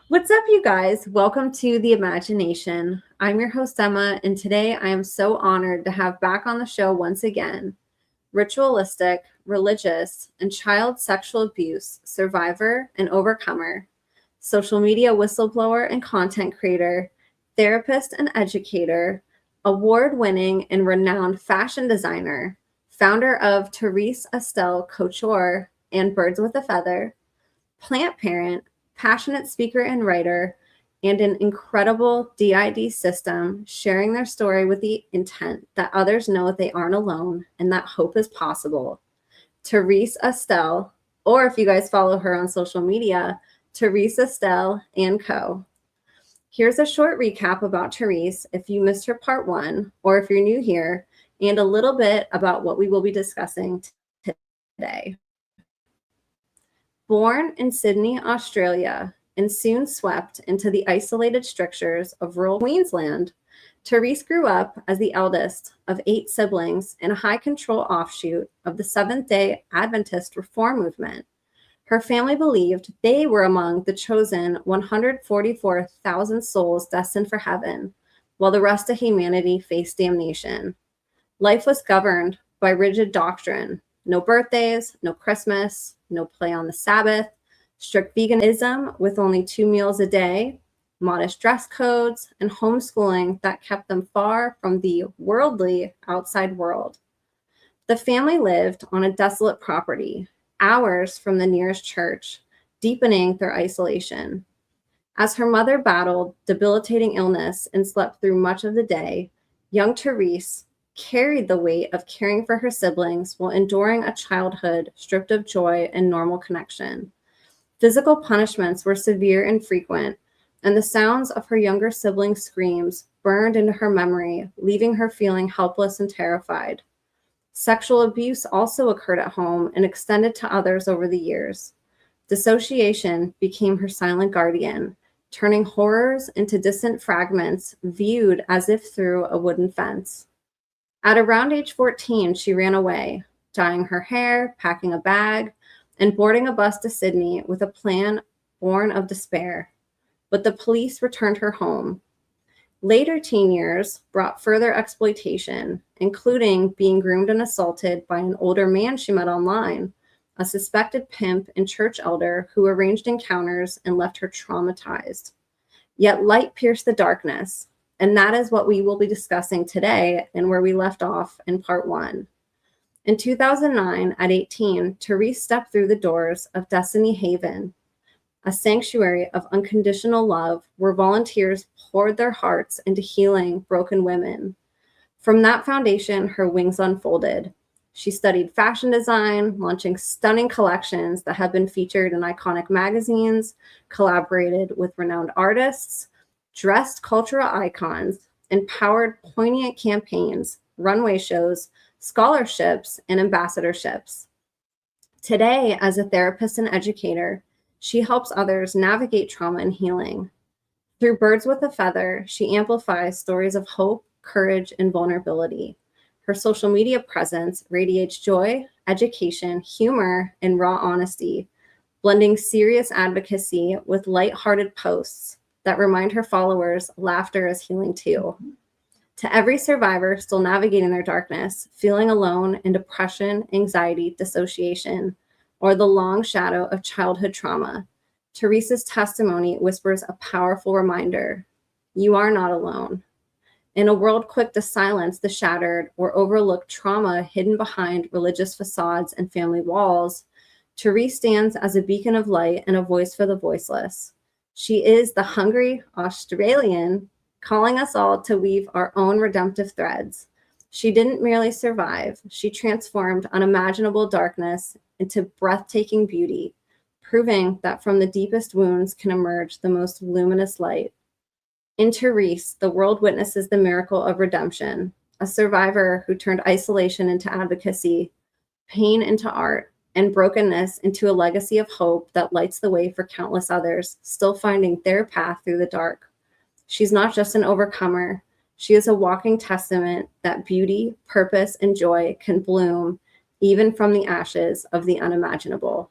What's up, you guys? Welcome to The Imagination. I'm your host, Emma, and today I am so honored to have back on the show once again ritualistic, religious, and child sexual abuse survivor and overcomer, social media whistleblower and content creator, therapist and educator, award-winning and renowned fashion designer, founder of Tarese, Estelle, Couture, and Birds with a Feather, plant parent, passionate speaker and writer, and an incredible DID system, sharing their story with the intent that others know they aren't alone and that hope is possible. Tarese Estelle, or if you guys follow her on social media, Tarese Estelle and Co. Here's a short recap about Tarese if you missed her part one, or if you're new here, and a little bit about what we will be discussing today. Born in Sydney, Australia, and soon swept into the isolated strictures of rural Queensland, Tarese grew up as the eldest of 8 siblings in a high-control offshoot of the Seventh-day Adventist Reform Movement. Her family believed they were among the chosen 144,000 souls destined for heaven, while the rest of humanity faced damnation. Life was governed by rigid doctrine. No birthdays, no Christmas, no play on the Sabbath, strict veganism with only 2 meals a day, modest dress codes, and homeschooling that kept them far from the worldly outside world. The family lived on a desolate property, hours from the nearest church, deepening their isolation. As her mother battled debilitating illness and slept through much of the day, young Tarese carried the weight of caring for her siblings while enduring a childhood stripped of joy and normal connection. Physical punishments were severe and frequent, and the sounds of her younger siblings' screams burned into her memory, leaving her feeling helpless and terrified. Sexual abuse also occurred at home and extended to others over the years. Dissociation became her silent guardian, turning horrors into distant fragments viewed as if through a wooden fence. At around age 14, she ran away, dyeing her hair, packing a bag, and boarding a bus to Sydney with a plan born of despair. But the police returned her home. Later teen years brought further exploitation, including being groomed and assaulted by an older man she met online, a suspected pimp and church elder who arranged encounters and left her traumatized. Yet light pierced the darkness. And that is what we will be discussing today and where we left off in part one. In 2009, at 18, Tarese stepped through the doors of Destiny Haven, a sanctuary of unconditional love where volunteers poured their hearts into healing broken women. From that foundation, her wings unfolded. She studied fashion design, launching stunning collections that have been featured in iconic magazines, collaborated with renowned artists, dressed cultural icons, and powered poignant campaigns, runway shows, scholarships, and ambassadorships. Today, as a therapist and educator, she helps others navigate trauma and healing. Through Birds with a Feather, she amplifies stories of hope, courage, and vulnerability. Her social media presence radiates joy, education, humor, and raw honesty, blending serious advocacy with lighthearted posts that remind her followers laughter is healing too. To every survivor still navigating their darkness, feeling alone in depression, anxiety, dissociation, or the long shadow of childhood trauma, Tarese's testimony whispers a powerful reminder: you are not alone. In a world quick to silence the shattered or overlooked trauma hidden behind religious facades and family walls, Tarese stands as a beacon of light and a voice for the voiceless. She is the hungry Australian, calling us all to weave our own redemptive threads. She didn't merely survive, she transformed unimaginable darkness into breathtaking beauty, proving that from the deepest wounds can emerge the most luminous light. In Tarese, the world witnesses the miracle of redemption, a survivor who turned isolation into advocacy, pain into art, and brokenness into a legacy of hope that lights the way for countless others, still finding their path through the dark. She's not just an overcomer. She is a walking testament that beauty, purpose, and joy can bloom even from the ashes of the unimaginable.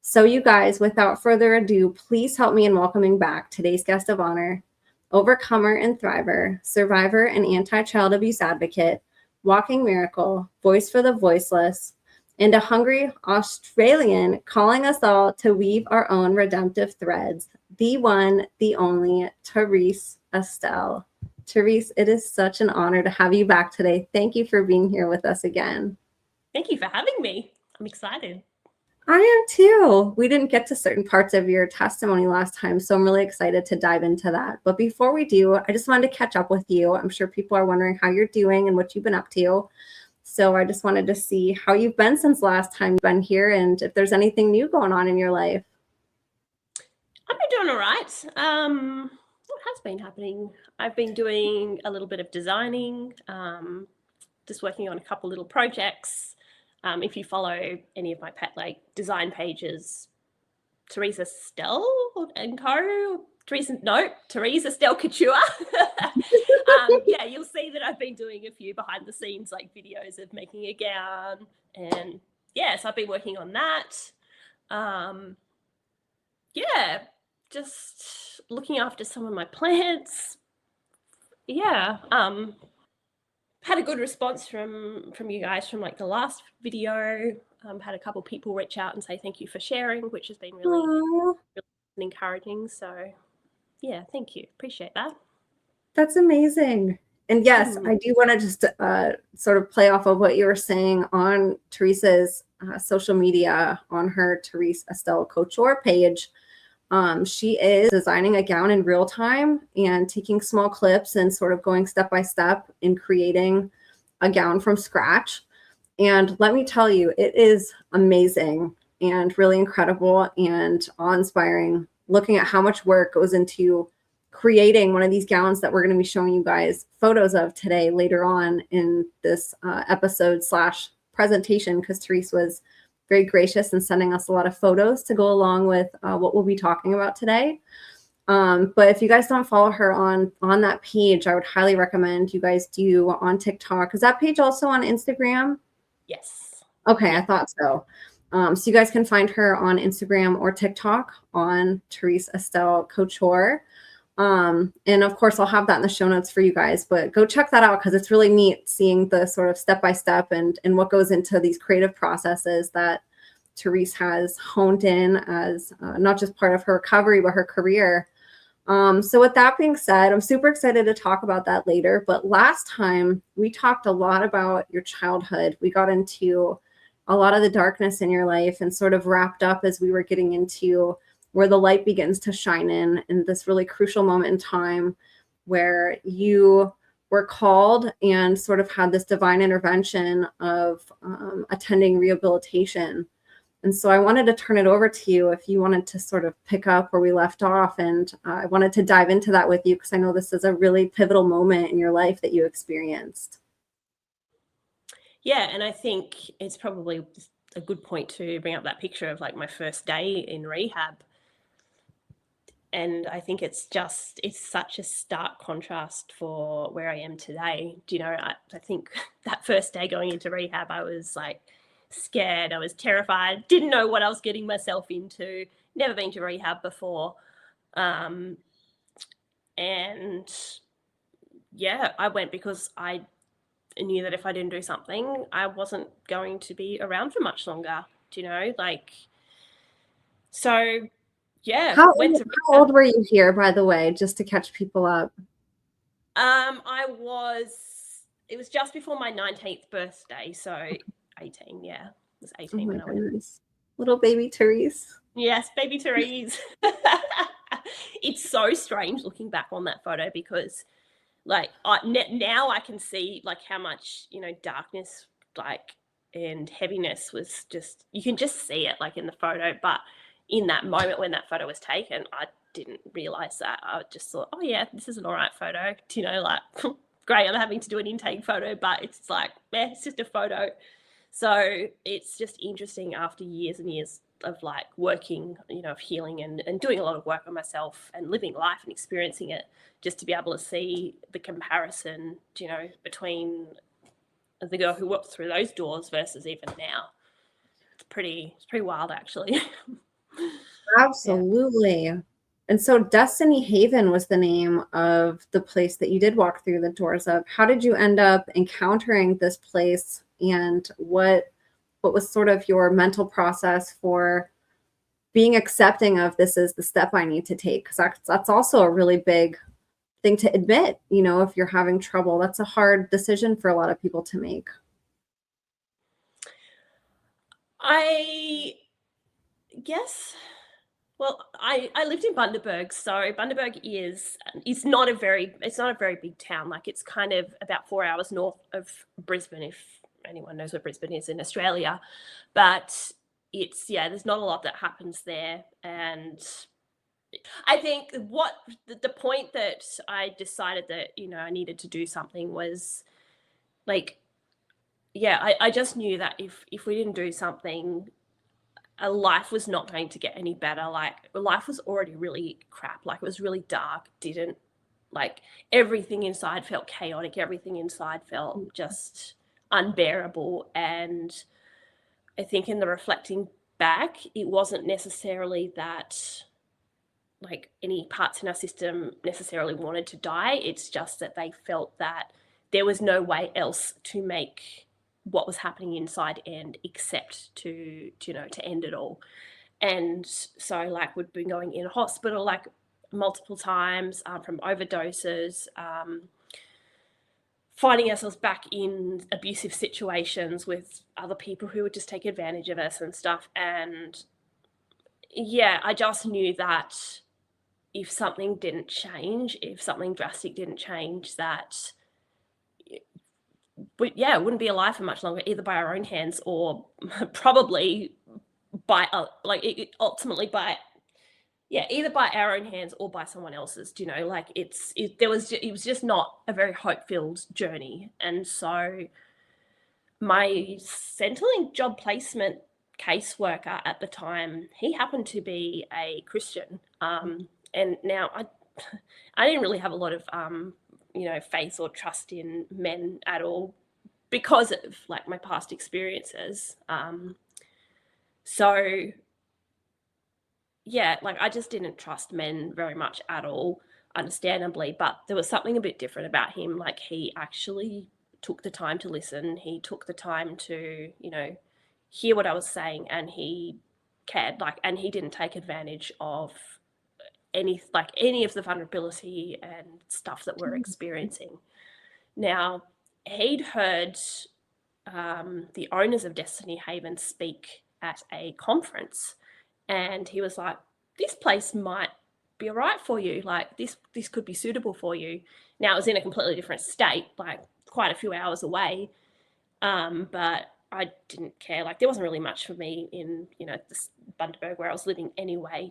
So you guys, without further ado, please help me in welcoming back today's guest of honor, overcomer and thriver, survivor and anti-child abuse advocate, walking miracle, voice for the voiceless, and a hungry Australian calling us all to weave our own redemptive threads, the one, the only, Tarese Estelle. Tarese, it is such an honor to have you back today. Thank you for being here with us again. Thank you for having me. I'm excited. I am too. We didn't get to certain parts of your testimony last time, so I'm really excited to dive into that. But before we do, I just wanted to catch up with you. I'm sure people are wondering how you're doing and what you've been up to. So I just wanted to see how you've been since last time you've been here and if there's anything new going on in your life. I've been doing all right. What has been happening? I've been doing a little bit of designing, just working on a couple little projects. If you follow any of my design pages, Tarese Estelle and Co. Tarese Estelle Couture. Yeah, you'll see that I've been doing a few behind the scenes videos of making a gown, and yeah, so I've been working on that. Yeah, just looking after some of my plants. Yeah, had a good response from you guys from the last video. Had a couple people reach out and say thank you for sharing, which has been really encouraging. So yeah, thank you. Appreciate that. That's amazing. And yes, I do want to just sort of play off of what you were saying on Teresa's social media on her Tarese Estelle Couture page. She is designing a gown in real time and taking small clips and sort of going step by step in creating a gown from scratch. And let me tell you, it is amazing and really incredible and awe-inspiring looking at how much work goes into creating one of these gowns that we're going to be showing you guys photos of today later on in this episode / presentation, because Tarese was very gracious in sending us a lot of photos to go along with what we'll be talking about today. But if you guys don't follow her on that page, I would highly recommend you guys do on TikTok. Is that page also on Instagram? Yes. Okay, I thought so. So you guys can find her on Instagram or TikTok on Tarese Estelle Couture. And of course, I'll have that in the show notes for you guys, but go check that out because it's really neat seeing the sort of step-by-step and what goes into these creative processes that Tarese has honed in as not just part of her recovery, but her career. So with that being said, I'm super excited to talk about that later. But last time we talked a lot about your childhood. We got into a lot of the darkness in your life and sort of wrapped up as we were getting into where the light begins to shine in this really crucial moment in time where you were called and sort of had this divine intervention of attending rehabilitation. And so I wanted to turn it over to you if you wanted to sort of pick up where we left off. And I wanted to dive into that with you because I know this is a really pivotal moment in your life that you experienced. Yeah, and I think it's probably a good point to bring up that picture of my first day in rehab. And I think it's such a stark contrast for where I am today. Do you know, I think that first day going into rehab, I was scared. I was terrified. Didn't know what I was getting myself into. Never been to rehab before. And yeah, I went because I knew that if I didn't do something, I wasn't going to be around for much longer. Do you know, so yeah. How old were you here, by the way, just to catch people up? It was just before my 19th birthday, so 18, yeah. It was 18 when I went. Little baby Tarese. Yes, baby Tarese. It's so strange looking back on that photo because now I can see how much, darkness and heaviness was just, you can just see it in the photo, but in that moment when that photo was taken, I didn't realize that. I just thought, oh yeah, this is an all right photo. Do you know, great, I'm having to do an intake photo, but it's it's just a photo. So it's just interesting after years and years of working, of healing and doing a lot of work on myself and living life and experiencing it, just to be able to see the comparison, between the girl who walked through those doors versus even now. It's pretty wild, actually. Absolutely. And so Destiny Haven was the name of the place that you did walk through the doors of. How did you end up encountering this place, and what was sort of your mental process for being accepting of this is the step I need to take? Because that's also a really big thing to admit, if you're having trouble. That's a hard decision for a lot of people to make. I guess, well, I lived in Bundaberg, so Bundaberg is not a very big town. Like, it's kind of about 4 hours north of Brisbane, if anyone knows where Brisbane is in Australia. But there's not a lot that happens there. And I think what the point that I decided that, I needed to do something was like, I just knew that if we didn't do something, life was not going to get any better. Like, life was already really crap. Like, it was really dark. Everything inside felt chaotic. Everything inside felt just unbearable. And I think in the reflecting back, it wasn't necessarily that like any parts in our system necessarily wanted to die. It's just that they felt that there was no way else to make what was happening inside end except to end it all. And so, like, we'd been going in hospital like multiple times from overdoses, finding ourselves back in abusive situations with other people who would just take advantage of us and stuff. And I just knew that if something didn't change, if something drastic didn't change, that it wouldn't be alive for much longer, either by our own hands or probably by ultimately by either by our own hands or by someone else's. Like, it was just not a very hope-filled journey. And so my Centrelink job placement caseworker at the time, he happened to be a Christian, and now I didn't really have a lot of faith or trust in men at all because of like my past experiences. So I just didn't trust men very much at all, understandably. But there was something a bit different about him. Like, he actually took the time to listen. He took the time to hear what I was saying, and he cared. And he didn't take advantage of any of the vulnerability and stuff that we're experiencing. Now, he'd heard the owners of Destiny Haven speak at a conference, and he was like, this place might be all right for you. Like, this could be suitable for you. Now, it was in a completely different state, like quite a few hours away, but I didn't care. Like, there wasn't really much for me in this Bundaberg where I was living anyway.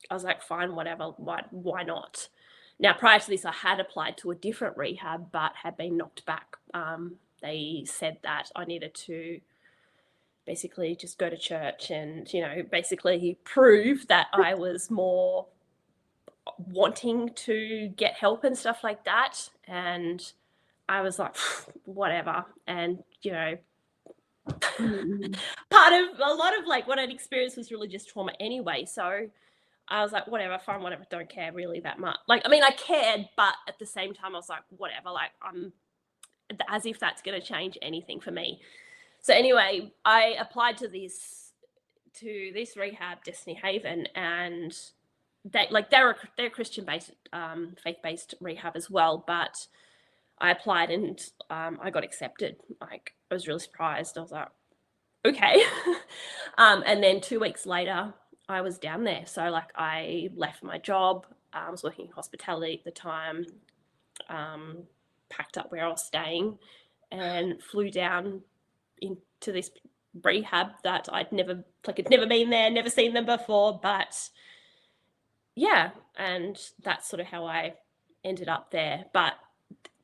I was like, fine, whatever, why not? Now, prior to this, I had applied to a different rehab, but had been knocked back. They said that I needed to basically just go to church and, basically prove that I was more wanting to get help and stuff like that. And I was like, whatever. And, part of a lot of like what I'd experienced was religious trauma anyway. So I was like, whatever, fine, whatever, don't care really that much. Like, I mean, I cared, but at the same time, I was like, whatever, like, I'm as if that's going to change anything for me. So anyway, I applied to this rehab, Destiny Haven, and they're a Christian-based, faith-based rehab as well. But I applied and I got accepted. Like, I was really surprised. I was like, okay. And then 2 weeks later, I was down there. So like, I left my job. I was working in hospitality at the time, packed up where I was staying and flew down into this rehab that I'd never been there, never seen them before. But and that's sort of how I ended up there. But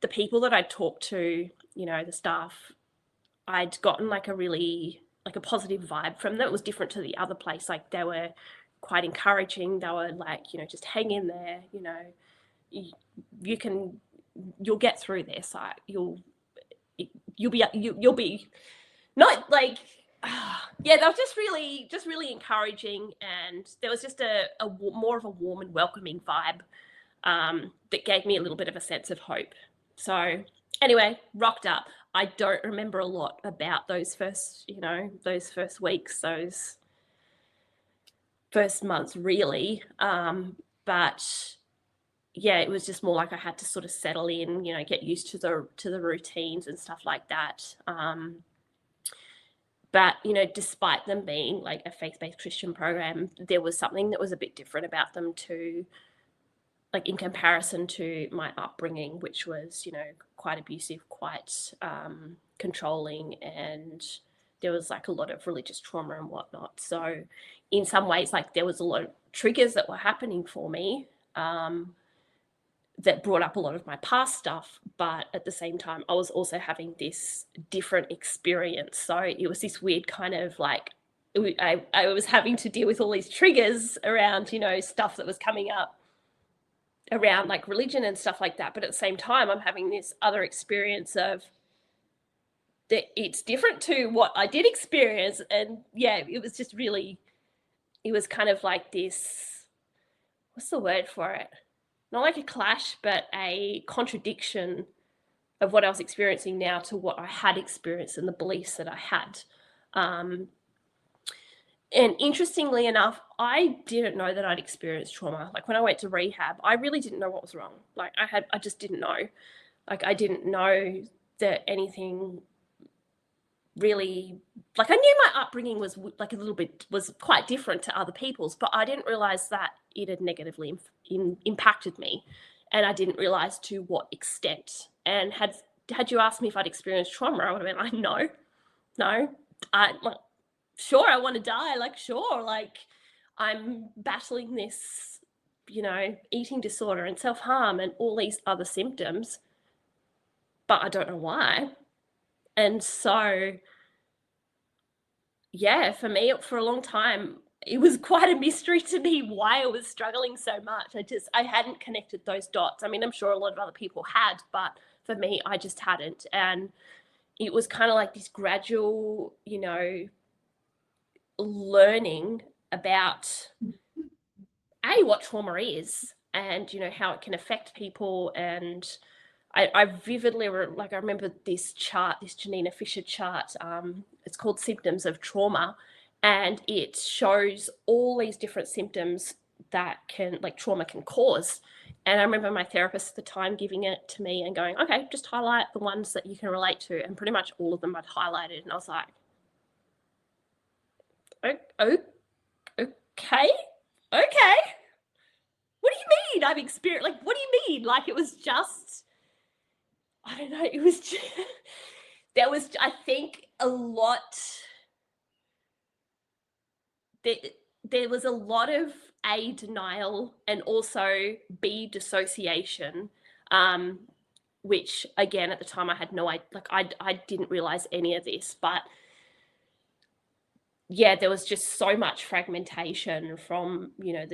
the people that I talked to, the staff, I'd gotten like a really a positive vibe from them. It was different to the other place. Like, they were quite encouraging. They were like, just hang in there, you'll get through this. Like, you'll be not like yeah, that was just really encouraging, and there was just a more of a warm and welcoming vibe that gave me a little bit of a sense of hope. So anyway, rocked up. I don't remember a lot about those first weeks, those first months, really. But yeah, it was just more like I had to sort of settle in, get used to the routines and stuff like that. But despite them being like a faith-based Christian program, there was something that was a bit different about them too, like in comparison to my upbringing, which was quite abusive, quite controlling, and there was like a lot of religious trauma and whatnot. So in some ways, like there was a lot of triggers that were happening for me that brought up a lot of my past stuff, but at the same time I was also having this different experience. So it was this weird kind of like I was having to deal with all these triggers around stuff that was coming up around like religion and stuff like that, but at the same time I'm having this other experience of that it's different to what I did experience. And yeah, it was just really, it was kind of like this, what's the word for it, not like a clash, but a contradiction of what I was experiencing now to what I had experienced and the beliefs that I had. And interestingly enough, I didn't know that I'd experienced trauma. Like when I went to rehab, I really didn't know what was wrong. Like I just didn't know. Like I didn't know that anything really, like I knew my upbringing was like was quite different to other people's, but I didn't realize that it had negatively impacted me. And I didn't realize to what extent. And had you asked me if I'd experienced trauma, I would have been like, no, sure, I want to die. Like, sure, like I'm battling this, eating disorder and self-harm and all these other symptoms, but I don't know why. And so, yeah, for me, for a long time, it was quite a mystery to me why I was struggling so much. I hadn't connected those dots. I mean, I'm sure a lot of other people had, but for me, I just hadn't. And it was kind of like this gradual, learning about what trauma is and how it can affect people. And I vividly I remember this chart, this Janina Fisher chart. It's called Symptoms of Trauma, and it shows all these different symptoms that trauma can cause. And I remember my therapist at the time giving it to me and going, okay, just highlight the ones that you can relate to. And pretty much all of them I'd highlighted, and I was like, okay. What do you mean I've experienced? Like, what do you mean? Like, it was just, I don't know. It was just, there was, I think, a lot, there was a lot of A, denial, and also B, dissociation, which again, at the time I had no idea, like I didn't realize any of this, but yeah, there was just so much fragmentation from, my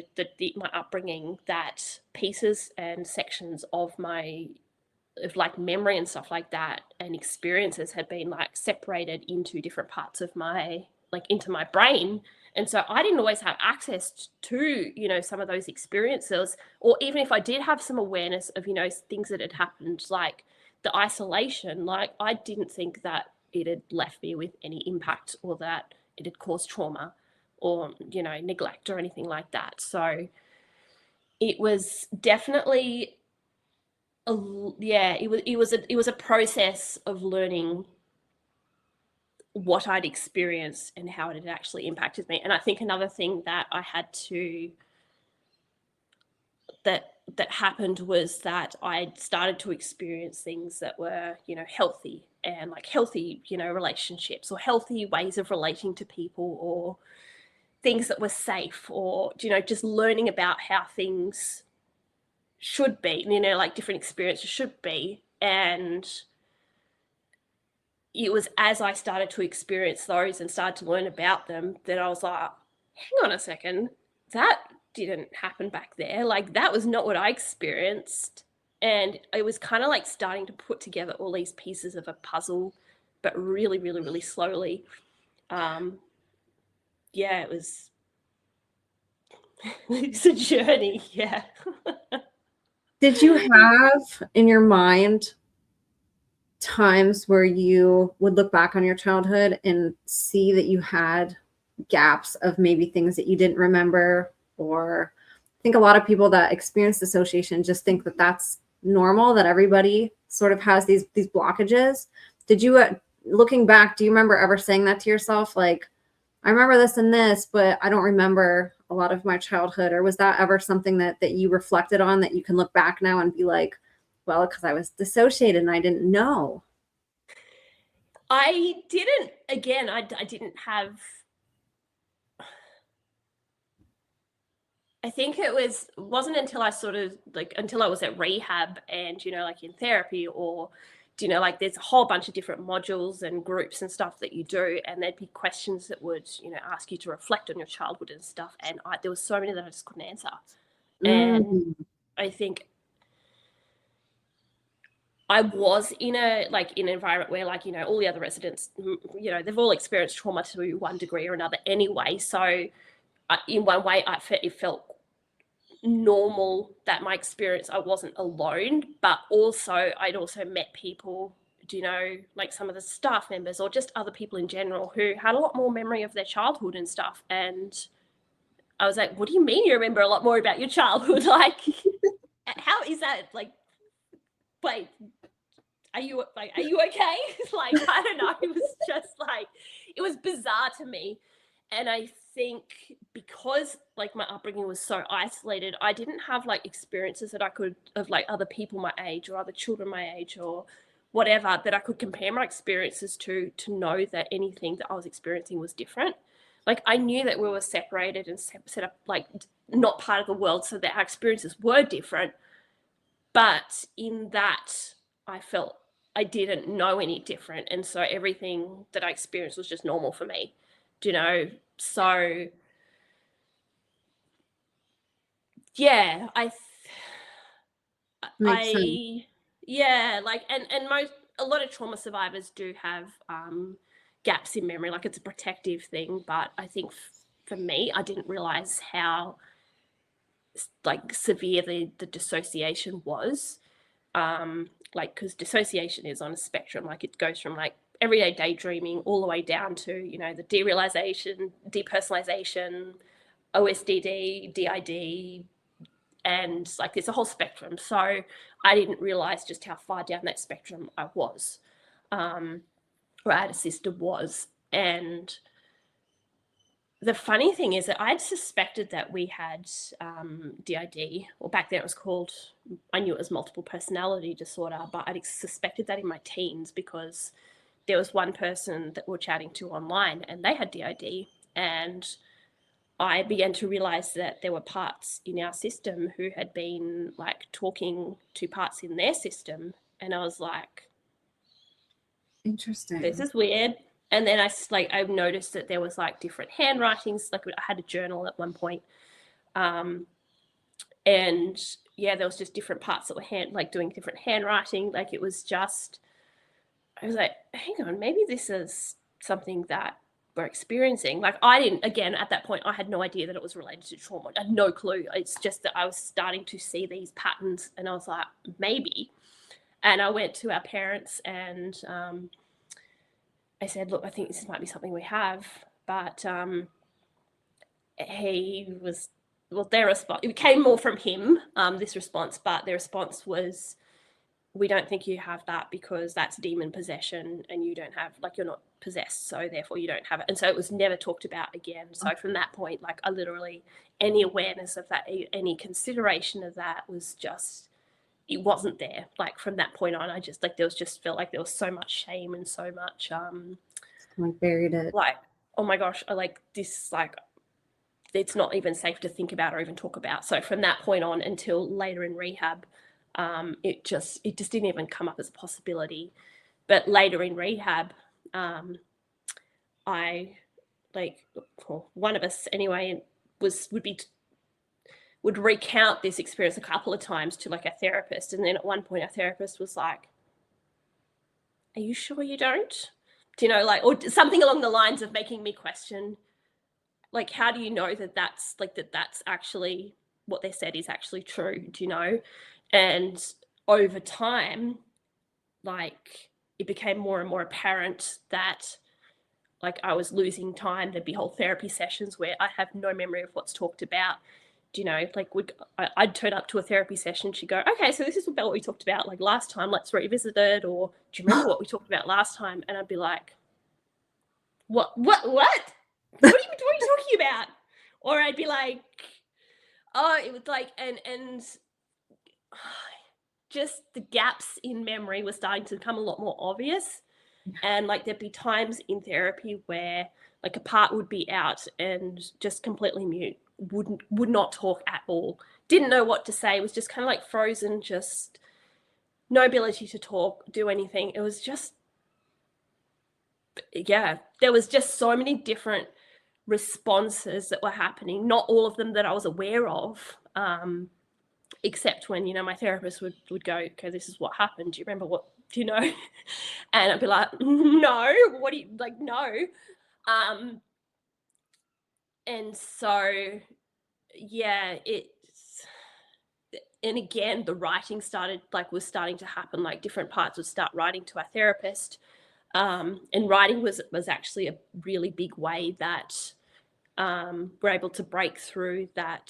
upbringing, that pieces and sections of memory and stuff like that and experiences had been like separated into different parts of into my brain. And so I didn't always have access to, some of those experiences, or even if I did have some awareness of, things that had happened, like the isolation, like I didn't think that it had left me with any impact or that it had caused trauma or, neglect or anything like that. So it was definitely, it was a process of learning what I'd experienced and how it had actually impacted me. And I think another thing that I had to, that happened was that I started to experience things that were, healthy and like healthy, relationships or healthy ways of relating to people, or things that were safe, or, just learning about how things should be, like different experiences should be. And it was as I started to experience those and started to learn about them that I was like, hang on a second, that didn't happen back there. Like that was not what I experienced. And it was kind of like starting to put together all these pieces of a puzzle, but really, really, really slowly. Yeah, it was it's a journey. Yeah. Did you have in your mind times where you would look back on your childhood and see that you had gaps of maybe things that you didn't remember? Or I think a lot of people that experience dissociation just think that that's normal, that everybody sort of has these blockages. Did you, looking back, do you remember ever saying that to yourself? Like, I remember this and this, but I don't remember a lot of my childhood. Or was that ever something that you reflected on that you can look back now and be like, well, because I was dissociated and I didn't know? I didn't, again, I didn't have, I think it wasn't until I sort of like, until I was at rehab and, you know, like in therapy, or, you know, like there's a whole bunch of different modules and groups and stuff that you do. And there'd be questions that would, you know, ask you to reflect on your childhood and stuff. And there was so many that I just couldn't answer. And I think I was in an environment where, like, you know, all the other residents, you know, they've all experienced trauma to one degree or another anyway. So in one way, it felt normal that my experience, I wasn't alone, but also I'd also met people, you know, like some of the staff members or just other people in general who had a lot more memory of their childhood and stuff. And I was like, what do you mean you remember a lot more about your childhood? Like, how is that? Like, wait, are you okay? Like, I don't know. It was just like, it was bizarre to me. And I think because like my upbringing was so isolated, I didn't have like experiences that I could, of like other people my age or other children my age or whatever, that I could compare my experiences to know that anything that I was experiencing was different. Like, I knew that we were separated and set up, like, not part of the world, so that our experiences were different. But in that, I felt I didn't know any different. And so everything that I experienced was just normal for me, you know? So, yeah, Makes sense. yeah, like, and a lot of trauma survivors do have gaps in memory, like it's a protective thing. But I think for me, I didn't realize how like severe the dissociation was. Like, because dissociation is on a spectrum, like it goes from like everyday daydreaming all the way down to, you know, the derealization, depersonalization, OSDD, DID, and like it's a whole spectrum. So I didn't realize just how far down that spectrum I was, or I had a sister was. And the funny thing is that I'd suspected that we had DID, or back then it was called, I knew it was multiple personality disorder, but I'd suspected that in my teens because there was one person that we were chatting to online and they had DID. And I began to realize that there were parts in our system who had been like talking to parts in their system. And I was like, Interesting. this is weird. And then I noticed that there was like different handwritings. Like, I had a journal at one point. And yeah, there was just different parts that were doing different handwriting. Like, it was just, I was like, hang on, maybe this is something that we're experiencing. Like, I didn't, again, at that point, I had no idea that it was related to trauma. I had no clue. It's just that I was starting to see these patterns and I was like, maybe. And I went to our parents and I said, look, I think this might be something we have. But he was, well, their response, it came more from him, this response, but their response was, we don't think you have that because that's demon possession and you don't have, like, you're not possessed, so therefore you don't have it. And so it was never talked about again. So from that point, like, I literally, any awareness of that, any consideration of that was just, it wasn't there. Like, from that point on, I just, like, there was just felt like there was so much shame and so much Like, buried it. like, oh my gosh, I like this, like, it's not even safe to think about or even talk about. So from that point on until later in rehab, it just didn't even come up as a possibility. But later in rehab, I, like, well, one of us anyway would recount this experience a couple of times to like a therapist, and then at one point our therapist was like, "Are you sure you don't?" Do you know, like, or something along the lines of making me question, like, how do you know that that's like, that's actually what they said is actually true, do you know? And over time, like, it became more and more apparent that, like, I was losing time. There'd be whole therapy sessions where I have no memory of what's talked about. Do you know, like, I'd turn up to a therapy session. She'd go, okay, so this is about what we talked about, like, last time, let's revisit it. Or do you remember what we talked about last time? And I'd be like, what are you talking about? Or I'd be like, oh, it was like, and just the gaps in memory were starting to become a lot more obvious. And like, there'd be times in therapy where like a part would be out and just completely mute, would not talk at all, didn't know what to say, was just kind of like frozen, just no ability to talk, do anything. It was just, yeah, there was just so many different responses that were happening, not all of them that I was aware of, except when, you know, my therapist would go, okay, this is what happened, do you remember what, do you know? And I'd be like, no, what do you, like, no. And so, yeah, and again, the writing was starting to happen, like different parts would start writing to our therapist. And writing was actually a really big way that we're able to break through that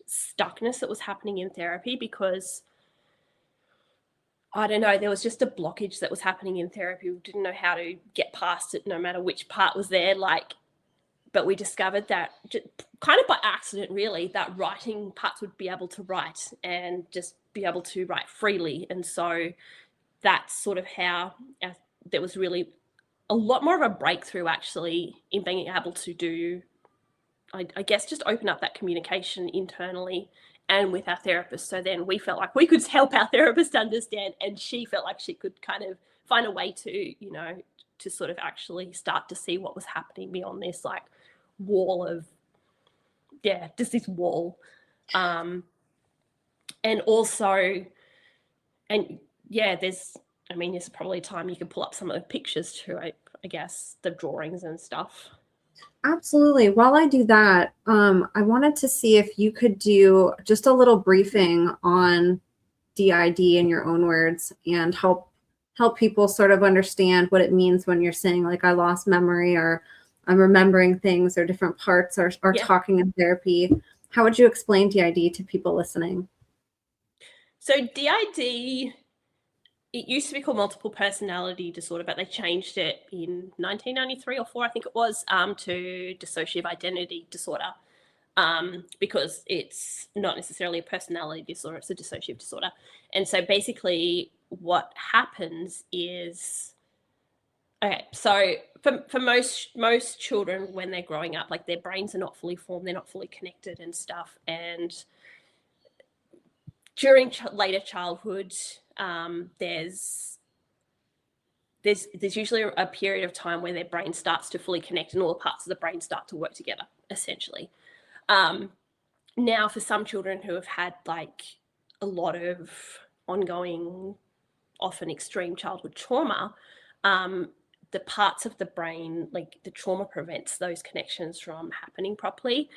stuckness that was happening in therapy, because I don't know, there was just a blockage that was happening in therapy. We didn't know how to get past it, no matter which part was there. Like, but we discovered that kind of by accident, really, that writing parts would be able to write and just be able to write freely. And so that's sort of how there was really a lot more of a breakthrough, actually, in being able to do, I guess, just open up that communication internally and with our therapist. So then we felt like we could help our therapist understand, and she felt like she could kind of find a way to, you know, to sort of actually start to see what was happening beyond this, like, wall of, yeah, just this wall. And also, and yeah, there's probably a time you could pull up some of the pictures too, I guess, the drawings and stuff. Absolutely. While I do that, I wanted to see if you could do just a little briefing on DID in your own words, and help people sort of understand what it means when you're saying, like, I lost memory, or I'm remembering things, or different parts are Yeah. talking in therapy. How would you explain DID to people listening? So DID, it used to be called multiple personality disorder, but they changed it in 1993 or 4, I think it was, to dissociative identity disorder, because it's not necessarily a personality disorder, it's a dissociative disorder. And so basically what happens is, okay, so for most children, when they're growing up, like, their brains are not fully formed, they're not fully connected and stuff. And during later childhood, there's usually a period of time where their brain starts to fully connect and all the parts of the brain start to work together, essentially. Now, for some children who have had, like, a lot of ongoing, often extreme childhood trauma, the parts of the brain, like, the trauma prevents those connections from happening properly.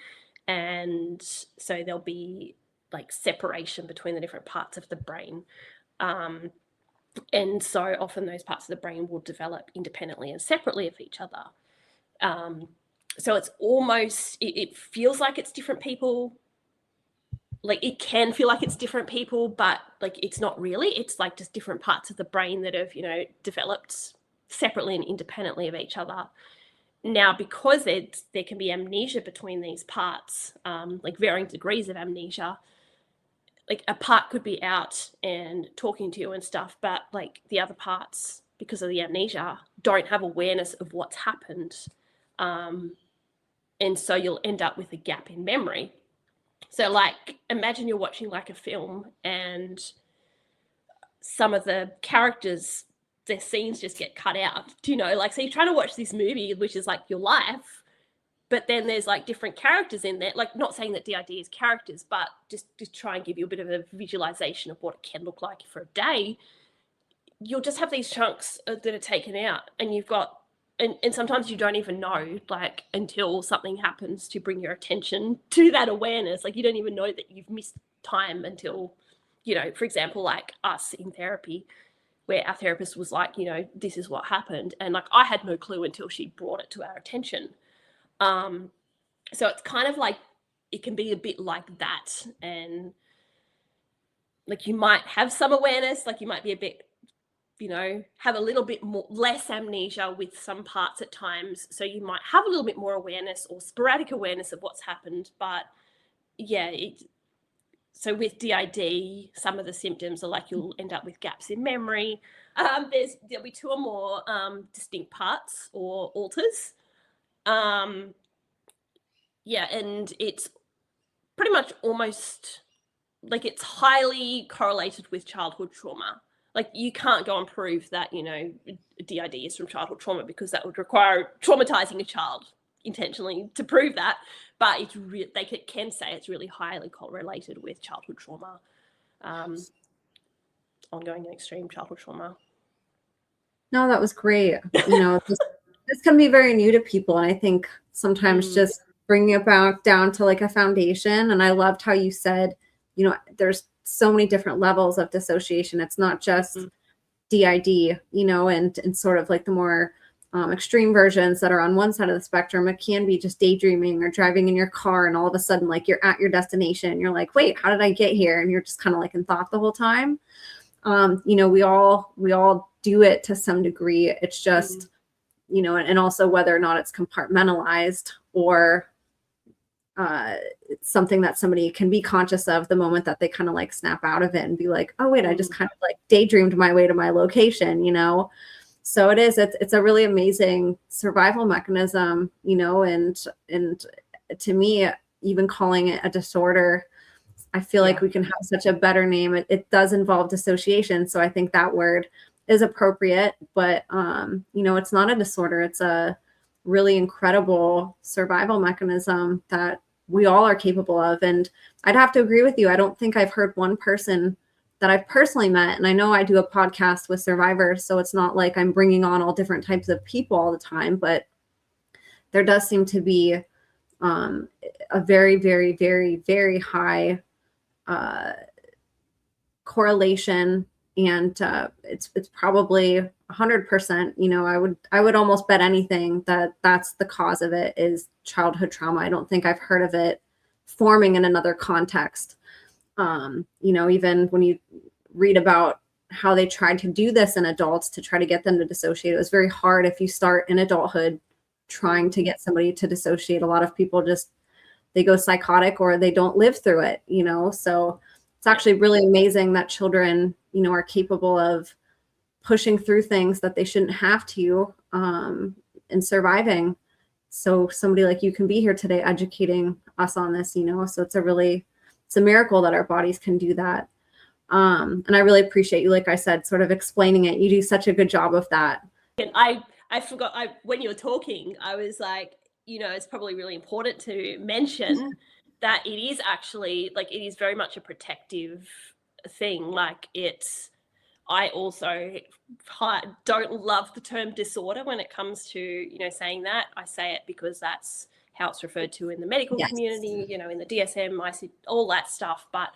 And so there'll be, like, separation between the different parts of the brain. And so often those parts of the brain will develop independently and separately of each other. So it's almost, it feels like it's different people. Like, it can feel like it's different people, but, like, it's not really. It's like just different parts of the brain that have, you know, developed separately and independently of each other. Now, because there can be amnesia between these parts, like varying degrees of amnesia, like, a part could be out and talking to you and stuff, but, like, the other parts, because of the amnesia, don't have awareness of what's happened. And so you'll end up with a gap in memory. So, like, imagine you're watching, like, a film, and some of the characters, their scenes just get cut out. Do you know? Like, so you're trying to watch this movie, which is like your life, but then there's, like, different characters in there. Like, not saying that DID is characters, but just to try and give you a bit of a visualization of what it can look like for a day. You'll just have these chunks that are taken out, and you've got and sometimes you don't even know, like, until something happens to bring your attention to that awareness. Like, you don't even know that you've missed time until, you know, for example, like us in therapy, where our therapist was like, you know, this is what happened. And like, I had no clue until she brought it to our attention. So it's kind of like, it can be a bit like that. And like, you might have some awareness, like you might be a bit, you know, have a little bit more, less amnesia with some parts at times. So you might have a little bit more awareness or sporadic awareness of what's happened. But yeah, so with DID, some of the symptoms are like, you'll end up with gaps in memory. There'll be 2 or more distinct parts or alters. Yeah, and it's pretty much almost like, it's highly correlated with childhood trauma. Like, you can't go and prove that, you know, DID is from childhood trauma, because that would require traumatizing a child intentionally to prove that. But it's they can say it's really highly correlated with childhood trauma, ongoing and extreme childhood trauma. No, that was great. You know, this can be very new to people. And I think sometimes just bringing it back down to like a foundation. And I loved how you said, you know, there's so many different levels of dissociation. It's not just DID, you know, and sort of like the more extreme versions that are on one side of the spectrum. It can be just daydreaming or driving in your car, and all of a sudden, like, you're at your destination and you're like, wait, how did I get here? And you're just kind of like in thought the whole time. You know, we all do it to some degree. It's just, you know, and also whether or not it's compartmentalized or it's something that somebody can be conscious of the moment that they kind of like snap out of it and be like, oh wait, I just kind of like daydreamed my way to my location, you know? So it's a really amazing survival mechanism, you know, and to me, even calling it a disorder, I feel like we can have such a better name. It does involve dissociation. So I think that word is appropriate, but you know, it's not a disorder. It's a really incredible survival mechanism that we all are capable of. And I'd have to agree with you. I don't think I've heard one person that I've personally met, and I know I do a podcast with survivors, so it's not like I'm bringing on all different types of people all the time, but there does seem to be a very, very, very, very high correlation, and it's probably 100%. You know, I would almost bet anything that that's the cause of it is childhood trauma. I don't think I've heard of it forming in another context. You know, even when you read about how they tried to do this in adults to try to get them to dissociate, it was very hard. If you start in adulthood trying to get somebody to dissociate, a lot of people just, they go psychotic or they don't live through it, you know? So it's actually really amazing that children, you know, are capable of pushing through things that they shouldn't have to, and surviving. So somebody like you can be here today educating us on this, you know? So it's a miracle that our bodies can do that. And I really appreciate you, like I said, sort of explaining it. You do such a good job of that. And I forgot, when you were talking, I was like, you know, it's probably really important to mention that it is actually, like, it is very much a protective thing. Like, I also don't love the term disorder when it comes to, you know, saying that. I say it because that's how it's referred to in the medical community, you know, in the DSM, IC, all that stuff. But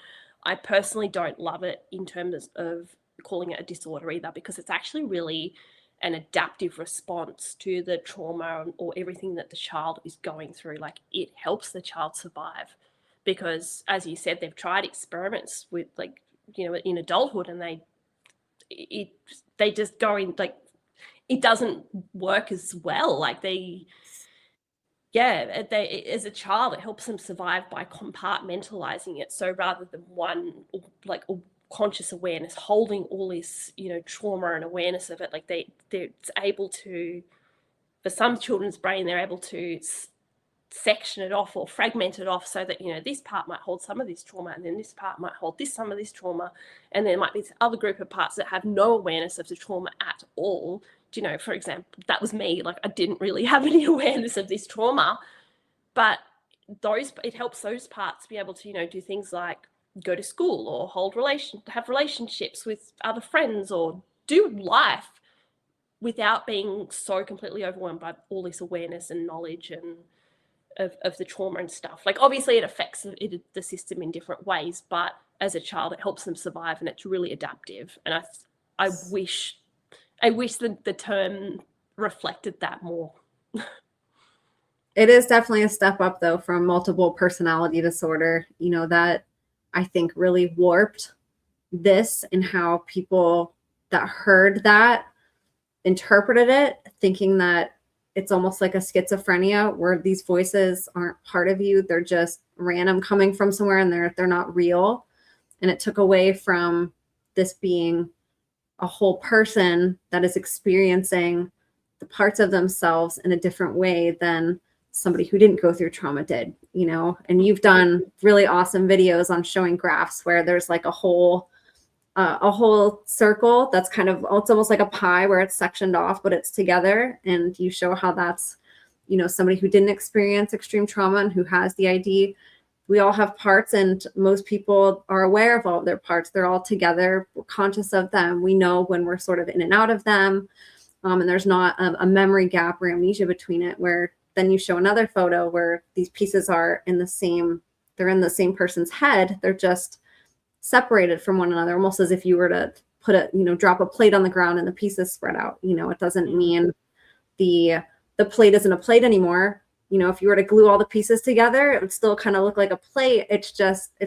I personally don't love it in terms of calling it a disorder either, because it's actually really an adaptive response to the trauma or everything that the child is going through. Like, it helps the child survive, because, as you said, they've tried experiments with, like, you know, in adulthood, and they just go in, like, it doesn't work as well. Like, as a child, it helps them survive by compartmentalizing it. So rather than one, like, conscious awareness holding all this, you know, trauma and awareness of it, like, they're able to, for some children's brain, they're able to section it off or fragment it off, so that, you know, this part might hold some of this trauma, and then this part might hold some of this trauma, and there might be this other group of parts that have no awareness of the trauma at all. Do you know, for example, that was me. Like, I didn't really have any awareness of this trauma, but it helps those parts be able to, you know, do things like go to school or have relationships with other friends or do life without being so completely overwhelmed by all this awareness and knowledge and of the trauma and stuff. Like, obviously it affects the system in different ways, but as a child it helps them survive, and it's really adaptive. And I wish the term reflected that more. It is definitely a step up, though, from multiple personality disorder, that I think really warped this, and how people that heard that interpreted it, thinking that it's almost like a schizophrenia where these voices aren't part of you. They're just random coming from somewhere, and they're not real. And it took away from this being a whole person that is experiencing the parts of themselves in a different way than somebody who didn't go through trauma did, and you've done really awesome videos on showing graphs where there's like a whole circle that's kind of, it's almost like a pie where it's sectioned off, but it's together. And you show how that's, somebody who didn't experience extreme trauma and who has the ID. We all have parts, and most people are aware of all of their parts. They're all together. We're conscious of them. We know when we're sort of in and out of them. And there's not a memory gap or amnesia between it, where then you show another photo where these pieces are they're in the same person's head. They're just separated from one another, almost as if you were to put drop a plate on the ground and the pieces spread out. It doesn't mean the plate isn't a plate anymore. If you were to glue all the pieces together, it would still kind of look like a plate. It's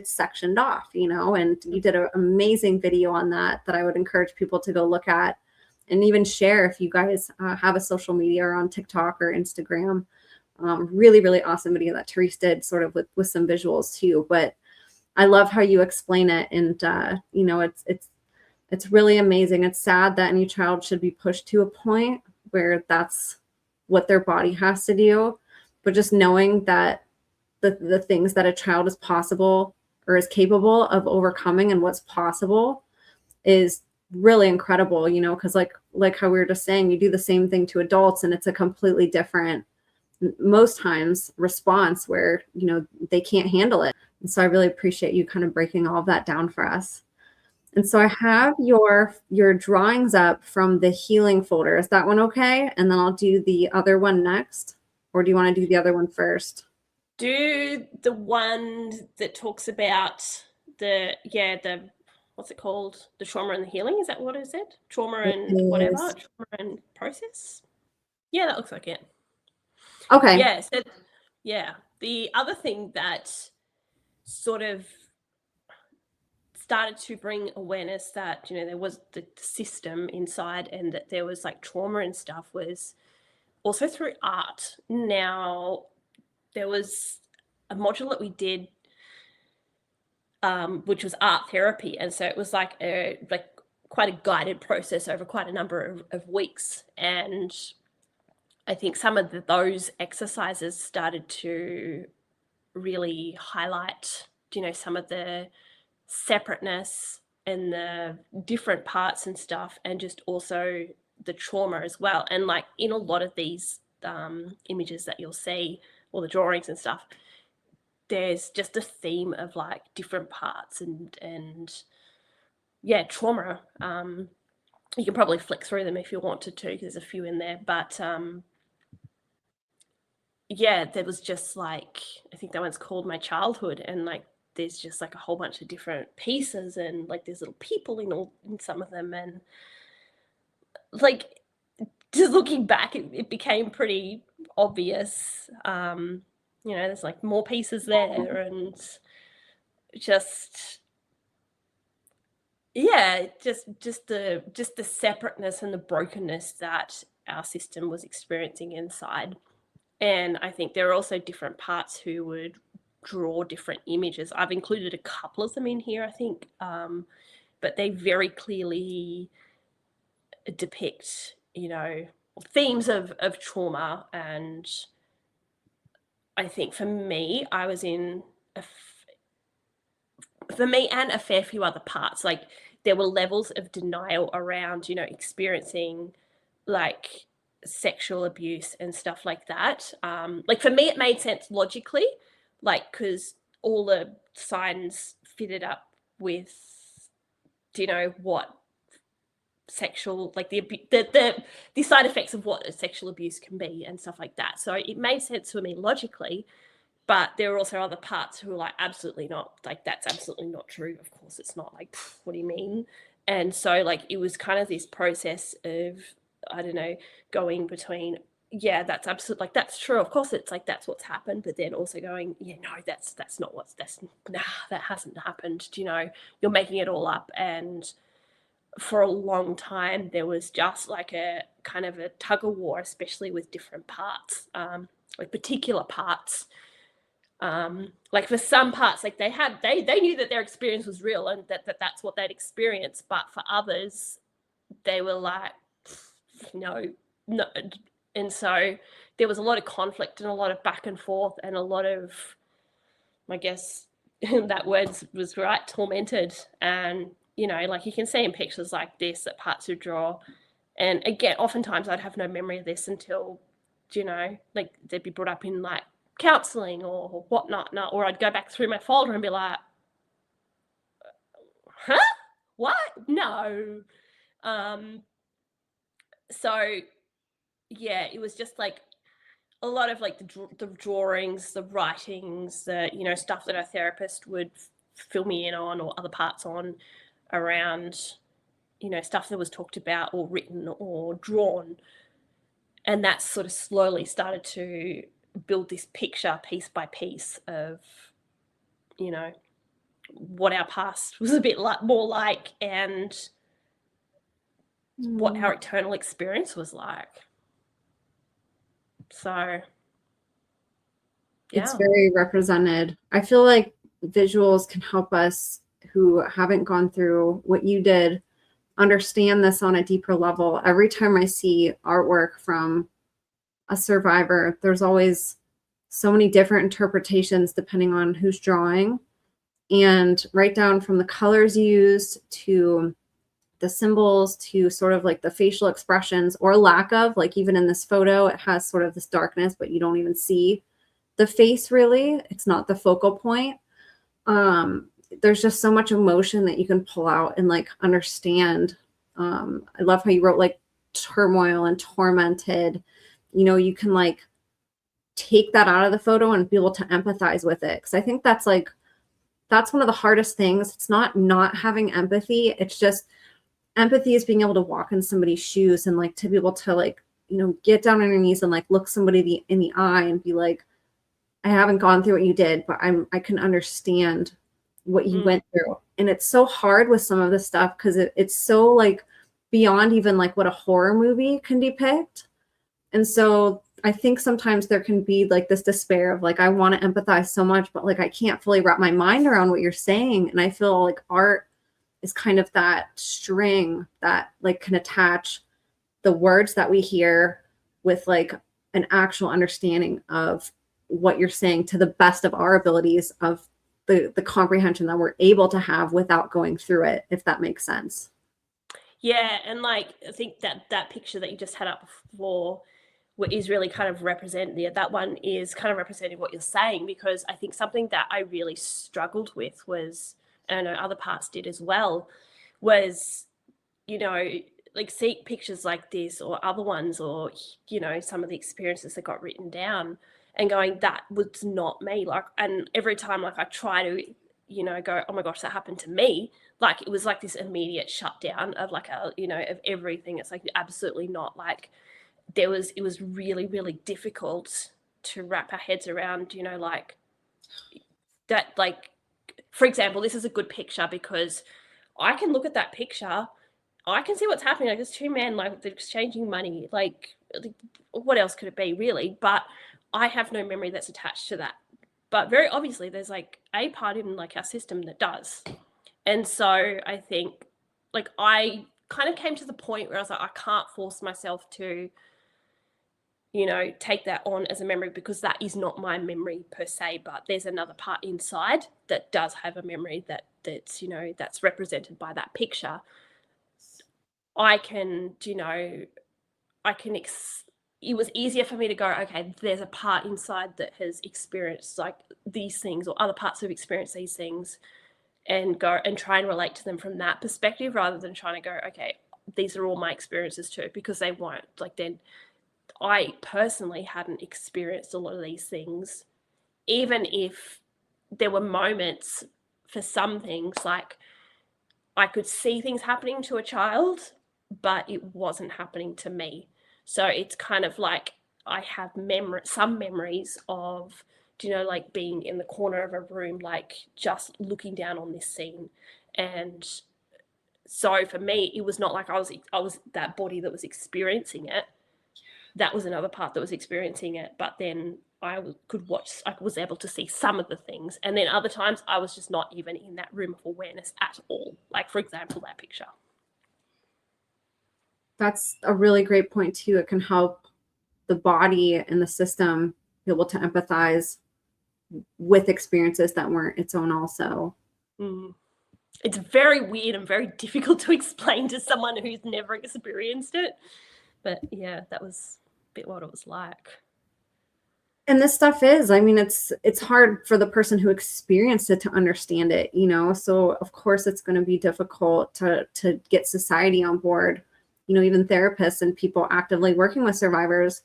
sectioned off, and you did an amazing video on that I would encourage people to go look at and even share if you guys have a social media or on TikTok or Instagram. Really, really awesome video that Tarese did, sort of with some visuals too. But I love how you explain it, and it's really amazing. It's sad that any child should be pushed to a point where that's what their body has to do. But just knowing that the things that a child is possible or is capable of overcoming and what's possible is really incredible, because like how we were just saying, you do the same thing to adults and it's a completely different, most times, response where, they can't handle it. And so I really appreciate you kind of breaking all of that down for us. And so I have your drawings up from the healing folder. Is that one okay? And then I'll do the other one next. Or do you want to do the other one first? Do the one that talks about the what's it called? The trauma and the healing? Is that what is it? Trauma and whatever? Trauma and process? Yeah, that looks like it. Okay. Yeah. So, the other thing that sort of started to bring awareness that, there was the system inside and that there was like trauma and stuff was also through art. Now, there was a module that we did, which was art therapy. And so it was like quite a guided process over quite a number of weeks. And I think some of those exercises started to really highlight, some of the separateness and the different parts and stuff, and just also the trauma as well. And like in a lot of these images that you'll see, or the drawings and stuff, there's just a theme of like different parts and trauma. You can probably flick through them if you wanted to, because there's a few in there. But there was just like, I think that one's called My Childhood, and like there's just like a whole bunch of different pieces, and like there's little people in some of them, and like just looking back, it became pretty obvious. There's like more pieces there, and just the separateness and the brokenness that our system was experiencing inside. And I think there are also different parts who would draw different images. I've included a couple of them in here, I think, but they very clearly depict, themes of trauma. And I think for me, I was in for me and a fair few other parts, like there were levels of denial around, experiencing like sexual abuse and stuff like that. Like for me, it made sense logically, like, because all the signs fitted up with, what sexual, like the side effects of what sexual abuse can be and stuff like that. So it made sense for me logically, but there were also other parts who were like, absolutely not, like that's absolutely not true. Of course it's not. Like, what do you mean? And so like it was kind of this process of, I don't know, going between, yeah, that's absolutely, like that's true, of course it's like that's what's happened, but then also going, yeah, no, that's not what's, that's nah, that hasn't happened. Do you know, you're making it all up. And for a long time there was just like a kind of a tug of war, especially with different parts, like particular parts. Like for some parts, like they knew that their experience was real and that's what they'd experienced, but for others they were like, no. And so there was a lot of conflict and a lot of back and forth and a lot of, I guess that word was right, tormented. And you know, like you can see in pictures like this that parts would draw, and again oftentimes I'd have no memory of this until, you know, like they'd be brought up in like counseling or whatnot, or I'd go back through my folder and be like, huh, what, no. So yeah, it was just like a lot of like the drawings, the writings, the, you know, stuff that our therapist would fill me in on, or other parts on, around, you know, stuff that was talked about or written or drawn. And that sort of slowly started to build this picture piece by piece of, you know, what our past was a bit like, more like, and what our eternal experience was like. So yeah. It's very represented. I feel like visuals can help us who haven't gone through what you did understand this on a deeper level. Every time I see artwork from a survivor, there's always so many different interpretations depending on who's drawing, and right down from the colors used to the symbols to sort of like the facial expressions or lack of, like even in this photo, it has sort of this darkness, but you don't even see the face really. It's not the focal point. There's just so much emotion that you can pull out and like understand. I love how you wrote like turmoil and tormented. You know, you can like take that out of the photo and be able to empathize with it. Because I think that's like, that's one of the hardest things. It's not having empathy. It's just empathy is being able to walk in somebody's shoes and like to be able to like, you know, get down on your knees and like look somebody in the eye and be like, I haven't gone through what you did, but I can understand what you went through. And it's so hard with some of this stuff because it's so like beyond even like what a horror movie can depict. And so I think sometimes there can be like this despair of like, I want to empathize so much, but like I can't fully wrap my mind around what you're saying. And I feel like art is kind of that string that like can attach the words that we hear with like an actual understanding of what you're saying to the best of our abilities of the comprehension that we're able to have without going through it, if that makes sense. Yeah, and like I think that picture that you just had up before is really kind of that one is kind of representing what you're saying, because I think something that I really struggled with was, and I know other parts did as well, was, you know, like see pictures like this or other ones, or, you know, some of the experiences that got written down and going, that was not me. Like, and every time like I try to, you know, go, oh my gosh, that happened to me. Like it was like this immediate shutdown of like a, you know, of everything. It's like absolutely not. Like it was really, really difficult to wrap our heads around, you know, like that, like, for example, this is a good picture because I can look at that picture, I can see what's happening. Like there's two men, like they're exchanging money, like what else could it be really? But I have no memory that's attached to that. But very obviously there's like a part in like our system that does. And so I think like I kind of came to the point where I was like, I can't force myself to, you know, take that on as a memory, because that is not my memory per se, but there's another part inside that does have a memory that's, you know, that's represented by that picture. I can, you know, it was easier for me to go, okay, there's a part inside that has experienced like these things, or other parts have experienced these things, and go and try and relate to them from that perspective, rather than trying to go, okay, these are all my experiences too, because they weren't like, then I personally hadn't experienced a lot of these things, even if there were moments for some things, like I could see things happening to a child, but it wasn't happening to me. So it's kind of like I have some memories of, like being in the corner of a room, like just looking down on this scene. And so for me, it was not like I was that body that was experiencing it. That was another part that was experiencing it. But then I was able to see some of the things. And then other times I was just not even in that room of awareness at all. Like, for example, that picture. That's a really great point too. It can help the body and the system be able to empathize with experiences that weren't its own also. It's very weird and very difficult to explain to someone who's never experienced it. But yeah, that was a bit what it was like. And this stuff is, I mean, it's hard for the person who experienced it to understand it, so of course it's going to be difficult to get society on board, even therapists and people actively working with survivors.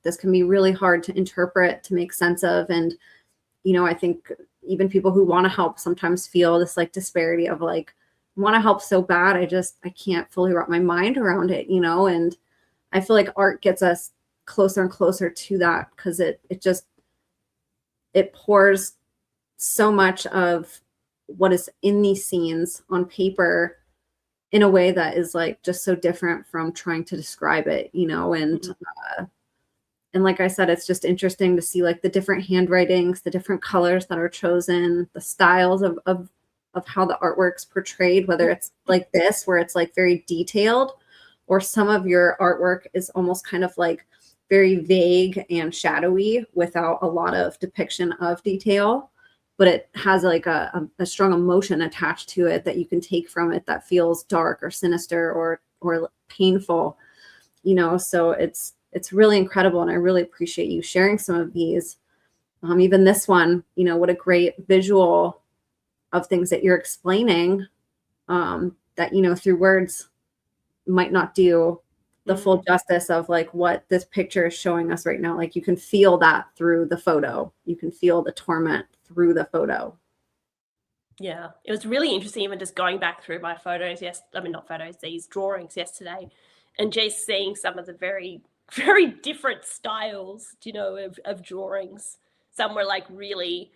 This can be really hard to interpret, to make sense of. And, I think even people who want to help sometimes feel this like disparity of like, want to help so bad. I can't fully wrap my mind around it, and I feel like art gets us closer and closer to that, because it pours so much of what is in these scenes on paper in a way that is like just so different from trying to describe it, and like I said, it's just interesting to see like the different handwritings, the different colors that are chosen, the styles of how the artwork's portrayed, whether it's like this, where it's like very detailed, or some of your artwork is almost kind of like very vague and shadowy without a lot of depiction of detail, but it has like a strong emotion attached to it that you can take from it that feels dark or sinister or painful, so it's really incredible. And I really appreciate you sharing some of these. Even this one, what a great visual of things that you're explaining, that, through words might not do the full justice of like what this picture is showing us right now. Like you can feel that through the photo. You can feel the torment through the photo. Yeah, it was really interesting even just going back through my photos. Not photos, these drawings yesterday, and just seeing some of the very, very different styles, of drawings. Some were like really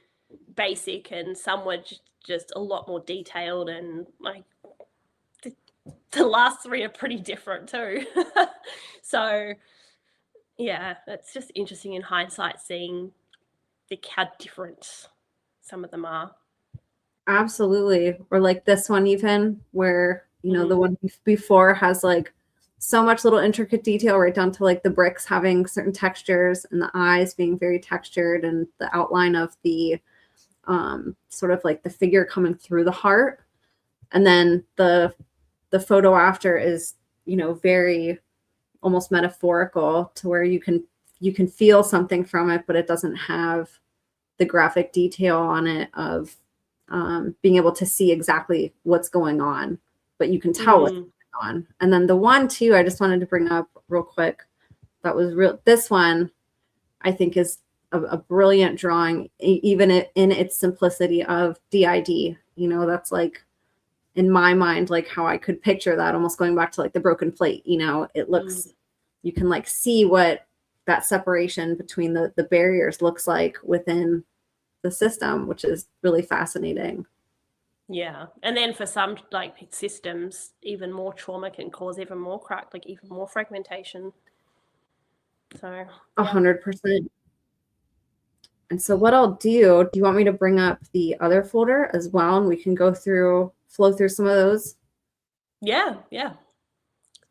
basic and some were just a lot more detailed, and like the last three are pretty different too. So yeah, it's just interesting in hindsight seeing how different some of them are. Absolutely. Or like this one even, where the one before has like so much little intricate detail, right down to like the bricks having certain textures and the eyes being very textured, and the outline of the sort of like the figure coming through the heart. And then the photo after is, very almost metaphorical, to where you can feel something from it, but it doesn't have the graphic detail on it of being able to see exactly what's going on, but you can tell what's going on. And then the one too, I just wanted to bring up real quick, that was this one I think is a brilliant drawing, even in its simplicity of DID. That's like, in my mind, like how I could picture that, almost going back to like the broken plate. It looks, you can like see what that separation between the barriers looks like within the system, which is really fascinating. Yeah, and then for some like systems, even more trauma can cause even more crack, like even more fragmentation. So 100%. And so what I'll do you want me to bring up the other folder as well, and we can flow through some of those? Yeah.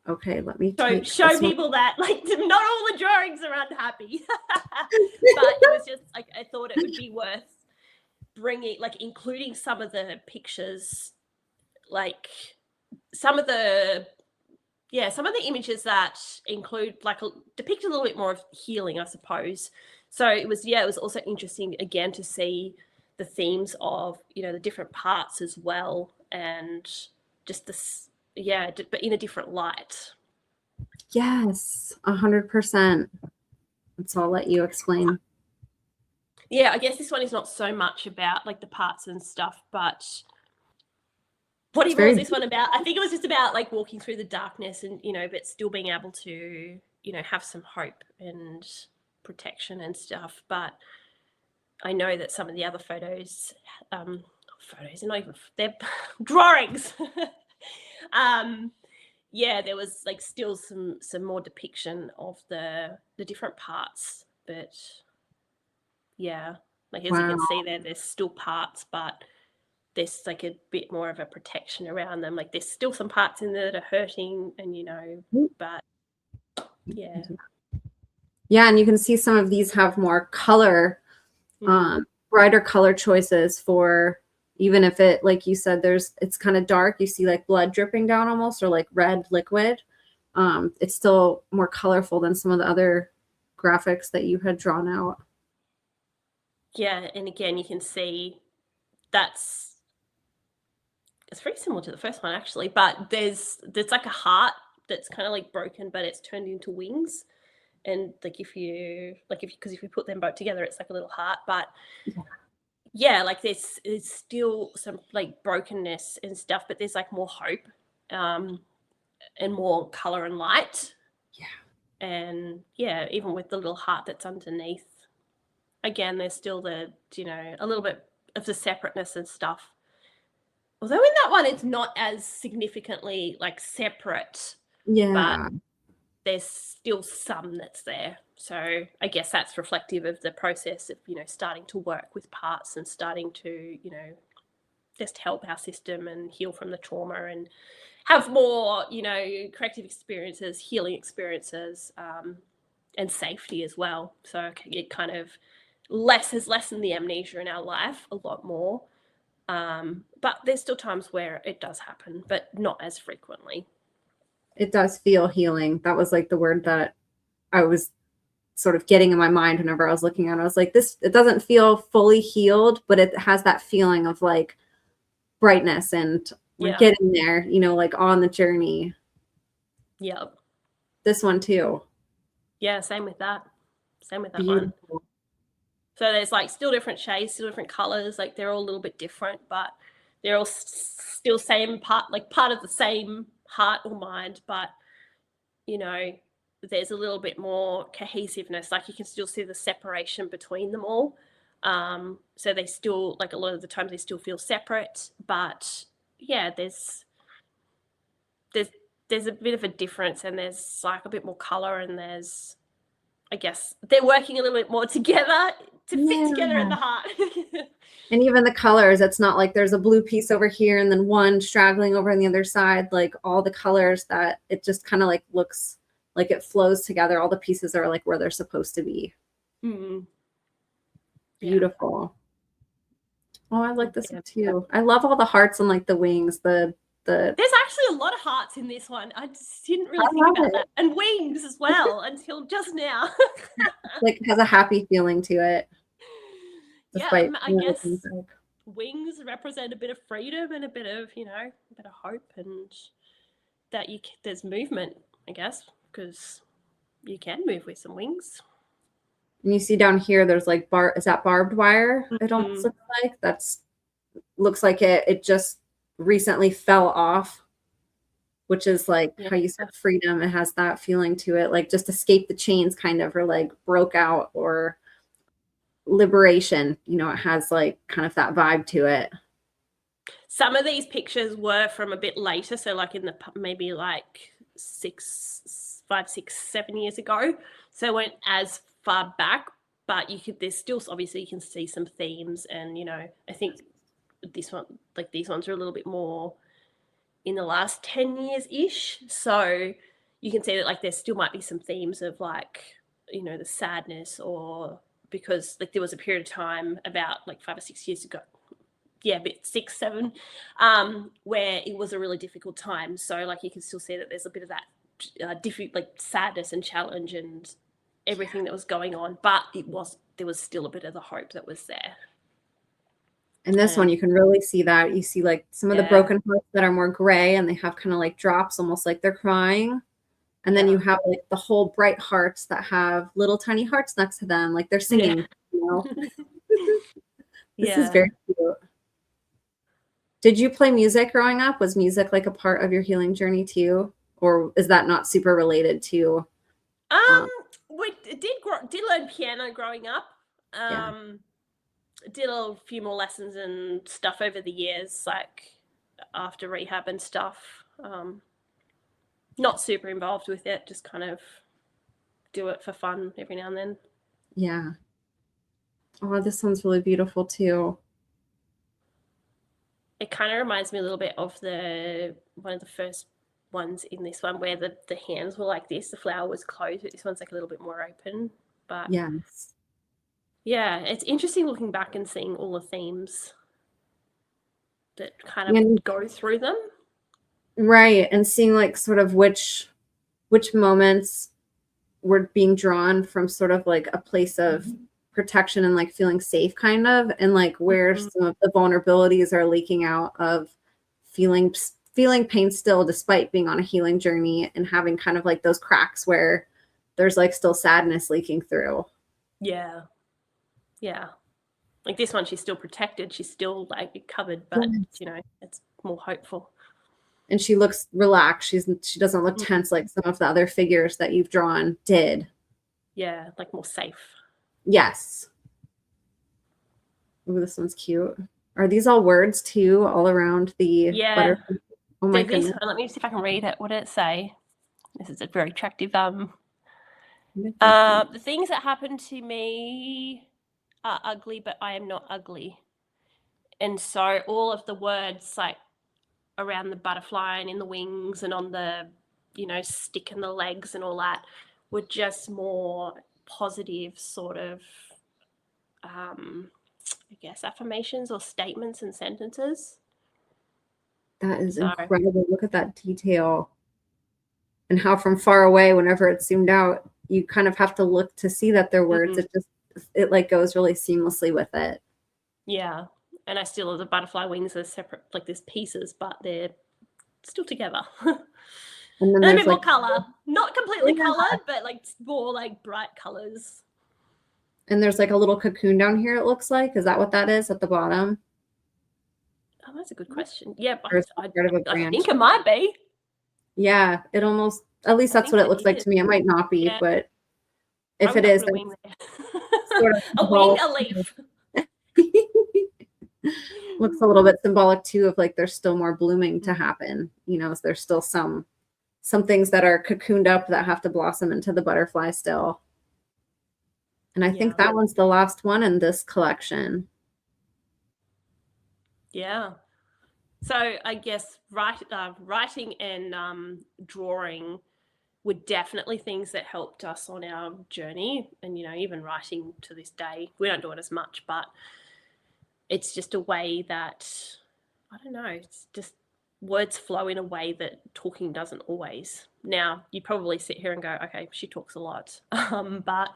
Okay, let me show people that like not all the drawings are unhappy. But it was just like, I thought it would be worth including some of the pictures, like some of the images that include depict a little bit more of healing, I suppose. So it was also interesting again to see the themes of the different parts as well, and just this but in a different light. Yes, 100%. So I'll let you explain. Yeah, I guess this one is not so much about like the parts and stuff, but what was this one about? I think it was just about like walking through the darkness and, but still being able to, have some hope and protection and stuff. But I know that some of the other photos are not even, they're drawings. There was like still some more depiction of the different parts, but yeah, like as you can see there's still parts, but there's like a bit more of a protection around them. Like there's still some parts in there that are hurting, and but yeah. Yeah, and you can see some of these have more color, brighter color choices for, even if it, like you said, it's kind of dark, you see like blood dripping down almost, or like red liquid. It's still more colorful than some of the other graphics that you had drawn out. Yeah, and again, you can see it's very similar to the first one actually, but there's like a heart that's kind of like broken, but it's turned into wings. And like because if you put them both together, it's like a little heart. But yeah, like there's still some like brokenness and stuff, but there's like more hope, and more color and light. Yeah. And yeah, even with the little heart that's underneath, again, there's still a little bit of the separateness and stuff. Although in that one, it's not as significantly like separate. Yeah. But there's still some that's there. So I guess that's reflective of the process of, starting to work with parts and starting to, just help our system and heal from the trauma and have more, corrective experiences, healing experiences, and safety as well. So it kind of has lessened the amnesia in our life a lot more. But there's still times where it does happen, but not as frequently. It does feel healing. That was like the word that I was sort of getting in my mind whenever I was looking at it. I was like, it doesn't feel fully healed, but it has that feeling of like brightness and we're getting there, like on the journey. Yep. This one too. Yeah, same with that. Beautiful. One. So there's like still different shades, still different colors. Like they're all a little bit different, but they're all still part of the same heart or mind. But there's a little bit more cohesiveness. Like you can still see the separation between them all. So they still, like a lot of the times, they still feel separate. But yeah, there's a bit of a difference, and there's like a bit more color, and there's, I guess, they're working a little bit more together to fit together in the heart. And even the colors, it's not like there's a blue piece over here and then one straggling over on the other side. Like all the colors, that it just kind of like looks like it flows together. All the pieces are like where they're supposed to be. Mm-hmm. Beautiful. Oh, I like this one too. I love all the hearts and like the wings. There's actually a lot of hearts in this one. I just didn't really think about that. And wings as well until just now. Like it has a happy feeling to it. I guess wings represent a bit of freedom and a bit of, a bit of hope, and that there's movement, I guess, because you can move with some wings. And you see down here, there's like is that barbed wire? It almost looks like looks like it just recently fell off, which is like how you said freedom. It has that feeling to it, like just escape the chains kind of, or like broke out, or liberation. It has like kind of that vibe to it. Some of these pictures were from a bit later, so like in the maybe like 5, 6, 7 years ago. So it went as far back, but there's still, obviously you can see some themes, and I think this one, like these ones are a little bit more in the last 10 years ish. So you can see that like there still might be some themes of like, the sadness, or because like there was a period of time about like 5 or 6 years ago, but 6, 7, where it was a really difficult time. So like you can still see that there's a bit of that like sadness and challenge and everything that was going on, but there was still a bit of the hope that was there. And this one, you can really see that. You see like some of the broken hearts that are more gray and they have kind of like drops, almost like they're crying. And then you have like the whole bright hearts that have little tiny hearts next to them, like they're singing, you know. This is very cute. Did you play music growing up? Was music like a part of your healing journey too? Or is that not super related to? We did learn piano growing up. Did a few more lessons and stuff over the years, like after rehab and stuff. Not super involved with it, just kind of do it for fun every now and then. Yeah. Oh, this one's really beautiful too. It kind of reminds me a little bit of one of the first ones in this one where the hands were like this, the flower was closed, but this one's like a little bit more open. But yes. Yeah, it's interesting looking back and seeing all the themes that kind of go through them. Right. And seeing like sort of which moments were being drawn from sort of like a place of protection and like feeling safe kind of, and like where some of the vulnerabilities are leaking out of feeling pain still despite being on a healing journey and having kind of like those cracks where there's like still sadness leaking through. Yeah. Like this one, she's still protected, she's still like covered, but you know, it's more hopeful. And she looks relaxed. She doesn't look tense like some of the other figures that you've drawn did. Yeah, like more safe. Yes. Ooh, this one's cute. Are these all words too, all around the butterfly? Oh my goodness. Let me see if I can read it. What did it say? This is a very attractive. The things that happen to me are ugly, but I am not ugly. And so all of the words like around the butterfly and in the wings and on the, you know, stick and the legs and all that were just more positive sort of, I guess, affirmations or statements and sentences. That is incredible. Look at that detail. And how from far away, whenever it's zoomed out, you kind of have to look to see that they're words. It like goes really seamlessly with it. Yeah. And I still, the butterfly wings are separate, like there's pieces, but they're still together. And then a bit more color, not completely colored, but like more like bright colors. And there's like a little cocoon down here, it looks like. Is that what that is at the bottom? Oh, that's a good question. Yeah, I think it might be. Yeah, it almost, at least that's what it looks like to me. It might not be, but if it is, wing sort of a wing, a leaf. Looks a little bit symbolic too of like there's still more blooming to happen. You know, so there's still some things that are cocooned up that have to blossom into the butterfly still. And I think that one's the last one in this collection. Yeah. So I guess writing and drawing were definitely things that helped us on our journey. And, you know, even writing to this day, we don't do it as much, but it's just a way that, I don't know, it's just words flow in a way that talking doesn't always. Now, you probably sit here and go, okay, she talks a lot. But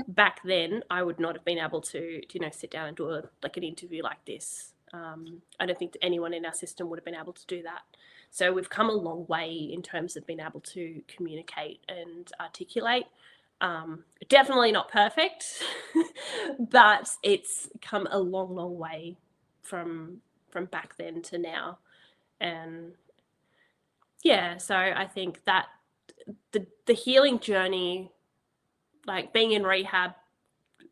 back then, I would not have been able to, you know, sit down and do an interview like this. I don't think anyone in our system would have been able to do that. So we've come a long way in terms of being able to communicate and articulate. Definitely not perfect, but it's come a long, long way from back then to now. And yeah, so I think that the healing journey, like being in rehab,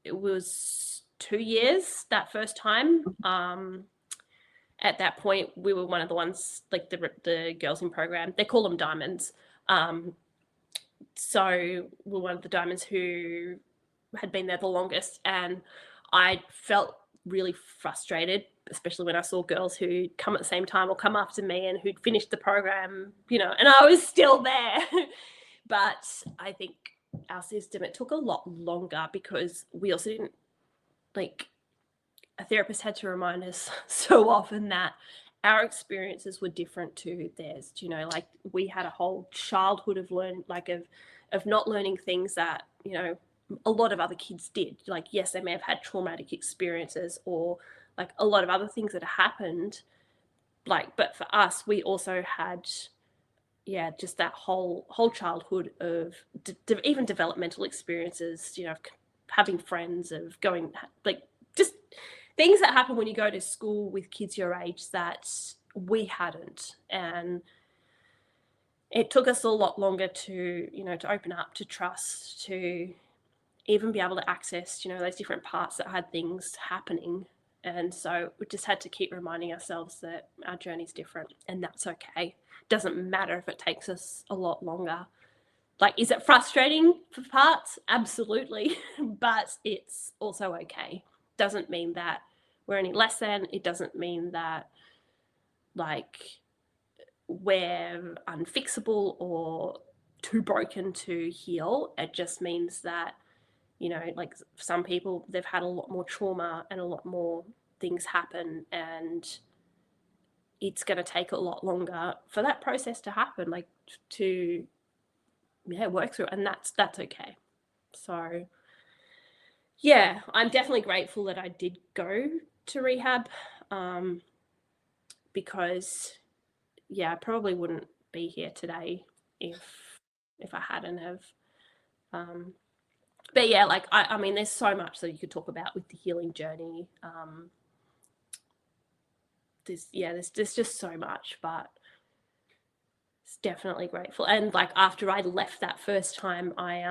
it was 2 years that first time. At that point, we were one of the ones, like the girls in program, they call them diamonds. So we're one of the diamonds who had been there the longest, and I felt really frustrated, especially when I saw girls who'd come at the same time or come after me and who'd finished the program, you know, and I was still there. But I think our system, it took a lot longer because we also didn't, like, a therapist had to remind us so often that our experiences were different to theirs. You know, like we had a whole childhood of not learning things that, you know, a lot of other kids did. Like, yes, they may have had traumatic experiences or like a lot of other things that happened. Like, but for us, we also had, just that whole childhood of even developmental experiences, of having friends, of going, like, just things that happen when you go to school with kids your age that we hadn't. And it took us a lot longer to, to open up, to trust, to even be able to access, those different parts that had things happening. And so we just had to keep reminding ourselves that our journey's different, and that's okay. Doesn't matter if it takes us a lot longer. Like, is it frustrating for parts? Absolutely. But it's also okay. Doesn't mean that we're any less than. It doesn't mean that, like, we're unfixable or too broken to heal. It just means that, like, some people, they've had a lot more trauma and a lot more things happen, and it's going to take a lot longer for that process to happen, like, to work through it. And that's okay. So I'm definitely grateful that I did go to rehab, because I probably wouldn't be here today if I hadn't have. But like, I mean, there's so much that you could talk about with the healing journey. There's just so much, but it's definitely grateful. And like, after I left that first time, I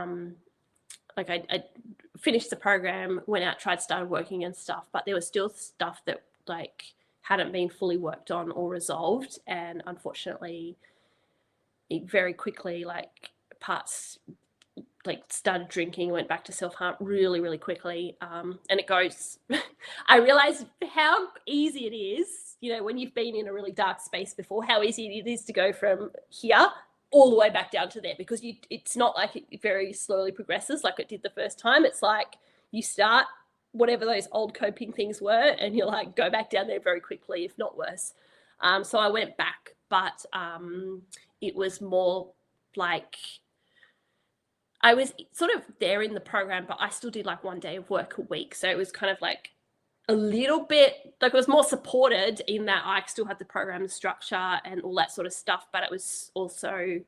finished the program, went out, started working and stuff, but there was still stuff that, like, hadn't been fully worked on or resolved. And unfortunately, it very quickly, like, parts, like, started drinking, went back to self-harm really, really quickly. And it goes, I realized how easy it is, when you've been in a really dark space before, how easy it is to go from here all the way back down to there, because it's not like it very slowly progresses like it did the first time. It's like you start whatever those old coping things were, and you're like, go back down there very quickly, if not worse. So I went back, but it was more like, I was sort of there in the program, but I still did like 1 day of work a week. So it was kind of like a little bit, like, it was more supported in that I still had the program structure and all that sort of stuff, but it was also,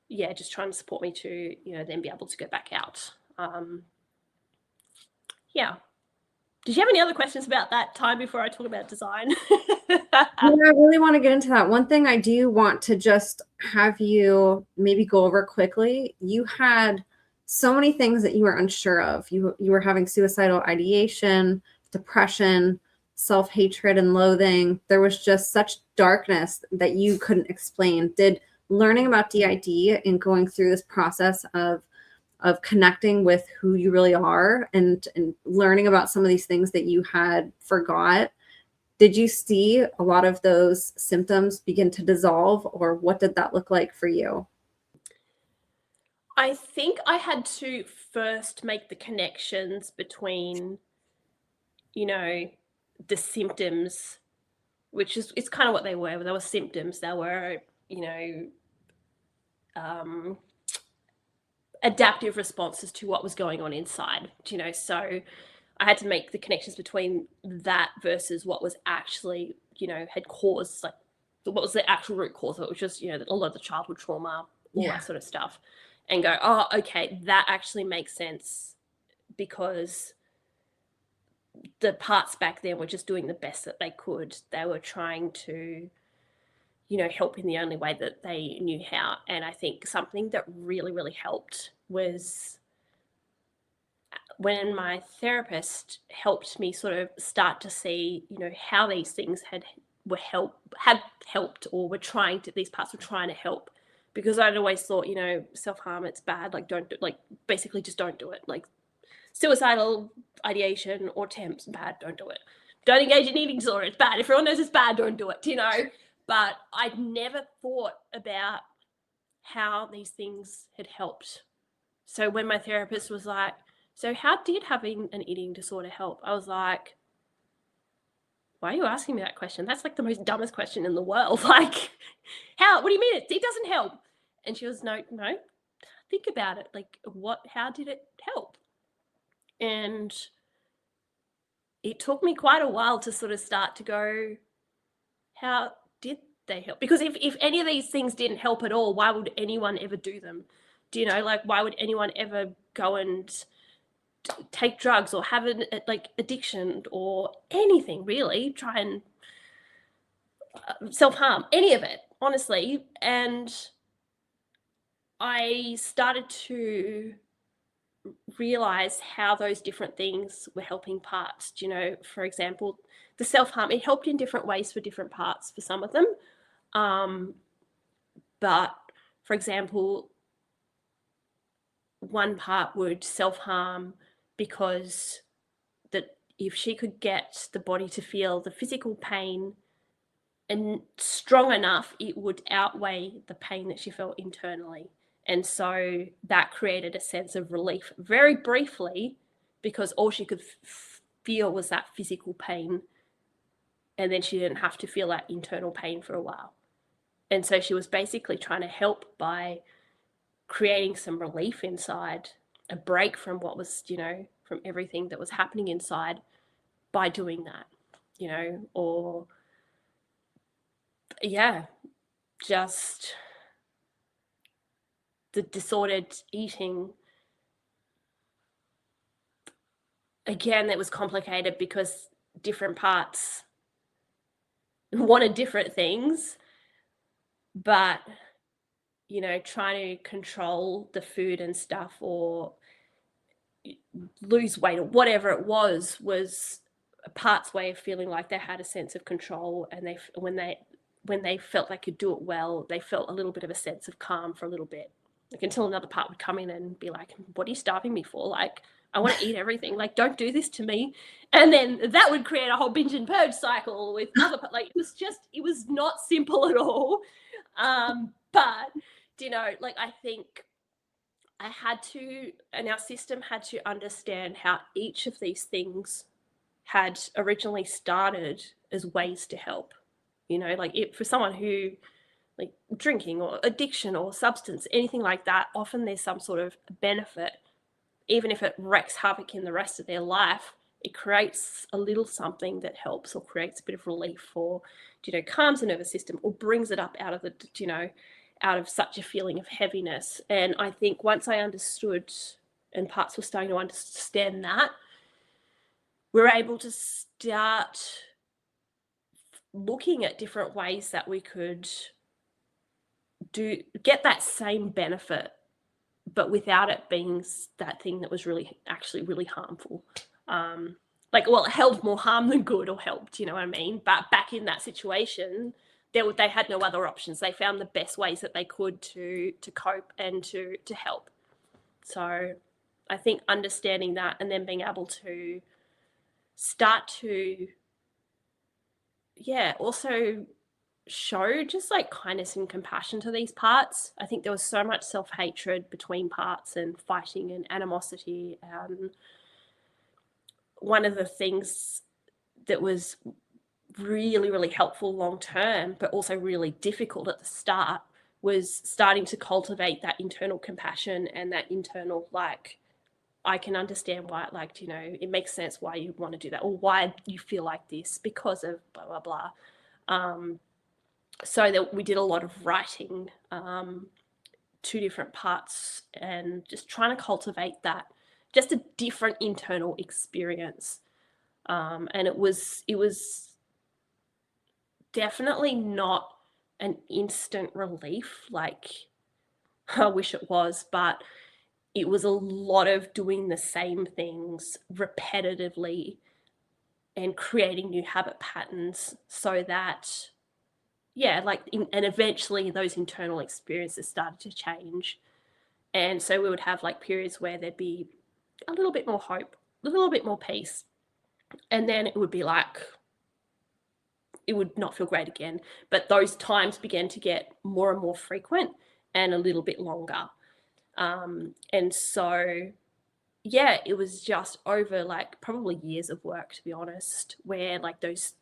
just trying to support me to, then be able to go back out. Did you have any other questions about that time before I talk about design? I really want to get into that. One thing I do want to just have you maybe go over quickly. You had so many things that you were unsure of. You were having suicidal ideation, depression, self-hatred and loathing. There was just such darkness that you couldn't explain. Did learning about DID and going through this process of connecting with who you really are and learning about some of these things that you had forgot, did you see a lot of those symptoms begin to dissolve, or what did that look like for you? I think I had to first make the connections between, the symptoms, which is, it's kind of what they were. They were symptoms. They were, adaptive responses to what was going on inside, so I had to make the connections between that versus what was actually, had caused, like, what was the actual root cause of it, which was, a lot of the childhood trauma, all that sort of stuff, and go, oh, okay, that actually makes sense, because the parts back then were just doing the best that they could. They were trying to, help in the only way that they knew how. And I think something that really, really helped was when my therapist helped me sort of start to see, how these things had helped, or were trying to, these parts were trying to help. Because I'd always thought, self-harm, it's bad, like, don't do, like, basically just don't do it. Like, suicidal ideation or attempts, bad, don't do it. Don't engage in eating disorder, it's bad. Everyone knows it's bad, don't do it, But I'd never thought about how these things had helped. So when my therapist was like, so how did having an eating disorder help? I was like, why are you asking me that question? That's like the most dumbest question in the world. Like, how, what do you mean it doesn't help? And she was, no, think about it. Like, how did it help? And it took me quite a while to sort of start to go, how did they help? Because if any of these things didn't help at all, why would anyone ever do them? Do you know, like, why would anyone ever go and take drugs or have an like addiction or anything, really try and self-harm, any of it, honestly? And I started to realize how those different things were helping parts. You know, for example, the self-harm, it helped in different ways for different parts for some of them. But for example, one part would self-harm because that if she could get the body to feel the physical pain and strong enough, it would outweigh the pain that she felt internally. And so that created a sense of relief very briefly, because all she could feel was that physical pain. And then she didn't have to feel that internal pain for a while. And so she was basically trying to help by creating some relief inside, a break from what was, you know, from everything that was happening inside by doing that, you know, or yeah, just the disordered eating. Again, it was complicated because different parts wanted different things, but, you know, trying to control the food and stuff or lose weight or whatever it was a part's way of feeling like they had a sense of control, and when they felt they could do it well, they felt a little bit of a sense of calm for a little bit, like until another part would come in and be like, what are you starving me for? Like, I want to eat everything, like, don't do this to me. And then that would create a whole binge and purge cycle with other, like, it was not simple at all. But, you know, like, I think I had to, and our system had to understand how each of these things had originally started as ways to help. You know, like, for someone who, like, drinking or addiction or substance, anything like that, often there's some sort of benefit. Even if it wreaks havoc in the rest of their life, it creates a little something that helps or creates a bit of relief, or, you know, calms the nervous system or brings it up out of the, you know, out of such a feeling of heaviness. And I think once I understood, and parts were starting to understand that, we're able to start looking at different ways that we could get that same benefit, but without it being that thing that was really actually really harmful. Like, well, it held more harm than good, or helped, you know what I mean? But back in that situation, they had no other options. They found the best ways that they could to cope and to help. So I think understanding that, and then being able to start to, yeah, also show just like kindness and compassion to these parts. I think there was so much self-hatred between parts and fighting and animosity. One of the things that was really, really helpful long term, but also really difficult at the start, was starting to cultivate that internal compassion and that internal, like, I can understand why, like, you know, it makes sense why you want to do that, or why you feel like this because of blah, blah, blah. So that we did a lot of writing to different parts and just trying to cultivate that, just a different internal experience. And it was definitely not an instant relief like I wish it was, but it was a lot of doing the same things repetitively and creating new habit patterns, so that, yeah, like, and eventually those internal experiences started to change. And so we would have like periods where there'd be a little bit more hope, a little bit more peace, and then it would be like, it would not feel great again. But those times began to get more and more frequent and a little bit longer. And so, yeah, it was just over like probably years of work, to be honest, where like those,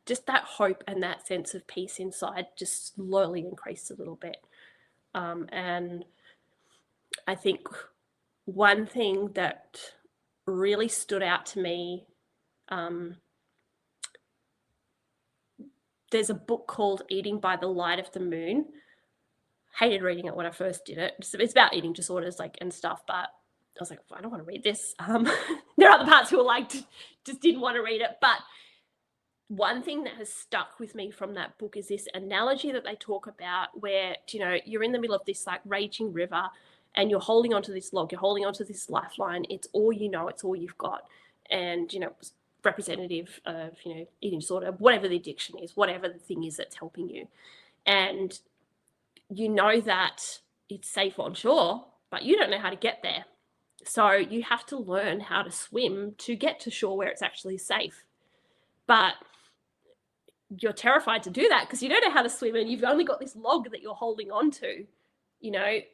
just that hope and that sense of peace inside just slowly increased a little bit. And I think one thing that really stood out to me there's a book called Eating by the Light of the Moon. Hated reading it when I first did it. It's about eating disorders and stuff, but I was like, I don't want to read this. There are other parts who were like, just didn't want to read it. But one thing that has stuck with me from that book is this analogy that they talk about where, you're in the middle of this like raging river and you're holding onto this log, you're holding onto this lifeline. It's all you know, it's all you've got. And, representative of, eating disorder, whatever the addiction is, whatever the thing is that's helping you. And you know that it's safe on shore, but you don't know how to get there. So you have to learn how to swim to get to shore where it's actually safe. But you're terrified to do that because you don't know how to swim and you've only got this log that you're holding on to,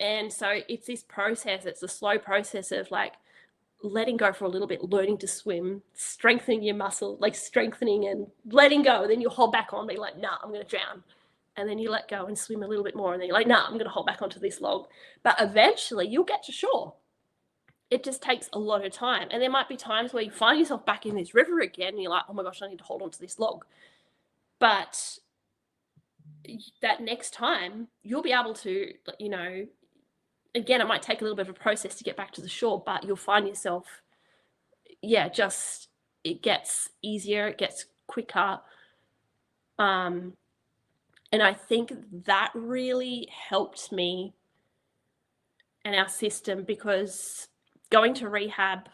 and so it's this process. It's a slow process of like letting go for a little bit, learning to swim, strengthening your muscle, like strengthening and letting go. And then you hold back on, be like, nah, I'm going to drown. And then you let go and swim a little bit more. And then you're like, nah, I'm going to hold back onto this log. But eventually you'll get to shore. It just takes a lot of time. And there might be times where you find yourself back in this river again and you're like, oh my gosh, I need to hold on to this log. But that next time you'll be able to, again, it might take a little bit of a process to get back to the shore, but you'll find yourself, it gets easier, it gets quicker. And I think that really helped me and our system, because going to rehab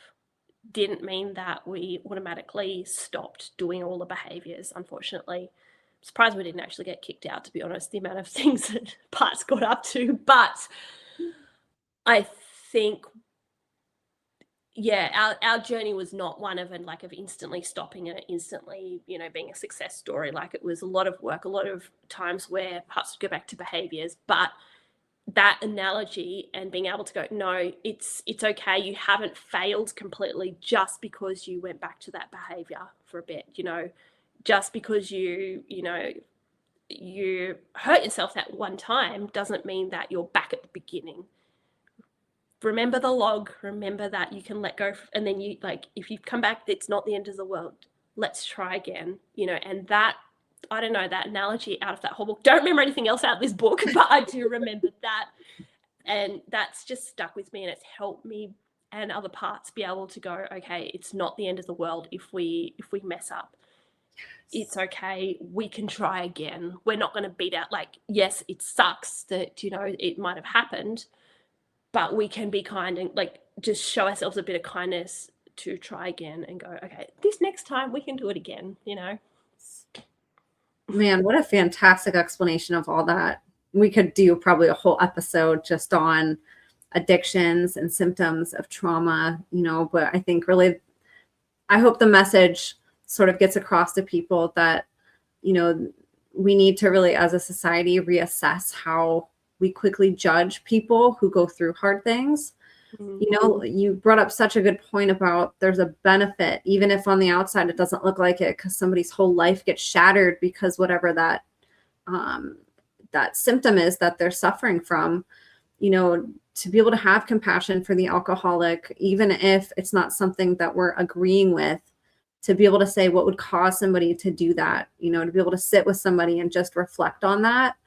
didn't mean that we automatically stopped doing all the behaviors, unfortunately. I'm surprised we didn't actually get kicked out, to be honest, the amount of things that parts got up to. But I think, our journey was not one of instantly stopping and instantly, being a success story. Like, it was a lot of work, a lot of times where parts would go back to behaviors. But that analogy and being able to go, no, it's okay. You haven't failed completely just because you went back to that behavior for a bit, just because you hurt yourself that one time doesn't mean that you're back at the beginning. Remember the log, remember that you can let go. And then if you come back, it's not the end of the world. Let's try again, and that, I don't know, that analogy out of that whole book. Don't remember anything else out of this book, but I do remember that. And that's just stuck with me, and it's helped me and other parts be able to go, okay, it's not the end of the world if we mess up. It's okay. We can try again. We're not going to beat out, yes, it sucks that, it might have happened, but we can be kind and just show ourselves a bit of kindness to try again and go, okay, this next time we can do it again, Man, what a fantastic explanation of all that. We could do probably a whole episode just on addictions and symptoms of trauma, but I think really, I hope the message sort of gets across to people that, we need to really, as a society, reassess how we quickly judge people who go through hard things. Mm-hmm. You brought up such a good point about there's a benefit, even if on the outside it doesn't look like it, because somebody's whole life gets shattered because whatever that symptom is that they're suffering from, to be able to have compassion for the alcoholic, even if it's not something that we're agreeing with, to be able to say what would cause somebody to do that, to be able to sit with somebody and just reflect on that.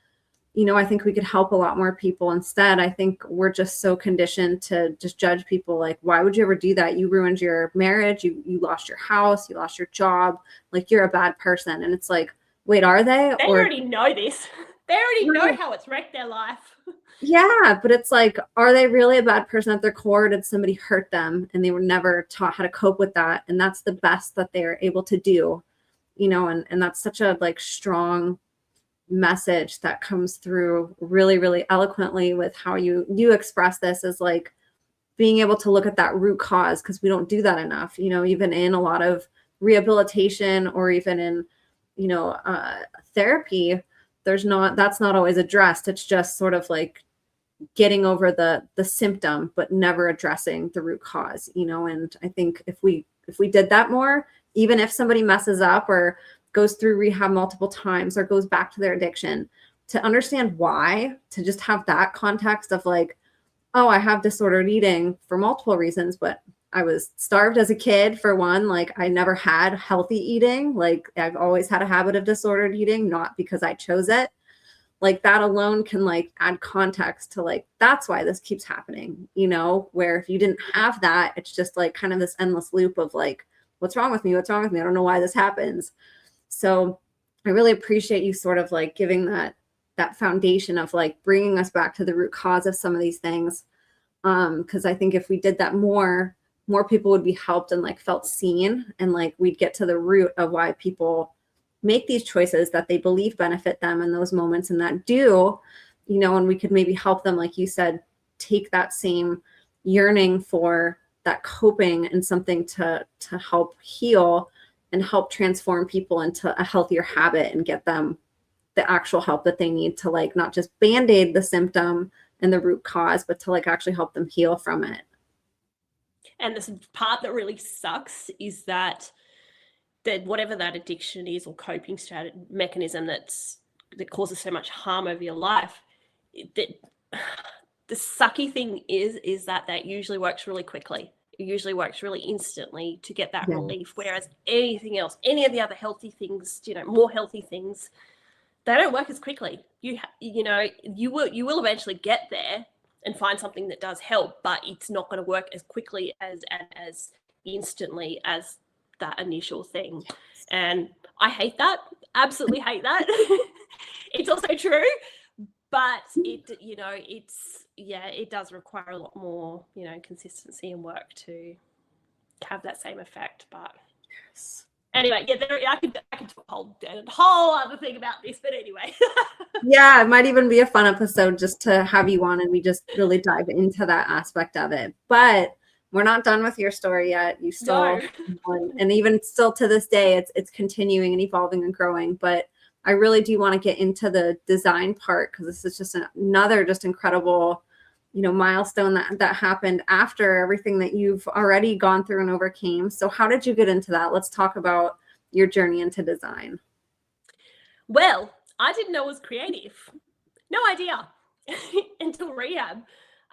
I think we could help a lot more people. Instead, I think we're just so conditioned to just judge people like, why would you ever do that? You ruined your marriage. You lost your house. You lost your job. You're a bad person. And it's like, wait, are they? They already know this. They already know how it's wrecked their life. Yeah, but it's like, are they really a bad person at their core? Did somebody hurt them and they were never taught how to cope with that? And that's the best that they're able to do, and that's such a strong message that comes through really, really eloquently with how you express this, as being able to look at that root cause, because we don't do that enough, even in a lot of rehabilitation or even in, therapy, that's not always addressed. It's just sort of getting over the symptom, but never addressing the root cause, and I think if we did that more, even if somebody messes up or goes through rehab multiple times or goes back to their addiction, to understand why, to just have that context of oh, I have disordered eating for multiple reasons, but I was starved as a kid, for one. Like, I never had healthy eating. Like, I've always had a habit of disordered eating, not because I chose it. Like, that alone can like add context to like, that's why this keeps happening, you know, where if you didn't have that, it's just like kind of this endless loop of like, what's wrong with me? What's wrong with me? I don't know why this happens. So I really appreciate you sort of like giving that foundation of like bringing us back to the root cause of some of these things. Because I think if we did that more people would be helped and like felt seen, and like we'd get to the root of why people make these choices that they believe benefit them in those moments and that do, you know, and we could maybe help them, like you said, take that same yearning for that coping and something to help heal and help transform people into a healthier habit and get them the actual help that they need to like not just band-aid the symptom and the root cause, but to like actually help them heal from it. And the part that really sucks is that whatever that addiction is or coping mechanism that causes so much harm over your life, the sucky thing is that usually works really quickly. It usually works really instantly to get that relief. Whereas anything else, any of the other healthy things, you know, more healthy things, they don't work as quickly. You will eventually get there and find something that does help, but it's not going to work as quickly as instantly as that initial thing. And I hate that. Absolutely hate that. It's also true, but it does require a lot more, you know, consistency and work to have that same effect. But anyway, I could talk a whole other thing about this, but anyway. Yeah, it might even be a fun episode just to have you on and we just really dive into that aspect of it. But we're not done with your story yet. You still, and even still to this day, it's continuing and evolving and growing. But I really do want to get into the design part, because this is just another just incredible, you know, milestone that happened after everything that you've already gone through and overcame. So how did you get into that? Let's talk about your journey into design. Well, I didn't know it was creative. No idea until rehab.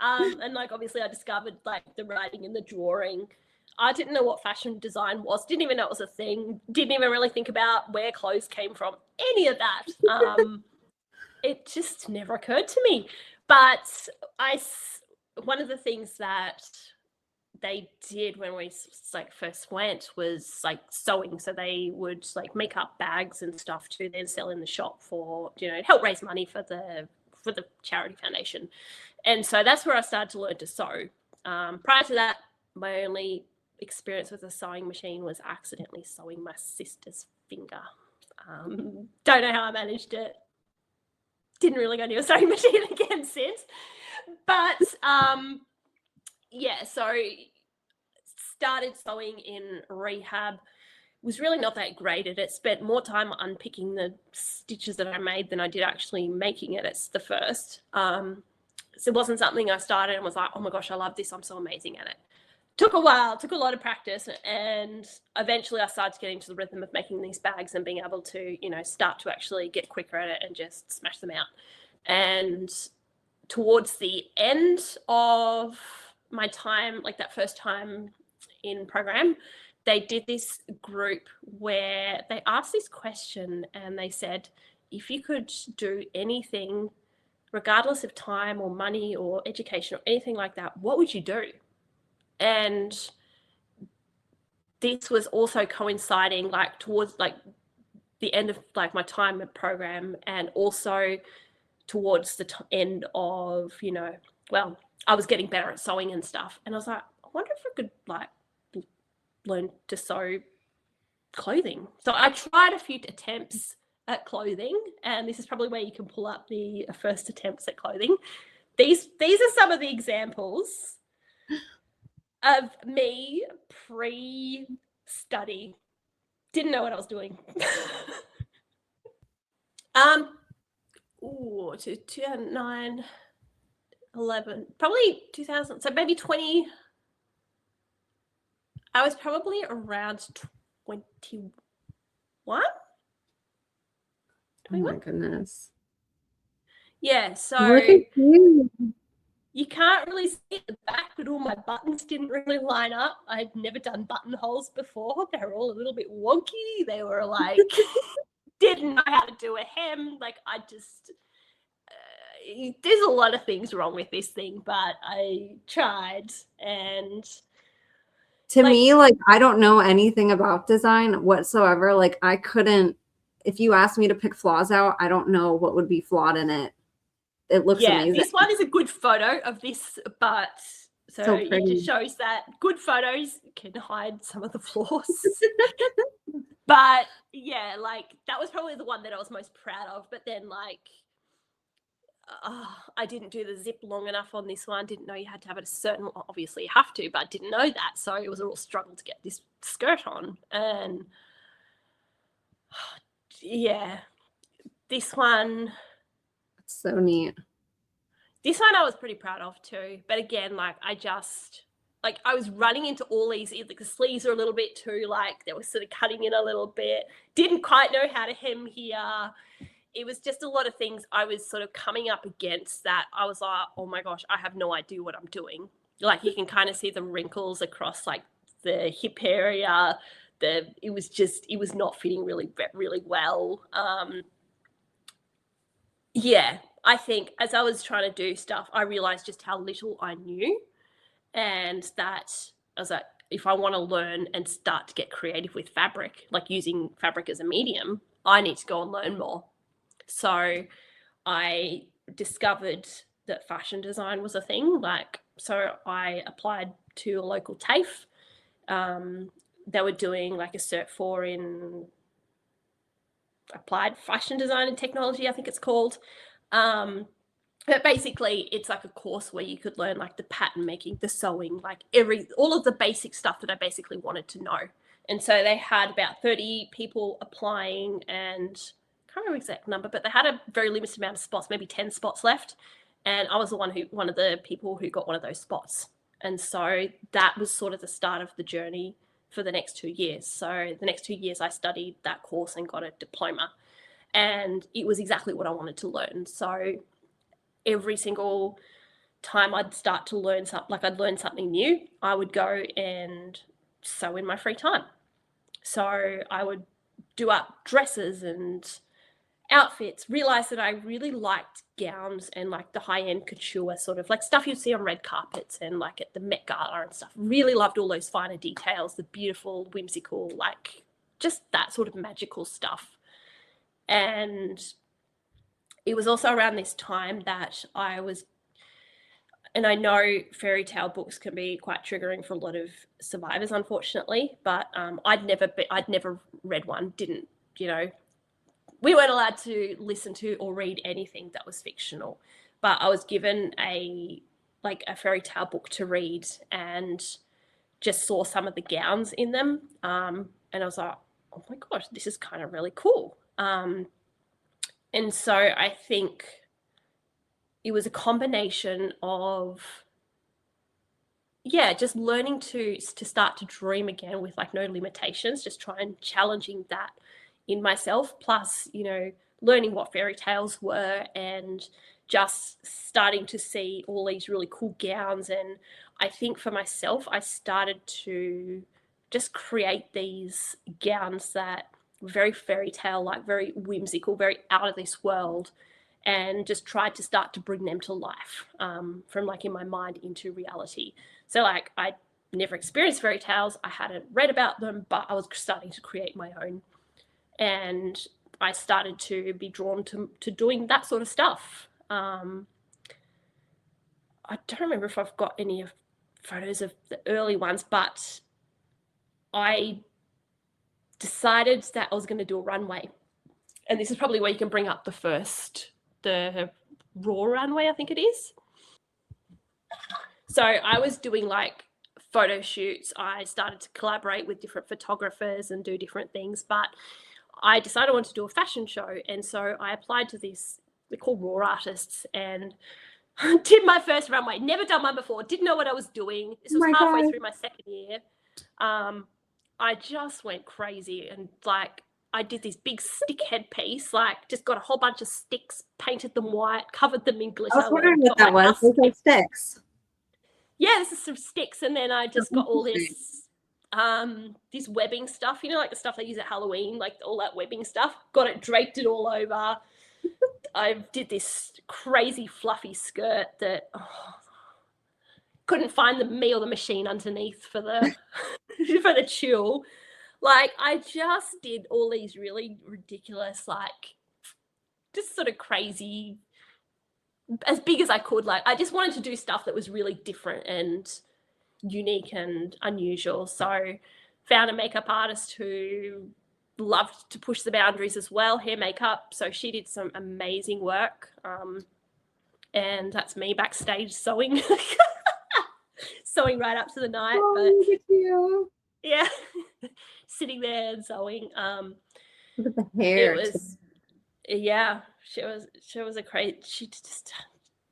And like, obviously I discovered like the writing and the drawing. I didn't know what fashion design was. Didn't even know it was a thing. Didn't even really think about where clothes came from. Any of that. It just never occurred to me. But one of the things that they did when we like first went was like sewing. So they would like make up bags and stuff to then sell in the shop for, you know, help raise money for the charity foundation. And so that's where I started to learn to sew. Prior to that, my only experience with a sewing machine was accidentally sewing my sister's finger. Don't know how I managed it. Didn't really go near a sewing machine again since. But yeah, so started sewing in rehab. Was really not that great at it. Spent more time unpicking the stitches that I made than I did actually making it. It's the first. So it wasn't something I started and was like, oh my gosh, I love this. I'm so amazing at it. Took a while, took a lot of practice, and eventually I started getting to the rhythm of making these bags and being able to, you know, start to actually get quicker at it and just smash them out. And towards the end of my time, like that first time in program, they did this group where they asked this question and they said, if you could do anything, regardless of time or money or education or anything like that, what would you do? And this was also coinciding like towards like the end of like my time at program, and also towards the end of, you know, well, I was getting better at sewing and stuff. And I was like, I wonder if I could like learn to sew clothing. So I tried a few attempts at clothing, and this is probably where you can pull up the first attempts at clothing. These are some of the examples of me pre-study. Didn't know what I was doing. 2009, 11, probably 2000, so maybe 20. I was probably around 21. Oh my goodness. Yeah, so look at you. You can't really see at the back, but all my buttons didn't really line up. I'd never done buttonholes before. They were all a little bit wonky. They were like, didn't know how to do a hem. Like, I just, there's a lot of things wrong with this thing, but I tried. And to me, like, I don't know anything about design whatsoever. Like, I couldn't, if you asked me to pick flaws out, I don't know what would be flawed in it. It looks amazing. This one is a good photo of this, but so it pretty. just shows that good photos can hide some of the flaws. But yeah, like, that was probably the one that I was most proud of. But then, like, I didn't do the zip long enough on this one. Didn't know you had to have it a certain, obviously you have to, but didn't know that. So it was a real struggle to get this skirt on. And yeah, this one. It's so neat. This one I was pretty proud of too. But again, like, I was running into all these, like, the sleeves are a little bit too, like, they were sort of cutting in a little bit. Didn't quite know how to hem here. It was just a lot of things I was sort of coming up against that I was like, oh my gosh, I have no idea what I'm doing. Like, you can kind of see the wrinkles across, like, the hip area. It was not fitting really, really well. Yeah, I think as I was trying to do stuff, I realized just how little I knew, and that I was like, if I want to learn and start to get creative with fabric, like using fabric as a medium, I need to go and learn more. So I discovered that fashion design was a thing. Like, so I applied to a local TAFE. They were doing like a Cert 4 in applied fashion design and technology, I think it's called. But basically it's like a course where you could learn like the pattern making, the sewing, like all of the basic stuff that I basically wanted to know. And so they had about 30 people applying, and I can't remember the exact number, but they had a very limited amount of spots, maybe 10 spots left. And I was one of the people who got one of those spots. And so that was sort of the start of the journey for the next 2 years. So the next 2 years I studied that course and got a diploma, and it was exactly what I wanted to learn. So every single time I'd start to learn something, like I'd learn something new, I would go and sew in my free time. So I would do up dresses and outfits, realized that I really liked gowns and like the high-end couture sort of like stuff you'd see on red carpets and like at the Met Gala and stuff. Really loved all those finer details, the beautiful, whimsical, like just that sort of magical stuff. And it was also around this time that and I know fairy tale books can be quite triggering for a lot of survivors, unfortunately, but I'd never read one, didn't, we weren't allowed to listen to or read anything that was fictional, but I was given a fairy tale book to read and just saw some of the gowns in them. And I was like, oh my gosh, this is kind of really cool. And so I think it was a combination of, just learning to start to dream again with like no limitations, just challenging that in myself, plus, learning what fairy tales were and just starting to see all these really cool gowns. And I think for myself, I started to just create these gowns that were very fairy tale, like very whimsical, very out of this world, and just tried to start to bring them to life from like in my mind into reality. So like I never experienced fairy tales, I hadn't read about them, but I was starting to create my own. And I started to be drawn to doing that sort of stuff. I don't remember if I've got any of photos of the early ones, but I decided that I was going to do a runway. And this is probably where you can bring up the raw runway, I think it is. So I was doing like photo shoots. I started to collaborate with different photographers and do different things, but I decided I wanted to do a fashion show. And so I applied to this, they're called Raw Artists, and did my first runway. Never done one before, didn't know what I was doing. This was halfway through my second year. I just went crazy and like I did this big stick headpiece, like just got a whole bunch of sticks, painted them white, covered them in glitter. I was wondering what got that my was. Those are sticks. Yeah, this is some sticks, and then I just got all interesting. this webbing stuff, you know, like the stuff they use at Halloween, like all that webbing stuff. Got it, draped it all over. I did this crazy fluffy skirt that couldn't find me or the machine underneath for the for the tulle. Like, I just did all these really ridiculous, like, just sort of crazy, as big as I could. Like, I just wanted to do stuff that was really different and unique and unusual. So found a makeup artist who loved to push the boundaries as well, hair makeup. So she did some amazing work. And that's me backstage sewing. Sewing right up to the night. Oh, look at you. Yeah. Sitting there and sewing. Look at the hair. It was, yeah, she was a crazy, she just,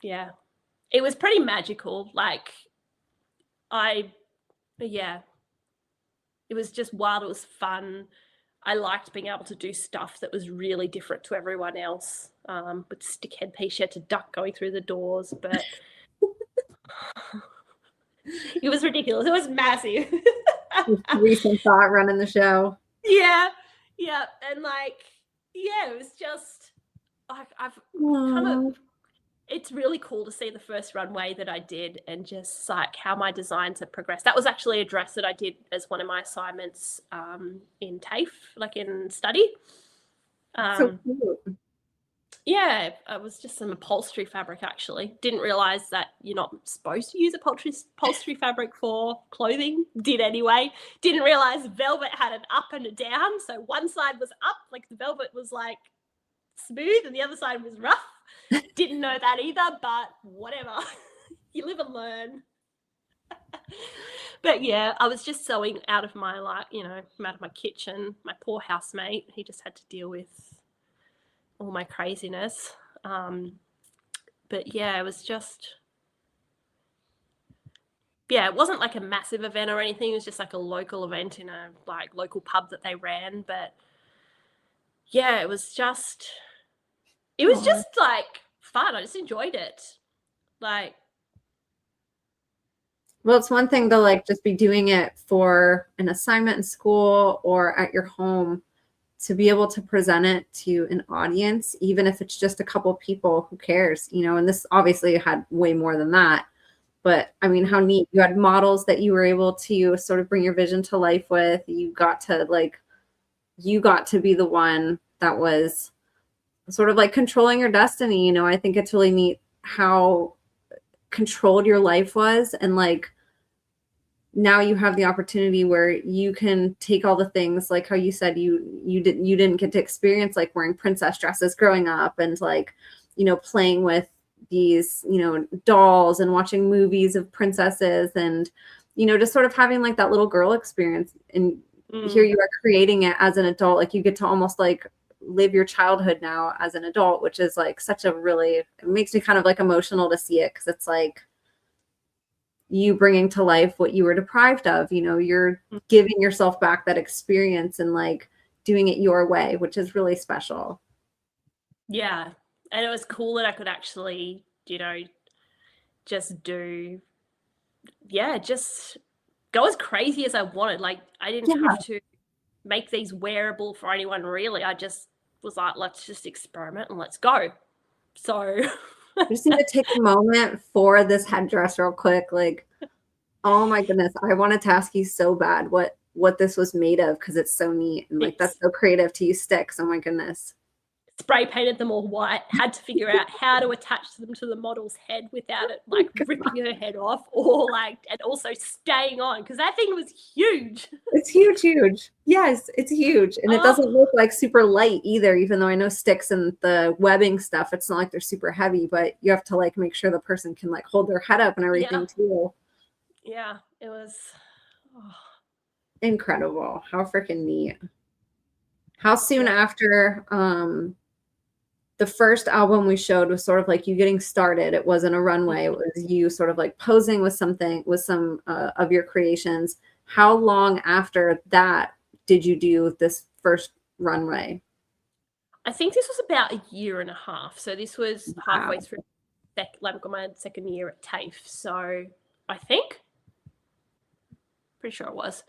yeah. It was pretty magical. Like, yeah. It was just wild. It was fun. I liked being able to do stuff that was really different to everyone else. With stick headpiece, you had to duck going through the doors, but it was ridiculous. It was massive. Recent thought running the show. Yeah. And like, yeah, it was just like I've kind of, it's really cool to see the first runway that I did and just like how my designs have progressed. That was actually a dress that I did as one of my assignments in TAFE, like in study. So cute. Yeah, it was just some upholstery fabric, actually. Didn't realize that you're not supposed to use upholstery fabric for clothing. Did anyway. Didn't realize velvet had an up and a down. So one side was up, like the velvet was like smooth, and the other side was rough. Didn't know that either, but whatever. You live and learn. But yeah, I was just sewing out of my, like, you know, out of my kitchen. My poor housemate, he just had to deal with all my craziness. But yeah, it was just, yeah, it wasn't like a massive event or anything. It was just like a local event in a like local pub that they ran. But yeah, it was just like fun. I just enjoyed it. Like, well, it's one thing to like just be doing it for an assignment in school or at your home, to be able to present it to an audience, even if it's just a couple people, who cares, you know? And this obviously had way more than that, but I mean, how neat. You had models that you were able to sort of bring your vision to life with. You got to be the one that was sort of like controlling your destiny. You know, I think it's really neat how controlled your life was, and like now you have the opportunity where you can take all the things, like how you said you didn't get to experience like wearing princess dresses growing up, and like, you know, playing with these, you know, dolls and watching movies of princesses, and, you know, just sort of having like that little girl experience. And here you are creating it as an adult. Like, you get to almost like live your childhood now as an adult, which is like such a really, it makes me kind of like emotional to see it, because it's like you bringing to life what you were deprived of. You know, you're giving yourself back that experience and like doing it your way, which is really special. Yeah. And it was cool that I could actually, you know, just do, yeah, just go as crazy as I wanted. Like, I didn't have to make these wearable for anyone, really. I just was like, let's just experiment and let's go. So I just need to take a moment for this headdress real quick. Like, oh my goodness, I wanted to ask you so bad what this was made of, because it's so neat, and like that's so creative to use sticks. Oh my goodness. Spray painted them all white, had to figure out how to attach them to the model's head without it like ripping her head off, or like, and also staying on, because that thing was huge. It's huge. Yes, it's huge. And it doesn't look like super light either, even though I know sticks and the webbing stuff, it's not like they're super heavy, but you have to like make sure the person can like hold their head up and everything too. Yeah, it was incredible. How freaking neat. How soon after the first album we showed was sort of like you getting started? It wasn't a runway. It was you sort of like posing with something, with some of your creations. How long after that did you do this first runway? I think this was about a year and a half. So this was halfway Wow. through like my second year at TAFE. So I think, pretty sure it was.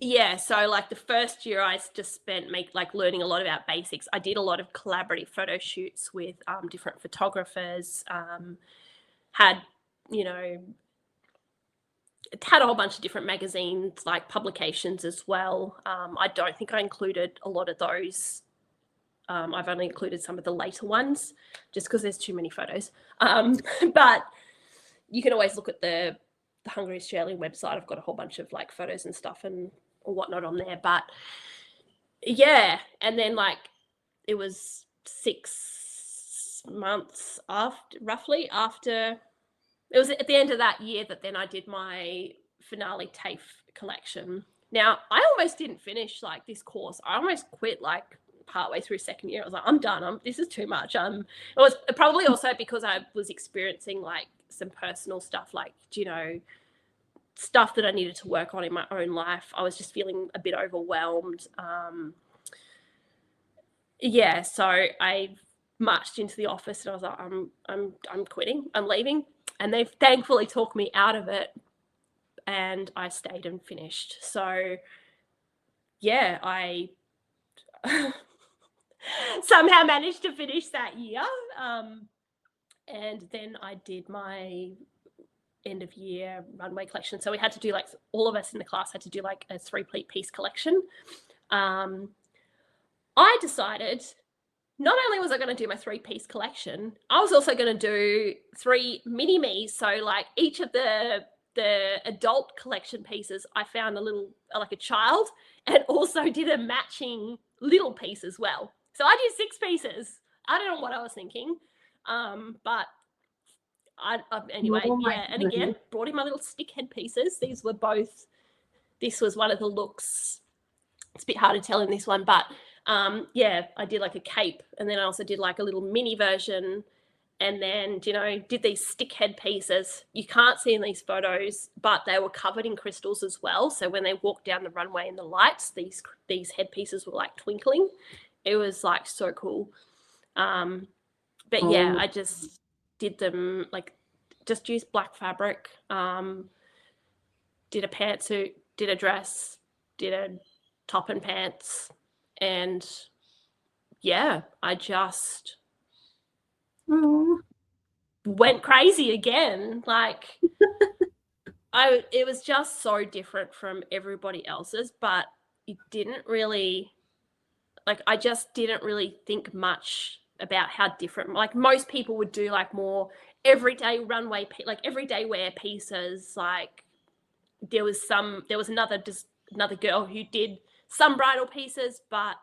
Yeah, so like the first year I just spent learning a lot about basics. I did a lot of collaborative photo shoots with different photographers, had, you know, had a whole bunch of different magazines, like publications as well. I don't think I included a lot of those. I've only included some of the later ones just because there's too many photos. But you can always look at the Hungry Australian website. I've got a whole bunch of like photos and stuff and whatnot on there. But yeah, and then like it was 6 months roughly after, it was at the end of that year that then I did my finale TAFE collection. Now, I almost didn't finish like this course. I almost quit like partway through second year. I was like, I'm done. This is too much. It was probably also because I was experiencing like some personal stuff, like, you know, stuff that I needed to work on in my own life. I was just feeling a bit overwhelmed. Yeah, so I marched into the office and I was like, I'm quitting. I'm leaving. And they thankfully talked me out of it, and I stayed and finished. So yeah, I somehow managed to finish that year. And then I did my end of year runway collection. So we had to do like, all of us in the class had to do like a 3-piece collection. I decided not only was I going to do my 3-piece collection, I was also going to do 3 mini-me's. So like each of the adult collection pieces, I found a little, like a child, and also did a matching little piece as well. So I did 6 pieces. I don't know what I was thinking. But anyway, Oh my yeah. And goodness. again, brought in my little stick head pieces. This was one of the looks. It's a bit hard to tell in this one, but yeah, I did like a cape, and then I also did like a little mini version, and then, you know, did these stick head pieces. You can't see in these photos, but they were covered in crystals as well. So when they walked down the runway in the lights, these head pieces were like twinkling. It was like so cool. But yeah, I just did them, like, just used black fabric, did a pantsuit, did a dress, did a top and pants, and yeah, I just went crazy again. Like, it was just so different from everybody else's, but it didn't really, like, I just didn't really think much about how different, like most people would do like more everyday runway, like everyday wear pieces. Like there was another girl who did some bridal pieces, but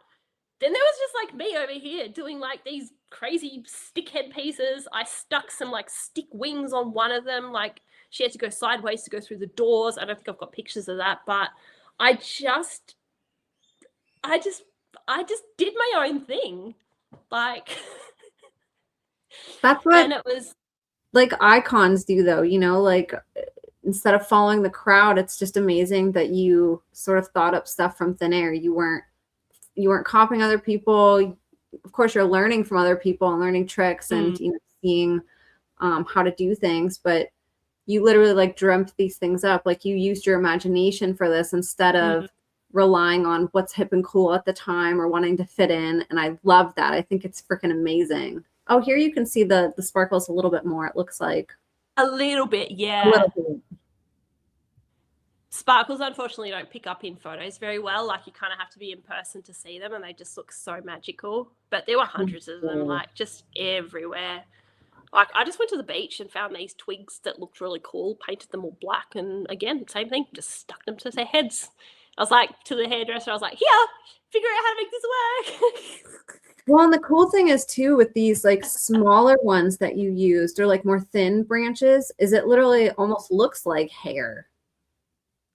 then there was just like me over here doing like these crazy stick head pieces. I stuck some like stick wings on one of them. Like she had to go sideways to go through the doors. I don't think I've got pictures of that, but I just did my own thing. Like, That's what, and it was like, icons do, though, you know, like, instead of following the crowd, it's just amazing that you sort of thought up stuff from thin air. You weren't copying other people. Of course, you're learning from other people and learning tricks and, you know, seeing how to do things, but you literally like dreamt these things up. Like you used your imagination for this instead of relying on what's hip and cool at the time or wanting to fit in. And I love that. I think it's freaking amazing. Oh, here you can see the sparkles a little bit more, it looks like. a little bit, yeah. A little bit. Sparkles, unfortunately, don't pick up in photos very well. Like you kind of have to be in person to see them, and they just look so magical. But there were hundreds of them, like just everywhere. Like I just went to the beach and found these twigs that looked really cool, painted them all black, and again, same thing, just stuck them to their heads. I was like, to the hairdresser, I was like, here, figure out how to make this work. Well, and the cool thing is too, with these like smaller ones that you used or like more thin branches, is it literally almost looks like hair.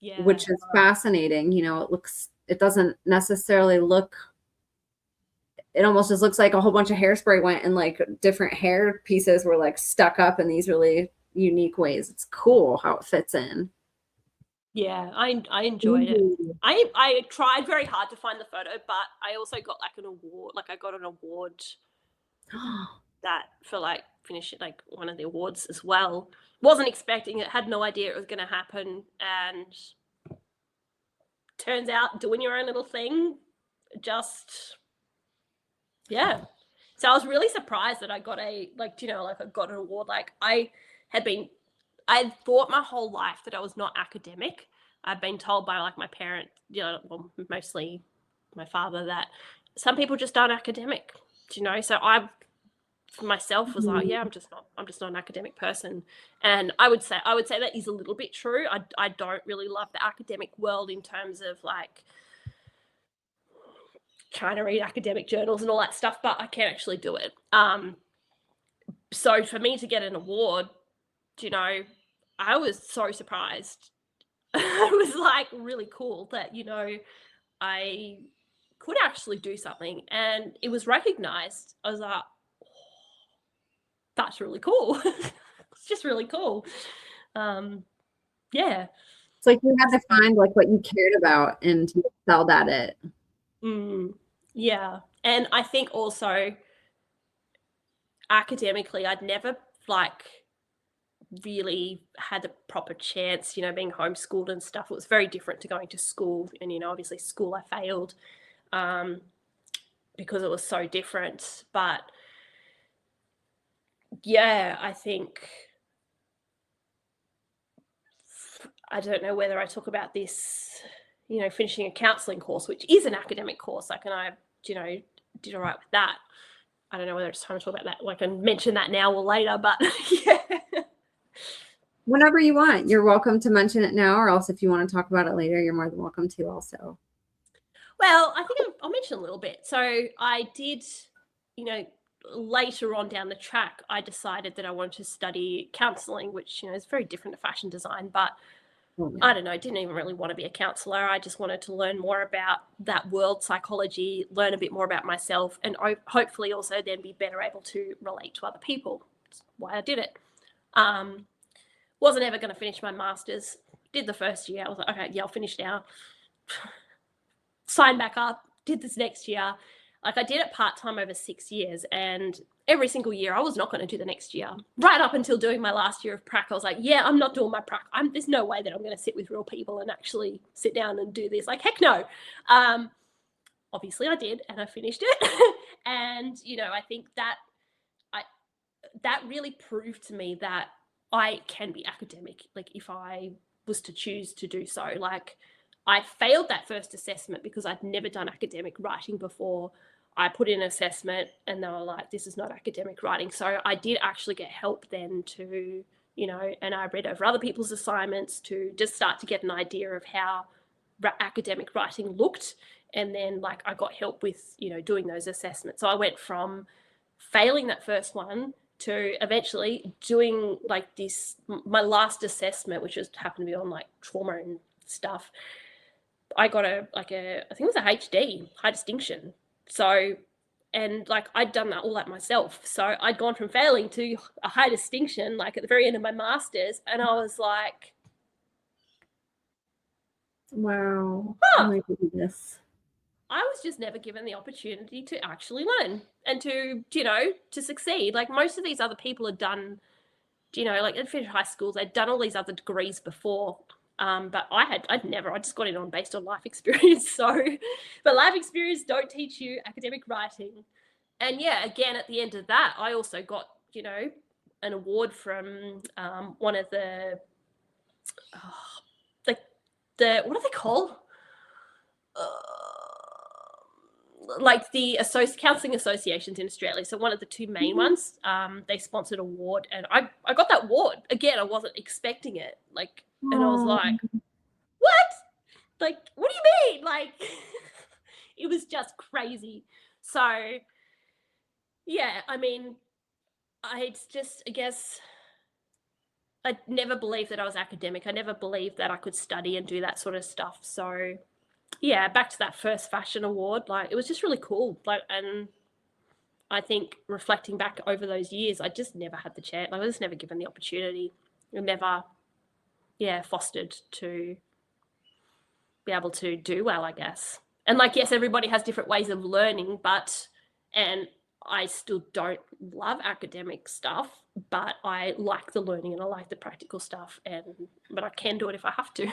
Yeah. Which is fascinating. You know, it doesn't necessarily look, it almost just looks like a whole bunch of hairspray went and like different hair pieces were like stuck up in these really unique ways. It's cool how it fits in. Yeah, I enjoyed it. Ooh. I tried very hard to find the photo, but I also got like an award. Like I got an award that for like finishing like one of the awards as well. Wasn't expecting it, had no idea it was going to happen, and turns out doing your own little thing just, yeah. So I was really surprised that I got a, like, you know, like I got an award. Like I thought my whole life that I was not academic. I've been told by like my parents, you know, well, mostly my father, that some people just aren't academic, you know. So I myself was like, yeah, I'm just not an academic person. And I would say that is a little bit true. I don't really love the academic world in terms of like trying to read academic journals and all that stuff, but I can actually do it. So for me to get an award, you know, I was so surprised. It was like really cool that, you know, I could actually do something and it was recognized. I was like, oh, that's really cool. It's just really cool. Yeah. It's like you had to find like what you cared about and you excelled at it. Yeah. And I think also academically, I'd never like really had a proper chance, you know, being homeschooled and stuff. It was very different to going to school. And, you know, obviously school I failed because it was so different. But yeah, I think, I don't know whether I talk about this, you know, finishing a counselling course, which is an academic course. Like, and I, you know, did all right with that. I don't know whether it's time to talk about that. Like, I can mention that now or later, but yeah. Whenever you want, you're welcome to mention it now, or else if you want to talk about it later, you're more than welcome to also. Well, I think I'll mention a little bit. So I did, you know, later on down the track, I decided that I wanted to study counselling, which, you know, is very different to fashion design, but I don't know, I didn't even really want to be a counsellor. I just wanted to learn more about that world, psychology, learn a bit more about myself, and hopefully also then be better able to relate to other people. That's why I did it. Wasn't ever going to finish my master's. Did the first year. I was like, okay, yeah, I'll finish now. Signed back up, did this next year. Like I did it part-time over 6 years, and every single year I was not going to do the next year. Right up until doing my last year of prac, I was like, yeah, I'm not doing my prac. There's no way that I'm going to sit with real people and actually sit down and do this. Like, heck no. Obviously I did, and I finished it. And, you know, I think that that really proved to me that I can be academic, like if I was to choose to do so. Like I failed that first assessment because I'd never done academic writing before. I put in an assessment and they were like, this is not academic writing. So I did actually get help then to, you know, and I read over other people's assignments to just start to get an idea of how academic writing looked. And then like I got help with, you know, doing those assessments. So I went from failing that first one to eventually doing like this, my last assessment, which just happened to be on like trauma and stuff. I got I think it was a HD, high distinction. So, and like I'd done all that myself. So I'd gone from failing to a high distinction, like at the very end of my master's. And I was like, wow. huh. Oh my goodness. I was just never given the opportunity to actually learn and to, you know, to succeed. Like most of these other people had done, you know, like at high schools, they'd done all these other degrees before. But I just got it on based on life experience. So, but life experience don't teach you academic writing. And yeah, again, at the end of that, I also got, you know, an award from one of the, what are they called? Like the counselling associations in Australia. So one of the two main ones, they sponsored an award, and I got that award. Again, I wasn't expecting it. Like, and I was like, what? Like, what do you mean? Like, it was just crazy. So, yeah, I mean, I guess I never believed that I was academic. I never believed that I could study and do that sort of stuff. So, yeah, back to that first fashion award, like it was just really cool. Like, and I think reflecting back over those years, I just never had the chance. Like, I was never given the opportunity. I never, fostered to be able to do well, I guess. And like, yes, everybody has different ways of learning, and I still don't love academic stuff, but I like the learning and I like the practical stuff, but I can do it if I have to.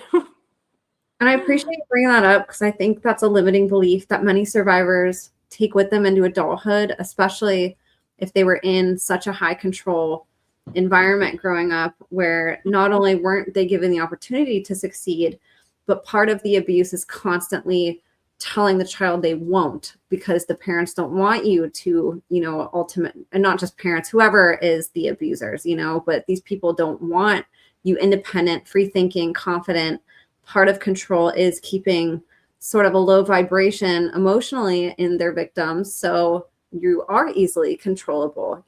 And I appreciate you bringing that up, because I think that's a limiting belief that many survivors take with them into adulthood, especially if they were in such a high control environment growing up, where not only weren't they given the opportunity to succeed, but part of the abuse is constantly telling the child they won't, because the parents don't want you to, ultimate, and not just parents, whoever is the abusers, but these people don't want you independent, free thinking, confident. Part of control is keeping sort of a low vibration emotionally in their victims, so you are easily controllable,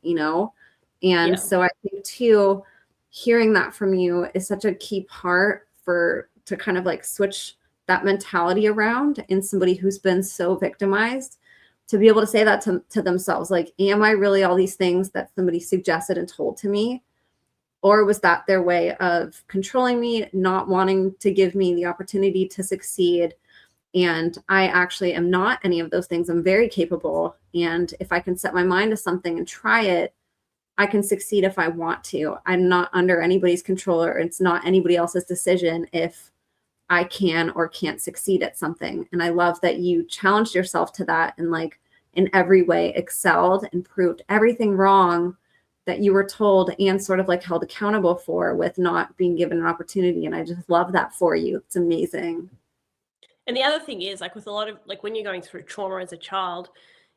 And so I think too, hearing that from you is such a key part to kind of like switch that mentality around in somebody who's been so victimized, to be able to say that to themselves, like, am I really all these things that somebody suggested and told to me? Or was that their way of controlling me, not wanting to give me the opportunity to succeed? And I actually am not any of those things. I'm very capable. And if I can set my mind to something and try it, I can succeed if I want to. I'm not under anybody's control, or it's not anybody else's decision if I can or can't succeed at something. And I love that you challenged yourself to that, and like in every way excelled and proved everything wrong that you were told and sort of like held accountable for, with not being given an opportunity. And I just love that for you. It's amazing. And the other thing is, like, with a lot of, like, when you're going through trauma as a child,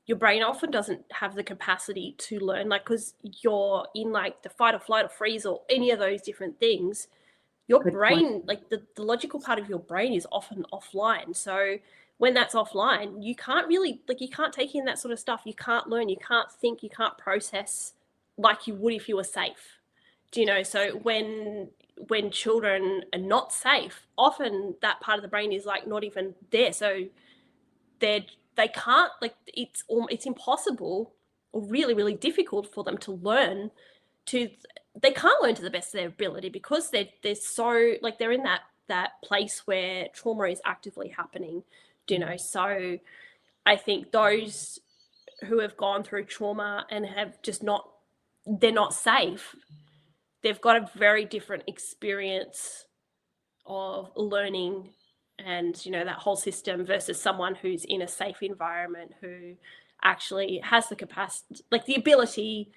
your brain often doesn't have the capacity to learn, like, because you're in like the fight or flight or freeze or any of those different things. Your Good brain, point. like the logical part of your brain is often offline. So when that's offline, you can't really, like, you can't take in that sort of stuff. You can't learn, you can't think, you can't process like you would if you were safe. Do you know? So when children are not safe, often that part of the brain is like not even there. So they can't, like, it's impossible or really, really difficult for them to learn they can't learn to the best of their ability, because they're so, like, they're in that place where trauma is actively happening, you know. So I think those who have gone through trauma and have just they're not safe, they've got a very different experience of learning and, that whole system, versus someone who's in a safe environment, who actually has the capacity, like the ability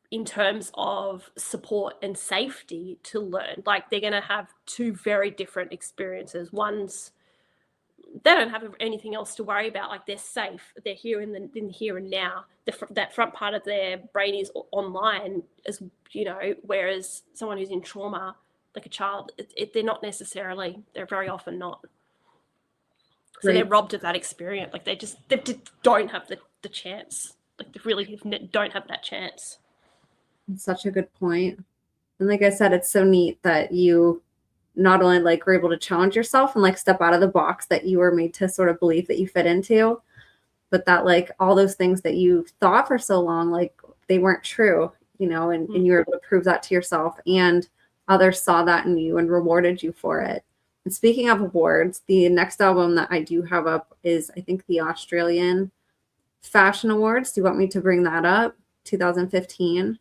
in terms of support and safety to learn. Like, they're going to have two very different experiences. One's, they don't have anything else to worry about. Like, they're safe. They're here in the here and now. That front part of their brain is online, as whereas someone who's in trauma, like a child, they're not necessarily, they're very often not. So they're robbed of that experience. Like, they just don't have the chance. Like, they really don't have that chance. It's such a good point. And like I said, it's so neat that you not only like were able to challenge yourself and like step out of the box that you were made to sort of believe that you fit into, but that like all those things that you thought for so long, like they weren't true, and you were able to prove that to yourself, and others saw that in you and rewarded you for it. And speaking of awards, the next album that I do have up is, I think, the Australian Fashion Awards. Do you want me to bring that up? 2015.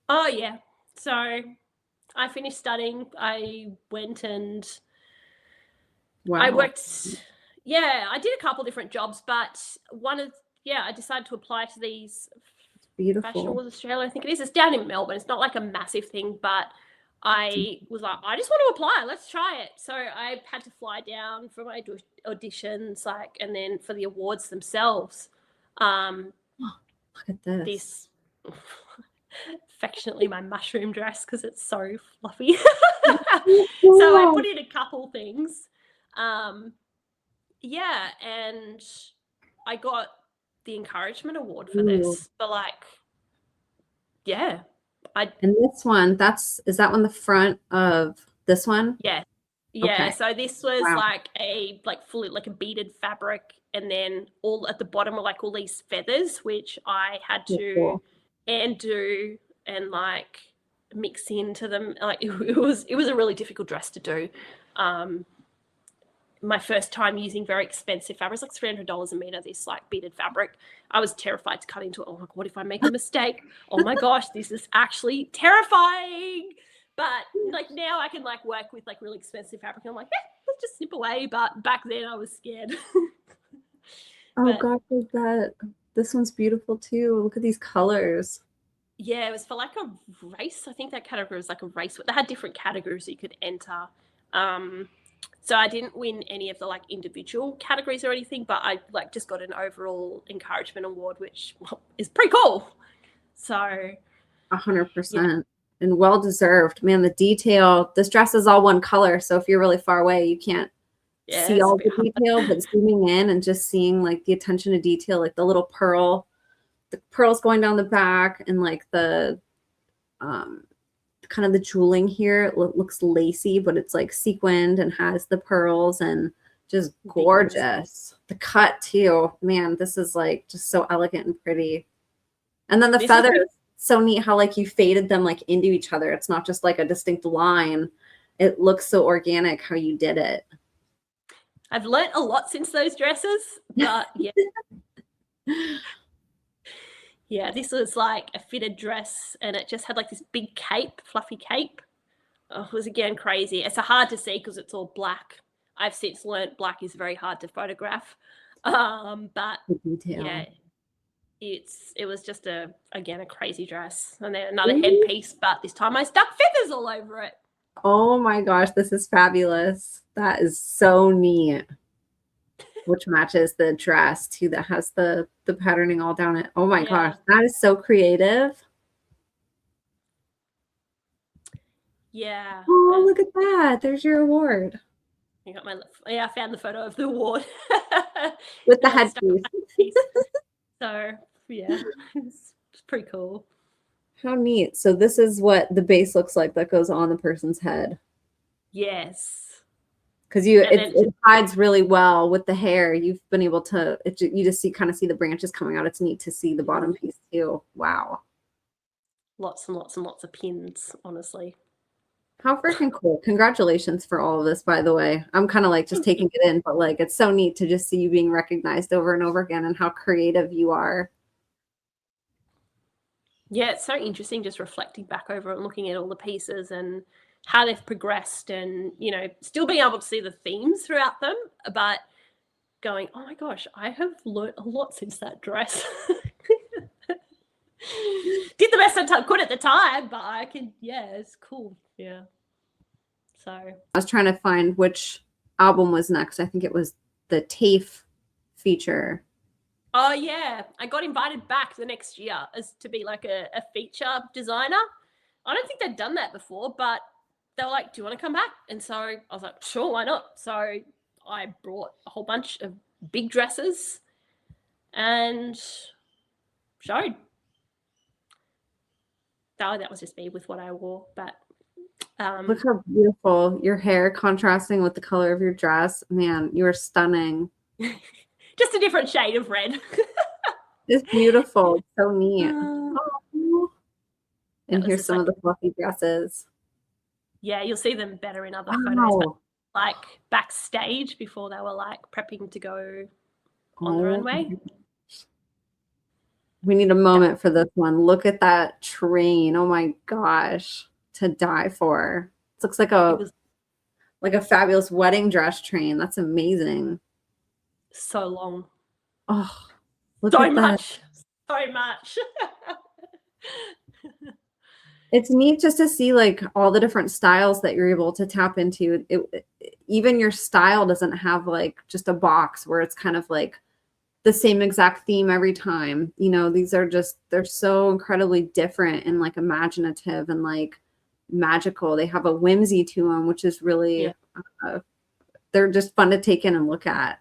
Oh, yeah. So I finished studying. I went and I worked. Yeah, I did a couple different jobs, but I decided to apply to these Fashion Awards Australia. I think it is. It's down in Melbourne. It's not like a massive thing, but I was like, I just want to apply. Let's try it. So I had to fly down for my auditions, and then for the awards themselves. Look at this. Affectionately my mushroom dress, because it's so fluffy. So I put in a couple things. And I got the encouragement award for this. But and this one, is that one the front of this one? Yeah. Okay. So this was fully like a beaded fabric, and then all at the bottom were like all these feathers, which I had to undo and like mix into them. Like, it was a really difficult dress to do. my first time using very expensive fabrics, like $300 a meter, this like beaded fabric. I was terrified to cut into it. Oh, like, what if I make a mistake? Oh my gosh, this is actually terrifying. But like now I can like work with like really expensive fabric. And I'm like, let's just snip away. But back then I was scared. Oh gosh, is that this one's beautiful too. Look at these colors. Yeah, it was for like a race. I think that category was like a race. They had different categories you could enter. So I didn't win any of the like individual categories or anything, but I like just got an overall encouragement award, which is pretty cool. So 100%. And well deserved. Man, the detail, this dress is all one color. So if you're really far away, you can't see all the detail, but zooming in and just seeing like the attention to detail, like the little the pearls going down the back, and like the kind of the jeweling here. It looks lacy, but it's like sequined and has the pearls, and just gorgeous. The cut too, man, this is like just so elegant and pretty. And then the feathers, so neat how like you faded them like into each other. It's not just like a distinct line. It looks so organic how you did it. I've learnt a lot since those dresses, but yeah. Yeah, this was like a fitted dress, and it just had like this big cape, fluffy cape. Oh, it was again crazy. It's hard to see because it's all black. I've since learnt black is very hard to photograph. But yeah, it was just again a crazy dress. And then another headpiece, but this time I stuck feathers all over it. Oh my gosh, this is fabulous. That is so neat. Which matches the dress too, that has the patterning all down it. Oh my gosh, that is so creative. Yeah. Oh, look at that. There's your award. I found the photo of the award. With the headpiece. So yeah, it's pretty cool. How neat. So this is what the base looks like that goes on the person's head. Yes. Because it hides really well with the hair. You've been able to, you just kind of see the branches coming out. It's neat to see the bottom piece too. Wow. Lots and lots and lots of pins, honestly. How freaking cool. Congratulations for all of this, by the way. I'm kind of like just taking it in, but like it's so neat to just see you being recognized over and over again and how creative you are. Yeah, it's so interesting just reflecting back over and looking at all the pieces and how they've progressed, and still being able to see the themes throughout them, but going, oh my gosh, I have learned a lot since that dress. Did the best I could at the time, but it's cool. Yeah. So I was trying to find which album was next. I think it was the TAFE feature. Oh yeah, I got invited back the next year as to be like a feature designer. I don't think they'd done that before, but they were like, do you want to come back? And so I was like, sure, why not? So I brought a whole bunch of big dresses and showed. That was just me with what I wore. But look how beautiful your hair contrasting with the color of your dress. Man, you are stunning. Just a different shade of red. It's beautiful. It's so neat. And here's some of the fluffy dresses. Yeah, you'll see them better in other photos, but like backstage before they were like prepping to go on the runway. We need a moment for this one. Look at that train. Oh my gosh. To die for. It looks like a fabulous wedding dress train. That's amazing. So long. Oh, look so at much. That. So much. It's neat just to see like all the different styles that you're able to tap into. Even your style doesn't have like just a box where it's kind of like the same exact theme every time. These are they're so incredibly different and like imaginative and like magical. They have a whimsy to them, which is really, they're just fun to take in and look at.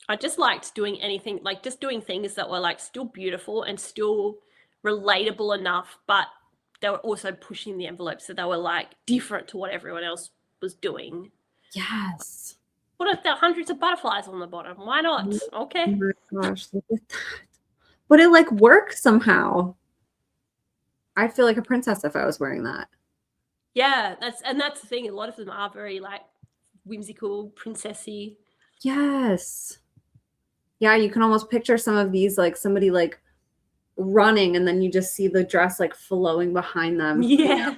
I just liked doing anything, like just doing things that were like still beautiful and still relatable enough, but they were also pushing the envelope, so they were like different to what everyone else was doing. Yes. What if there are hundreds of butterflies on the bottom? Why not? Okay. Oh my gosh, look at that. But it like works somehow. I feel like a princess if I was wearing that. Yeah, that's the thing. A lot of them are very like whimsical, princessy. Yes. Yeah, you can almost picture some of these, like somebody like running, and then you just see the dress like flowing behind them. Yeah.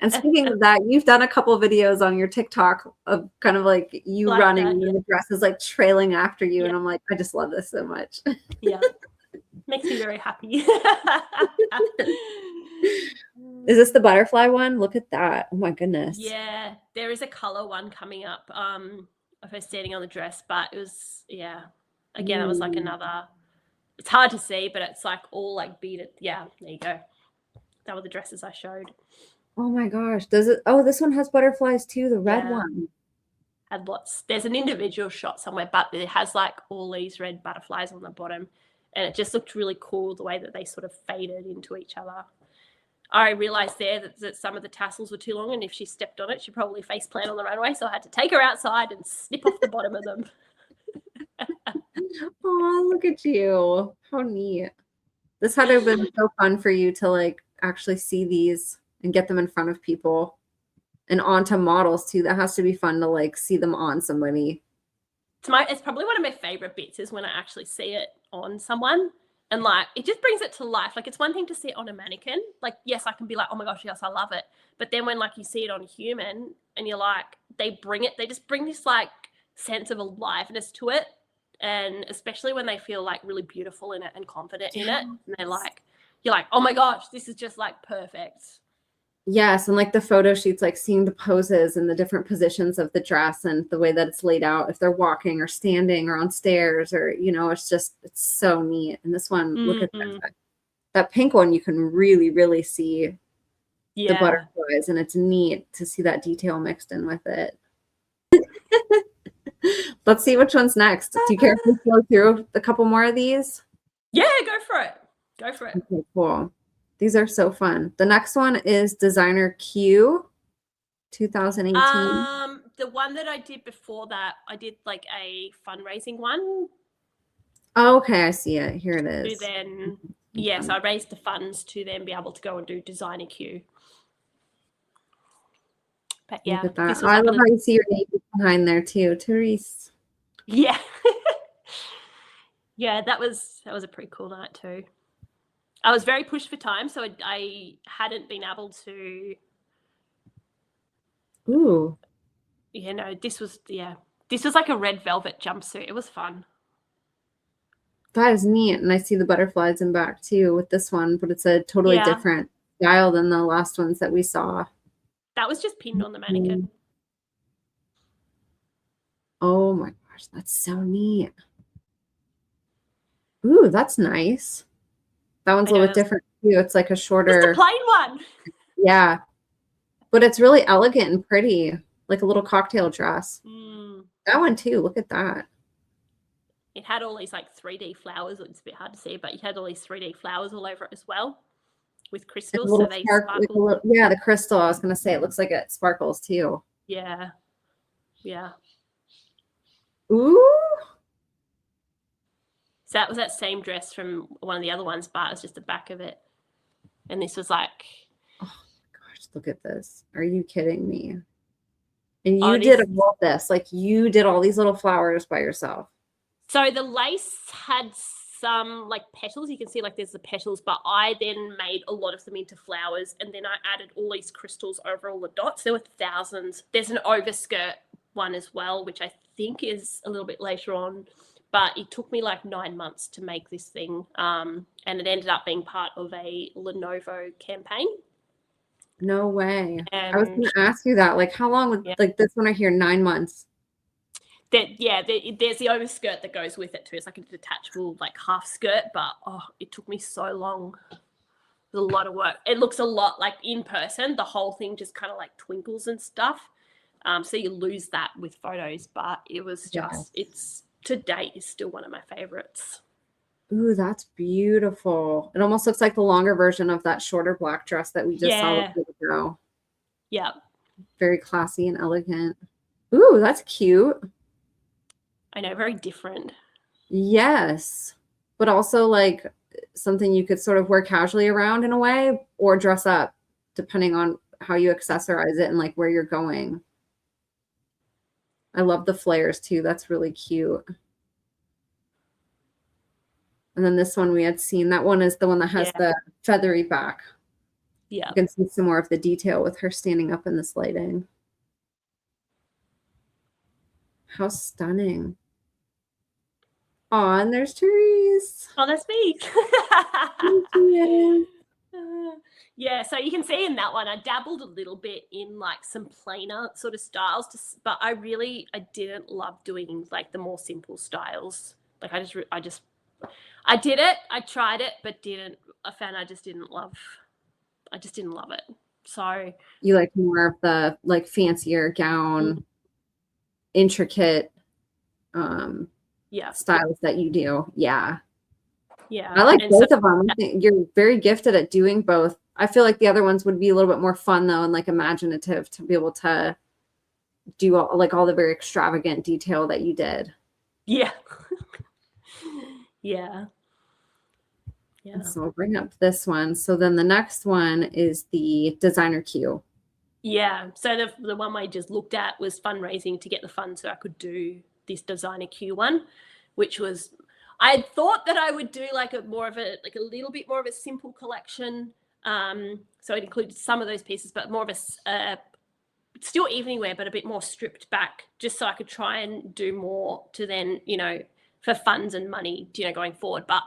And speaking of that, you've done a couple of videos on your TikTok of kind of like you Like running that, and yeah. the dress is like trailing after you. Yeah. And I'm like, I just love this so much. Yeah. Makes me very happy. Is this the butterfly one? Look at that. Oh my goodness. Yeah, there is a color one coming up of her standing on the dress, but it was, yeah, again, it was like another, it's hard to see, but it's like all like beaded. Yeah, there you go. That were the dresses I showed. Oh my gosh. Does it? Oh, this one has butterflies too. The red Yeah. one. Had lots. There's an individual shot somewhere, but it has like all these red butterflies on the bottom, and it just looked really cool the way that they sort of faded into each other. I realized there that some of the tassels were too long, and if she stepped on it, she'd probably face plant on the runway. So I had to take her outside and snip off the bottom of them. Oh, look at you. How neat. This had to have been so fun for you to like actually see these and get them in front of people and onto models too. That has to be fun to like see them on somebody. It's probably one of my favorite bits is when I actually see it on someone. And like, it just brings it to life. Like, it's one thing to see it on a mannequin. Like, yes, I can be like, oh my gosh, yes, I love it. But then when like you see it on a human and you're like, they just bring this like sense of aliveness to it. And especially when they feel like really beautiful in it and confident in it. And they're like, you're like, oh my gosh, this is just like perfect. Yes, and like the photo shoots, like seeing the poses and the different positions of the dress and the way that it's laid out, if they're walking or standing or on stairs, or it's so neat. And this one, look at that pink one, you can really see the butterflies, and it's neat to see that detail mixed in with it. Let's see which one's next. Do you care if we go through a couple more of these? Yeah, go for it. Go for it. Okay, cool. These are so fun. The next one is Designer Q 2018. The one that I did before that, I did like a fundraising one. Oh, okay, I see it. Here it is. To then, yes, I raised the funds to then be able to go and do Designer Q. But yeah, look at that. I love how you see your name behind there too, Tarese. Yeah. Yeah, that was a pretty cool night too. I was very pushed for time, so I hadn't been able to. Ooh. This was like a red velvet jumpsuit. It was fun. That is neat. And I see the butterflies in back too with this one, but it's a totally different style than the last ones that we saw. That was just pinned on the mannequin. Oh my gosh, that's so neat. Ooh, that's nice. That one's a little bit different too. It's like a shorter. Just a plain one. Yeah. But it's really elegant and pretty, like a little cocktail dress. That one too. Look at that. It had all these like 3D flowers. It's a bit hard to see, but you had all these 3D flowers all over it as well with crystals. So they sparkle. Yeah, the crystal. I was going to say it looks like it sparkles too. Yeah. Yeah. Ooh. So that was that same dress from one of the other ones, but it was just the back of it. And this was like, oh my gosh, look at this. Are you kidding me? And you did all this, like you did all these little flowers by yourself. So the lace had some like petals. You can see like there's the petals, but I then made a lot of them into flowers. And then I added all these crystals over all the dots. There were thousands. There's an overskirt one as well, which I think is a little bit later on. But it took me like 9 months to make this thing. And it ended up being part of a Lenovo campaign. No way. I was going to ask you that. Like, how long would, like this one I hear 9 months? There's the overskirt that goes with it too. It's like a detachable, like half skirt. But, it took me so long. It was a lot of work. It looks a lot like in person. The whole thing just kind of like twinkles and stuff. So you lose that with photos. But it was just, it's... to date is still one of my favorites. Ooh, that's beautiful. It almost looks like the longer version of that shorter black dress that we just saw a little ago. Yeah. Very classy and elegant. Ooh, that's cute. I know, very different. Yes. But also like something you could sort of wear casually around in a way or dress up depending on how you accessorize it and like where you're going. I love the flares too. That's really cute. And then this one we had seen. That one is the one that has the feathery back. Yeah. You can see some more of the detail with her standing up in this lighting. How stunning. Oh, and there's Tarese. Oh, that's me. Yes. Yeah, so you can see in that one, I dabbled a little bit in like some plainer sort of styles, but I didn't love doing like the more simple styles. Like I did it, I tried it, but I found I just didn't love it. So you like more of the like fancier gown, intricate styles that you do. Yeah. I like both of them. I think you're very gifted at doing both. I feel like the other ones would be a little bit more fun though, and like imaginative to be able to do all the very extravagant detail that you did. Yeah. Yeah. So I'll bring up this one. So then the next one is the designer queue. Yeah. So the one I just looked at was fundraising to get the funds so I could do this designer queue one, which was, I thought that I would do like a little bit more of a simple collection. So it included some of those pieces, but more of a still evening wear, but a bit more stripped back, just so I could try and do more to then, for funds and money, going forward. But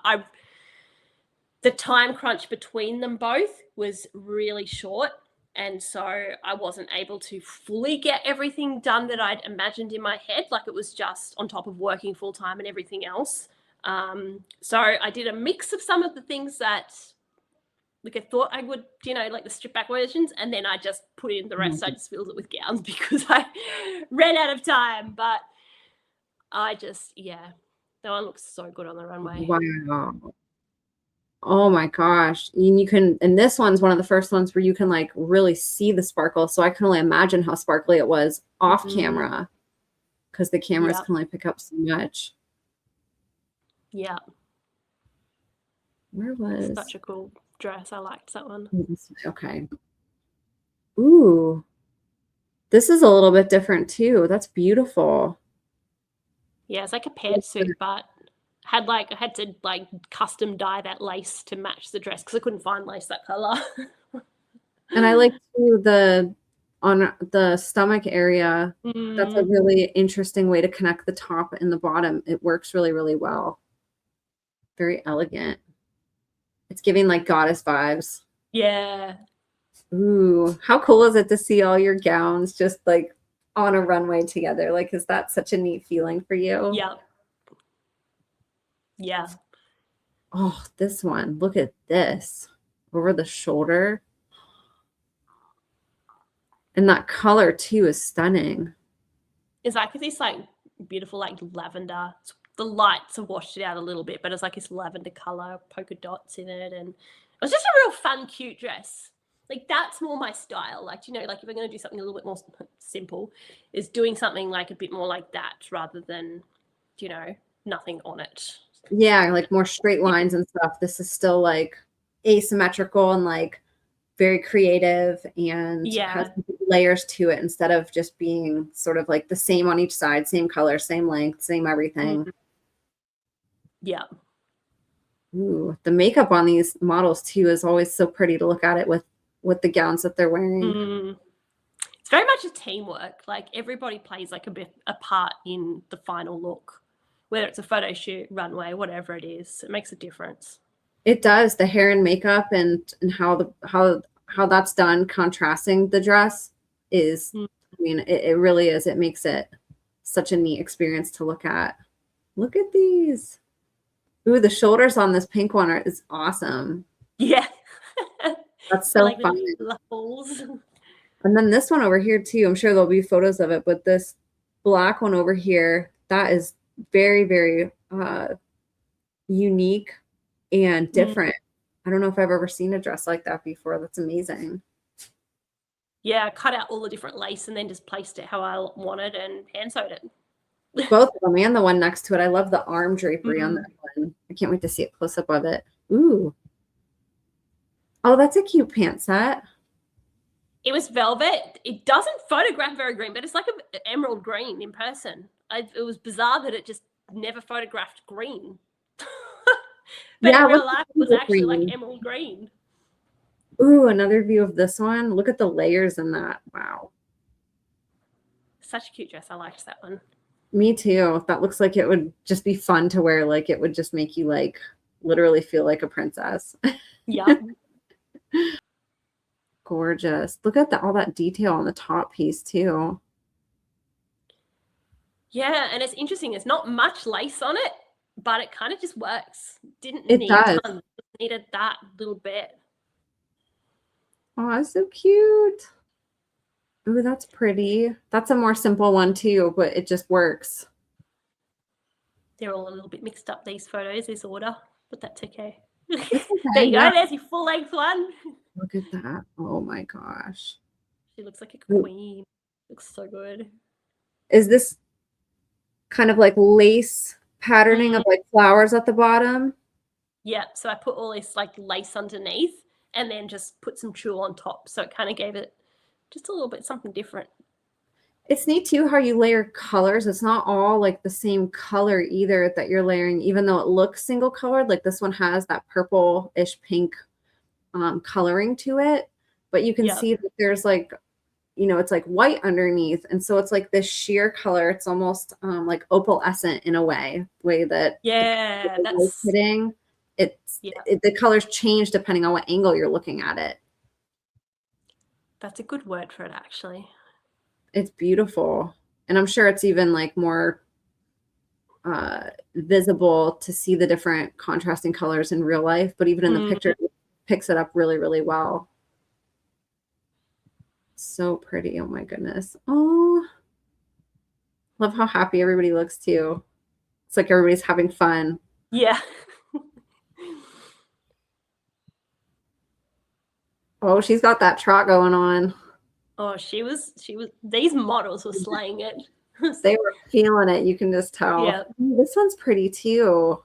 the time crunch between them both was really short. And so I wasn't able to fully get everything done that I'd imagined in my head. Like it was just on top of working full time and everything else. So I did a mix of some of the things that like I thought I would, like the stripped back versions. And then I just put in the rest. I just filled it with gowns because I ran out of time. But that one looks so good on the runway. Wow. Oh my gosh. And this one's one of the first ones where you can like really see the sparkle. So I can only imagine how sparkly it was off camera because the cameras can only pick up so much. Yeah. Where was such a cool dress? I liked that one. Okay. Ooh. This is a little bit different too. That's beautiful. Yeah, it's like a pantsuit, but I had to like custom dye that lace to match the dress because I couldn't find lace that color. And I like too on the stomach area. That's a really interesting way to connect the top and the bottom. It works really, really well. Very elegant. It's giving like goddess vibes. Yeah. Ooh, how cool is it to see all your gowns just like on a runway together? Like, is that such a neat feeling for you? Yeah. Yeah. Oh, this one. Look at this. Over the shoulder. And that color too is stunning. It's like this like beautiful like lavender. The lights have washed it out a little bit, but it's like this lavender color, polka dots in it. And it was just a real fun, cute dress. Like that's more my style. Like, like if I'm going to do something a little bit more simple, is doing something like a bit more like that rather than, nothing on it. Yeah, like more straight lines and stuff. This is still like asymmetrical and like very creative and has layers to it instead of just being sort of like the same on each side, same color, same length, same everything. Yeah. Ooh, the makeup on these models too is always so pretty to look at it with the gowns that they're wearing. It's very much a teamwork. Like everybody plays like a part in the final look, whether it's a photo shoot, runway, whatever it is. It makes a difference. It does. The hair and makeup and how that's done, contrasting the dress is, I mean, it really is. It makes it such a neat experience to look at. Look at these. Ooh, the shoulders on this pink one is awesome. Yeah. That's so like fun. And then this one over here too, I'm sure there'll be photos of it, but this black one over here, that is very, very unique and different. I don't know if I've ever seen a dress like that before. That's amazing. Yeah, I cut out all the different lace and then just placed it how I wanted and hand sewed it. Both of them and the one next to it. I love the arm drapery on that one. I can't wait to see a close up of it. Ooh. Oh, that's a cute pant set. It was velvet. It doesn't photograph very green, but it's like an emerald green in person. It was bizarre that it just never photographed green. But Yeah, in look real at life, it was the actually like green. emerald green. Ooh, another view of this one. Look at the layers in that. Wow. Such a cute dress. I liked that one. Me too. That looks like it would just be fun to wear. Like it would just make you like literally feel like a princess. Yeah. Gorgeous. Look at all that detail on the top piece too. Yeah, and it's interesting. There's not much lace on it, but it kind of just works. Didn't It need does. tons. Just needed that little bit. Oh, that's so cute. Ooh, that's pretty. That's a more simple one too, but it just works. They're all a little bit mixed up, these photos, this order, but that's okay. It's There okay, you yeah. go. There's your full-length one. Look at that. Oh my gosh. She looks like a Ooh. queen. Looks so good. Is this kind of like lace patterning of like flowers at the bottom? Yeah, so I put all this like lace underneath and then just put some tulle on top. So it kind of gave it just a little bit something different. It's neat too how you layer colors. It's not all like the same color either that you're layering, even though it looks single colored. Like this one has that purple-ish pink coloring to it, but you can see that there's like, you know, it's like white underneath. And so it's like this sheer color. It's almost like opalescent in a way that that's hitting. The colors change depending on what angle you're looking at it. That's a good word for it, actually. It's beautiful. And I'm sure it's even like more visible to see the different contrasting colors in real life, but even in the picture, it picks it up really, really well. So pretty. Oh my goodness. Oh, love how happy everybody looks too. It's like everybody's having fun. Yeah. Oh, she's got that trot going on. Oh, these models were slaying it. They were feeling it. You can just tell. Yeah. This one's pretty too.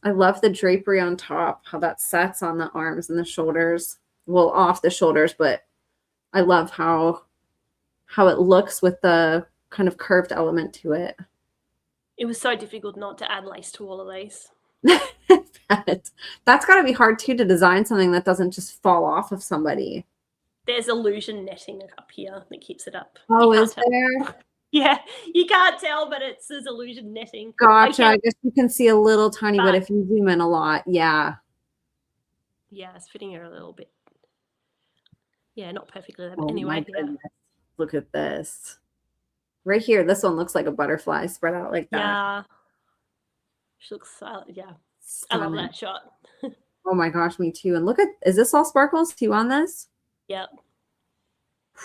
I love the drapery on top, how that sets on the arms and the shoulders. Well, off the shoulders, but I love how it looks with the kind of curved element to it. It was so difficult not to add lace to all of these. That's got to be hard too, to design something that doesn't just fall off of somebody. There's illusion netting up here that keeps it up. Oh, is there? Yeah, you can't tell, but there's illusion netting. Gotcha. I guess you can see a little tiny bit if you zoom in a lot. Yeah. Yeah, it's fitting her a little bit. Yeah, not perfectly there, but anyway. Yeah. Look at this. Right here, this one looks like a butterfly spread out like that. Yeah. She looks, yeah. Stunning. I love that shot. Oh my gosh, me too. And look at, is this all sparkles too on this? Yep.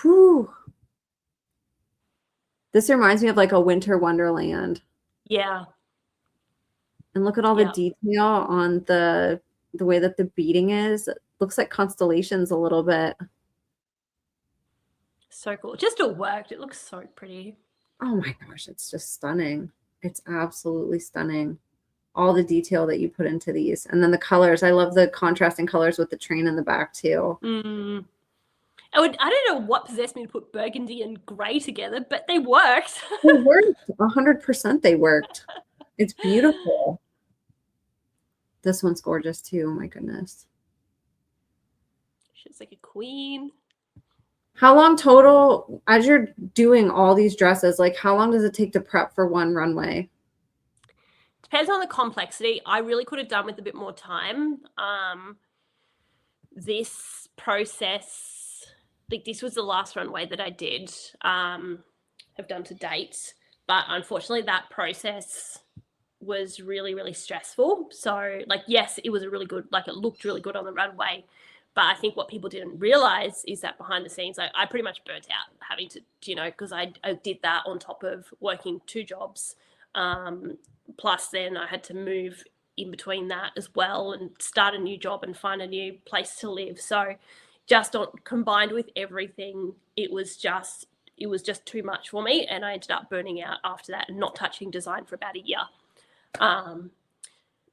Whew. This reminds me of like a winter wonderland. Yeah. And look at all the detail on the way that the beading is. It looks like constellations a little bit. So cool. Just all worked. It looks so pretty. Oh my gosh, it's just stunning. It's absolutely stunning. All the detail that you put into these. And then the colors. I love the contrasting colors with the train in the back too. I don't know what possessed me to put burgundy and gray together, but they worked. They worked. 100% they worked. It's beautiful. This one's gorgeous too. Oh my goodness. She's like a queen. How long total, as you're doing all these dresses, like how long does it take to prep for one runway? Depends on the complexity. I really could have done with a bit more time. This process, like this was the last runway that I did have done to date, but unfortunately that process was really, really stressful. So like, yes, it was a really good, like it looked really good on the runway, but I think what people didn't realize is that behind the scenes, I pretty much burnt out having to, you know, because I did that on top of working 2 jobs. Plus then I had to move in between that as well and start a new job and find a new place to live. So just combined with everything, it was just too much for me. And I ended up burning out after that and not touching design for about a year.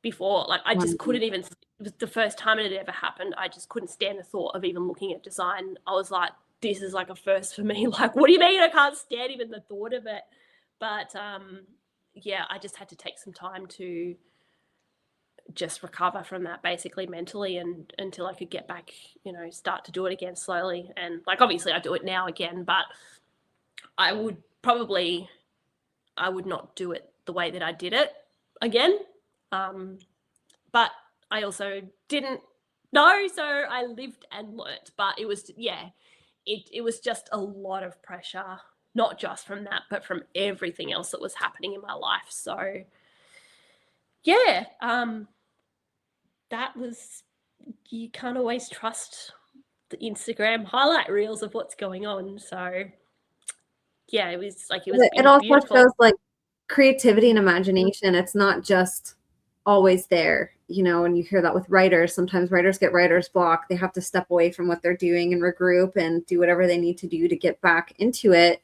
Before, like I just couldn't even was the first time it had ever happened. I just couldn't stand the thought of even looking at design. I was like, this is like a first for me. Like, what do you mean I can't stand even the thought of it? But yeah, I just had to take some time to just recover from that, basically mentally, and until I could get back, you know, start to do it again slowly. And like, obviously I do it now again, but I would not do it the way that I did it again. But I also didn't know, so I lived and learnt. But it was, yeah, it was just a lot of pressure, not just from that, but from everything else that was happening in my life. So yeah, that was, you can't always trust the Instagram highlight reels of what's going on. So yeah, it was also beautiful. shows like creativity and imagination. It's not just always there, you know, and you hear that with writers. Sometimes writers get writer's block. They have to step away from what they're doing and regroup and do whatever they need to do to get back into it.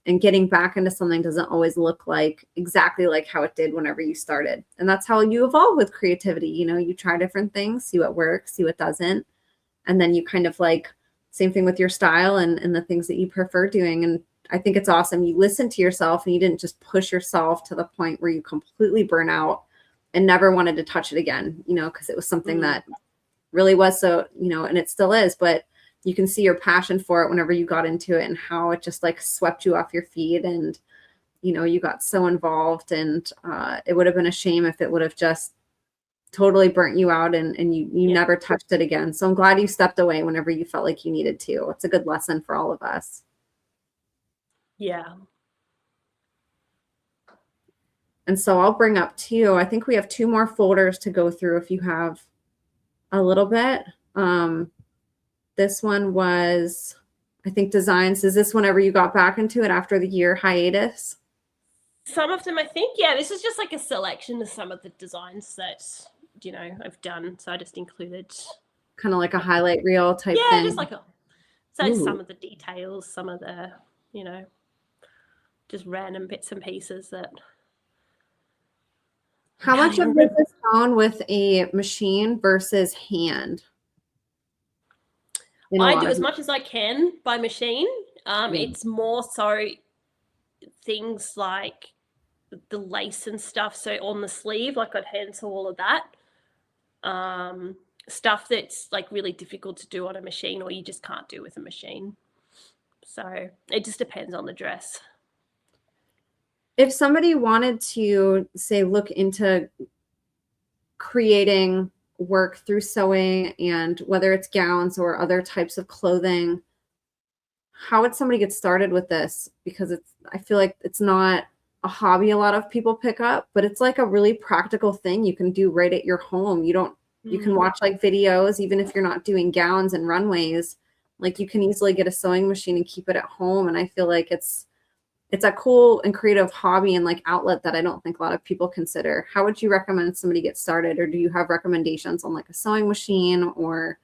And getting back into something doesn't always look like exactly like how it did whenever you started. And that's how you evolve with creativity. You know, you try different things, see what works, see what doesn't. And then you kind of like, same thing with your style and the things that you prefer doing. And I think it's awesome. You listen to yourself and you didn't just push yourself to the point where you completely burn out and never wanted to touch it again, you know, because it was something that really was so, you know, and it still is, but you can see your passion for it whenever you got into it and how it just like swept you off your feet. And, you know, you got so involved, and it would have been a shame if it would have just totally burnt you out and you never touched it again. So I'm glad you stepped away whenever you felt like you needed to. It's a good lesson for all of us. Yeah. And so I'll bring up too, I think we have 2 more folders to go through if you have a little bit. This one was, I think, designs. Is this whenever you got back into it after the year hiatus? Some of them, I think. Yeah, this is just like a selection of some of the designs that, you know, I've done. So I just included kind of like a highlight reel type thing. Yeah, just like some of the details, some of the, you know, just random bits and pieces that. How much of this is done with a machine versus hand? I do as much as I can by machine. It's more so things like the lace and stuff. So on the sleeve, like I'd hand sew all of that. Stuff that's like really difficult to do on a machine, or you just can't do with a machine. So it just depends on the dress. If somebody wanted to, say, look into creating work through sewing, and whether it's gowns or other types of clothing, how would somebody get started with this? Because I feel like it's not a hobby a lot of people pick up, but it's like a really practical thing you can do right at your home. You can watch like videos, even if you're not doing gowns and runways, like you can easily get a sewing machine and keep it at home. And I feel like it's a cool and creative hobby and like outlet that I don't think a lot of people consider. How would you recommend somebody get started? Or do you have recommendations on like a sewing machine, or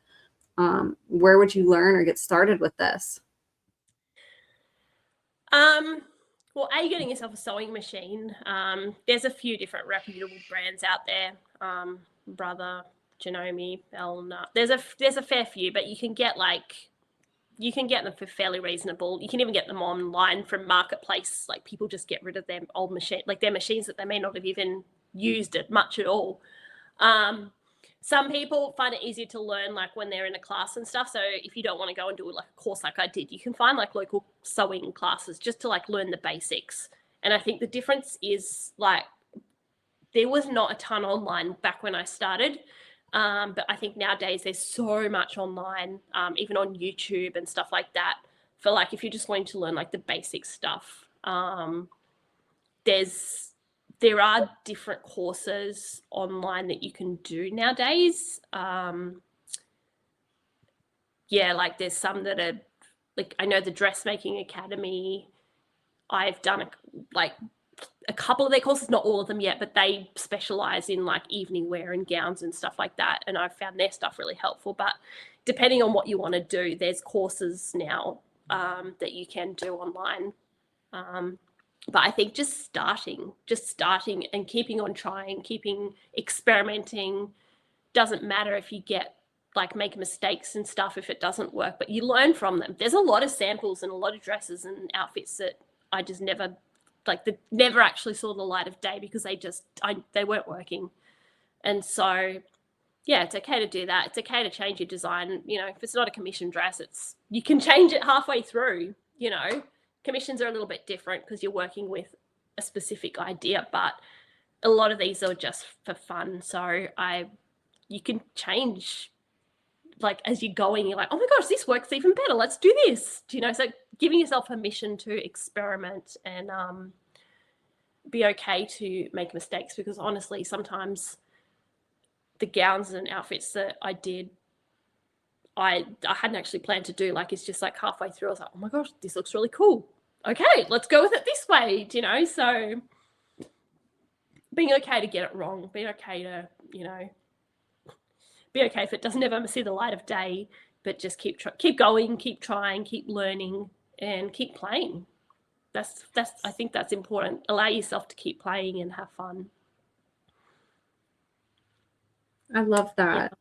where would you learn or get started with this? Well, getting yourself a sewing machine. There's a few different reputable brands out there. Brother, Janome, Elna. There's a fair few, but you can get them for fairly reasonable. You can even get them online from Marketplace. Like, people just get rid of their old machine, like their machines that they may not have even used it much at all. Some people find it easier to learn like when they're in a class and stuff. So if you don't want to go and do like a course like I did, you can find like local sewing classes just to like learn the basics. And I think the difference is like there was not a ton online back when I started. But I think nowadays there's so much online, even on YouTube and stuff like that, for like if you're just wanting to learn like the basic stuff. There are different courses online that you can do nowadays. Like there's some that are like, I know the Dressmaking Academy. I've done a couple of their courses, not all of them yet, but they specialize in like evening wear and gowns and stuff like that. And I've found their stuff really helpful. But depending on what you want to do, there's courses now that you can do online. But I think just starting and keeping on trying, keeping experimenting, doesn't matter if you get like make mistakes and stuff if it doesn't work, but you learn from them. There's a lot of samples and a lot of dresses and outfits that I just never never actually saw the light of day because they weren't working. And so yeah, it's okay to do that. It's okay to change your design. You know, if it's not a commission dress, you can change it halfway through. You know, commissions are a little bit different because you're working with a specific idea, but a lot of these are just for fun. So you can change like as you're going. You're like, oh my gosh, this works even better. Let's do this. You know, so giving yourself permission to experiment and be okay to make mistakes, because honestly, sometimes the gowns and outfits that I did, I hadn't actually planned to do. Like, it's just like halfway through, I was like, oh my gosh, this looks really cool. Okay, let's go with it this way, you know? So being okay to get it wrong, being okay to, you know, be okay if it doesn't ever see the light of day, but just keep going, keep trying, keep learning, and keep playing. I think that's important. Allow yourself to keep playing and have fun. I love that.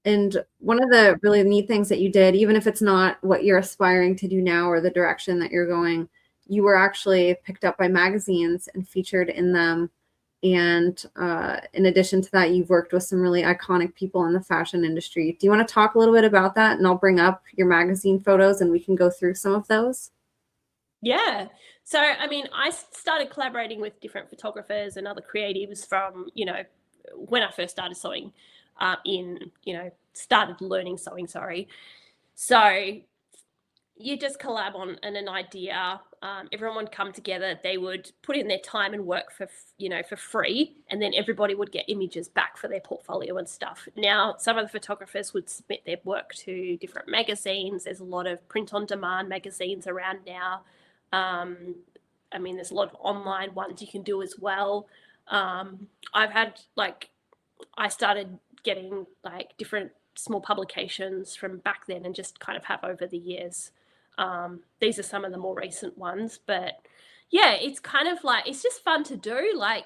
Yeah. And one of the really neat things that you did, even if it's not what you're aspiring to do now or the direction that you're going, you were actually picked up by magazines and featured in them. And in addition to that, you've worked with some really iconic people in the fashion industry. Do you want to talk a little bit about that? And I'll bring up your magazine photos and we can go through some of those. Yeah. So, I mean, I started collaborating with different photographers and other creatives from, you know, when I first started sewing, started learning sewing, sorry. So you just collab on an idea. Everyone would come together. They would put in their time and work for free. And then everybody would get images back for their portfolio and stuff. Now, some of the photographers would submit their work to different magazines. There's a lot of print on demand magazines around now. I mean, there's a lot of online ones you can do as well. I've had I started getting like different small publications from back then and just kind of have over the years. These are some of the more recent ones, but yeah, it's kind of like, it's just fun to do. Like,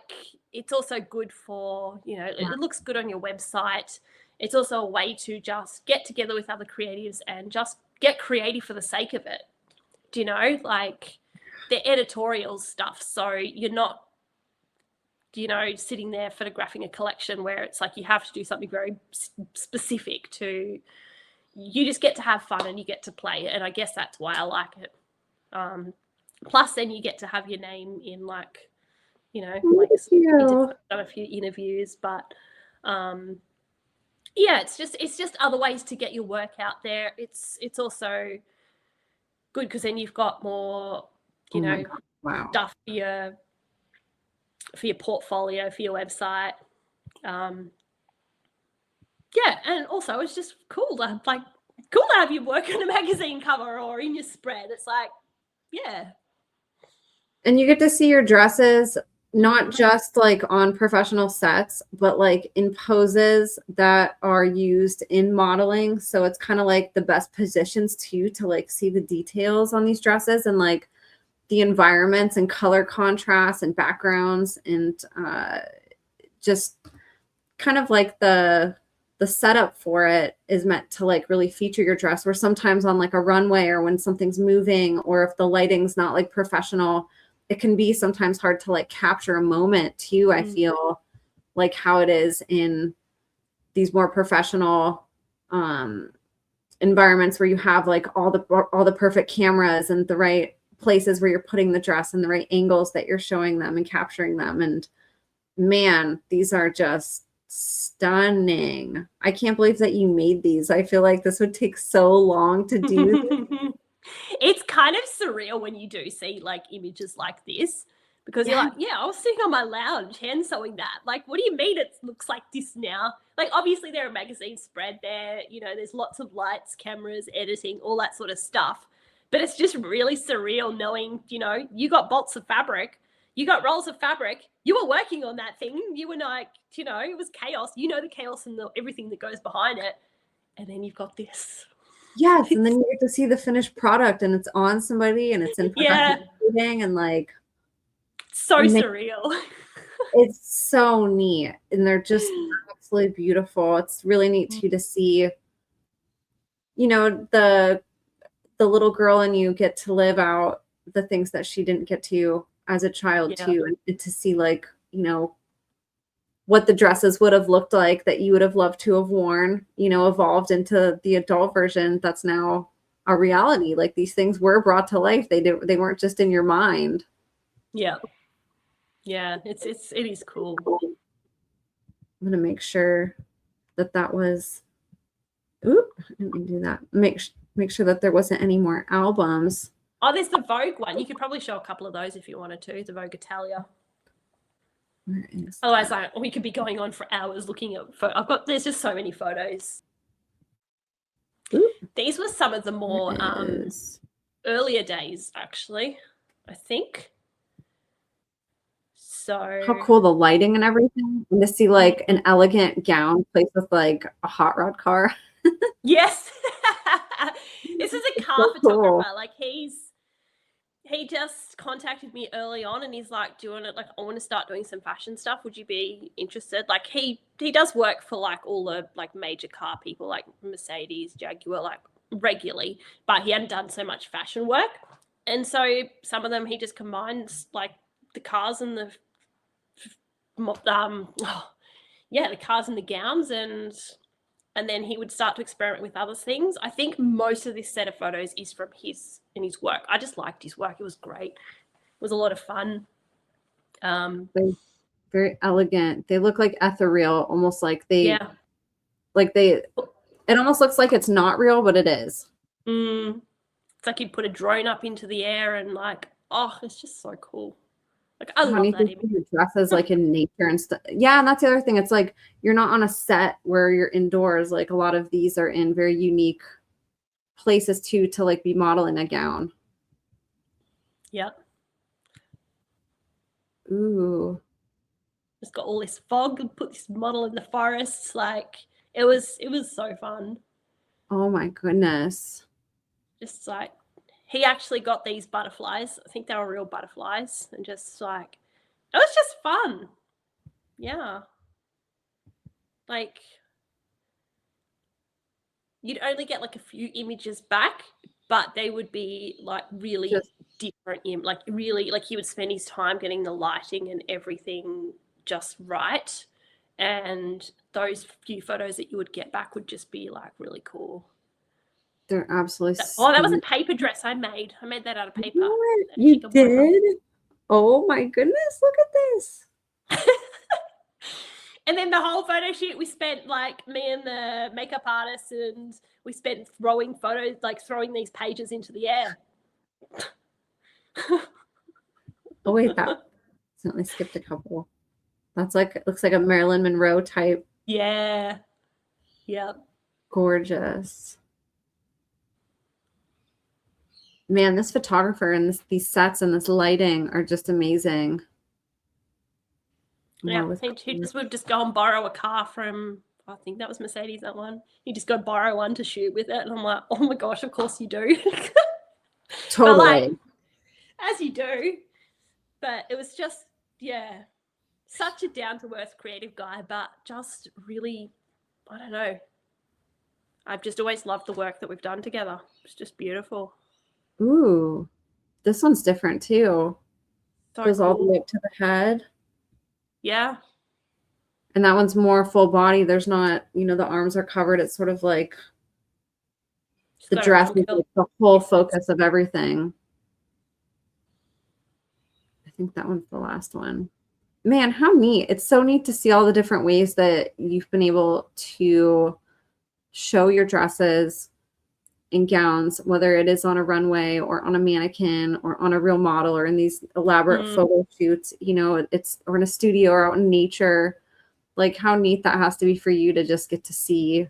it's also good for, you know, it looks good on your website. It's also a way to just get together with other creatives and just get creative for the sake of it. Do you know, like the editorial stuff. So you're not, you know, sitting there photographing a collection where it's like you have to do something very specific to, you just get to have fun and you get to play. And I guess that's why I like it. Plus then you get to have your name in like, you know, like done a few interviews, but yeah, it's just other ways to get your work out there. It's also good because then you've got more, you know, stuff for your portfolio, for your website. Yeah, and also it's just cool to have your work on a magazine cover or in your spread. It's like, yeah. And you get to see your dresses not just like on professional sets, but like in poses that are used in modeling. So it's kind of like the best positions too, to like see the details on these dresses and like the environments and color contrast and backgrounds and just kind of like the setup for it is meant to like really feature your dress, where sometimes on like a runway or when something's moving or if the lighting's not like professional, it can be sometimes hard to like capture a moment too. I feel like how it is in these more professional environments where you have like all the perfect cameras and the right places where you're putting the dress and the right angles that you're showing them and capturing them. And man, these are just stunning. I can't believe that you made these. I feel like this would take so long to do. It's kind of surreal when you do see like images like this, because you're like, yeah, I was sitting on my lounge hand sewing that. Like, what do you mean it looks like this now? Like, obviously there are magazine spread there, you know, there's lots of lights, cameras, editing, all that sort of stuff. But it's just really surreal knowing, you know, you got bolts of fabric, you got rolls of fabric, you were working on that thing. You were like, you know, it was chaos. You know, the chaos and everything that goes behind it. And then you've got this. Yes, and then you get to see the finished product and it's on somebody and it's in production and like so surreal. It's so neat. And they're just absolutely beautiful. It's really neat too to see, you know, the little girl in you get to live out the things that she didn't get to as a child Yeah. too, and to see, like, you know, what the dresses would have looked like that you would have loved to have worn, you know, evolved into the adult version that's now a reality. Like, these things were brought to life. They weren't just in your mind. Yeah. Yeah, it is cool. I'm gonna make sure that was, oop, I didn't mean to do that. Make sure that there wasn't any more albums. Oh, there's the Vogue one. You could probably show a couple of those if you wanted to, the Vogue Italia. Where is Otherwise, we could be going on for hours looking at there's just so many photos. Oop. These were some of the more earlier days, actually, I think. So how cool the lighting and everything, and to see like an elegant gown placed with like a hot rod car. Yes. This is a car photographer. Cool. Like, he just contacted me early on, and he's like, do you want to, like, I want to start doing some fashion stuff, would you be interested? Like, he does work for like all the like major car people, like Mercedes, Jaguar, like regularly, but he hadn't done so much fashion work. And so some of them he just combines like the cars and the the cars and the gowns, and then he would start to experiment with other things. I think most of this set of photos is from his work. I just liked his work. It was great. It was a lot of fun. Very elegant. They look like ethereal, almost like it almost looks like it's not real, but it is. It's like you'd put a drone up into the air and like, oh, it's just so cool. Like, I love that image. Dresses like in nature and stuff. Yeah, and that's the other thing. It's like you're not on a set where you're indoors. Like, a lot of these are in very unique places too, to like be modeling a gown. Yep. Ooh. Just got all this fog and put this model in the forest. Like, it was so fun. Oh my goodness. Just like, he actually got these butterflies. I think they were real butterflies, and just like, it was just fun. Yeah. Like, you'd only get like a few images back, but they would be like really different. Like, really, like, he would spend his time getting the lighting and everything just right. And those few photos that you would get back would just be like really cool. They're absolutely that was a paper dress I made. I made that out of paper. You did? Oh my goodness, look at this. And then the whole photo shoot, we spent, like, me and the makeup artist, and we spent throwing photos, like throwing these pages into the air. Oh wait, that certainly skipped a couple. That's like, it looks like a Marilyn Monroe type. Yeah. Yep. Gorgeous. Man, this photographer and these sets and this lighting are just amazing. Yeah, he just would just go and borrow a car from, I think that was Mercedes, that one. He just go borrow one to shoot with it. And I'm like, oh my gosh, of course you do. Totally. Like, as you do. But it was just, yeah, such a down-to-earth creative guy, but just really, I don't know. I've just always loved the work that we've done together. It's just beautiful. Ooh, this one's different too. So goes cool. all the way up to the head. Yeah. And that one's more full body. There's not, you know, the arms are covered. It's sort of like the dress is like the whole focus of everything. I think that one's the last one. Man, how neat. It's so neat to see all the different ways that you've been able to show your dresses and gowns, whether it is on a runway or on a mannequin or on a real model or in these elaborate photo shoots, you know, it's, or in a studio or out in nature. Like, how neat that has to be for you to just get to see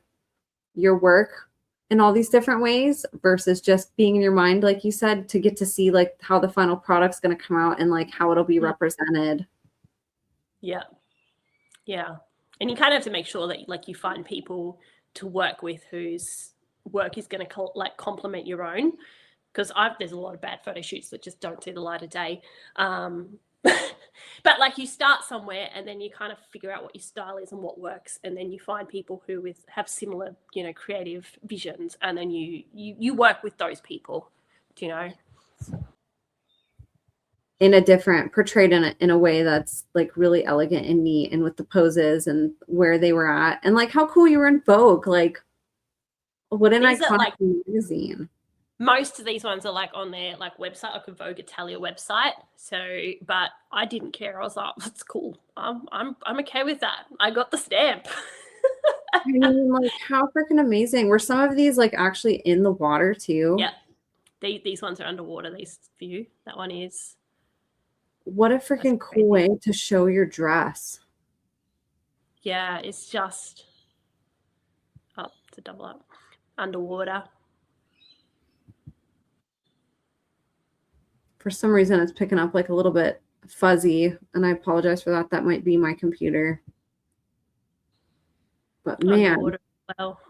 your work in all these different ways versus just being in your mind, like you said, to get to see like how the final product's going to come out and like how it'll be represented. Yeah. Yeah. And you kind of have to make sure that like you find people to work with whose work is going to like complement your own, because there's a lot of bad photo shoots that just don't see the light of day. But like you start somewhere and then you kind of figure out what your style is and what works, and then you find people who have similar, you know, creative visions, and then you work with those people, you know. In a different, portrayed in a way that's like really elegant and neat, and with the poses and where they were at, and like how cool you were in Vogue. Like, what an These are iconic like, magazine. most of these ones are like on their like website, like a Vogue Italia website. So, but I didn't care. I was like, that's cool. I'm okay with that. I got the stamp. I mean, like, how freaking amazing. Were some of these like actually in the water too? Yeah. These ones are underwater, these few. That one is. What a freaking cool way to show your dress. Yeah, it's just to double up. Underwater. For some reason, it's picking up like a little bit fuzzy, and I apologize for that. That might be my computer. But man, Underwater as well.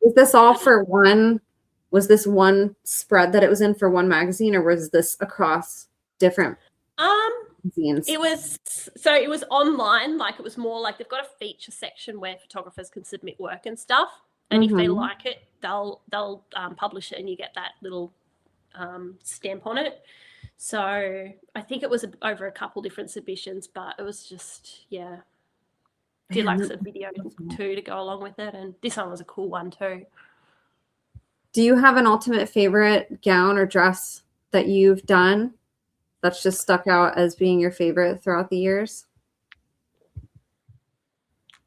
is this all for one? Was this one spread that it was in for one magazine, or was this across different magazines? It was online. Like, it was more like they've got a feature section where photographers can submit work and stuff, and if they like it, they'll publish it, and you get that little stamp on it. So I think it was over a couple different submissions, but it was just, yeah, did like some video too to go along with it, and this one was a cool one too. Do you have an ultimate favorite gown or dress that you've done that's just stuck out as being your favorite throughout the years?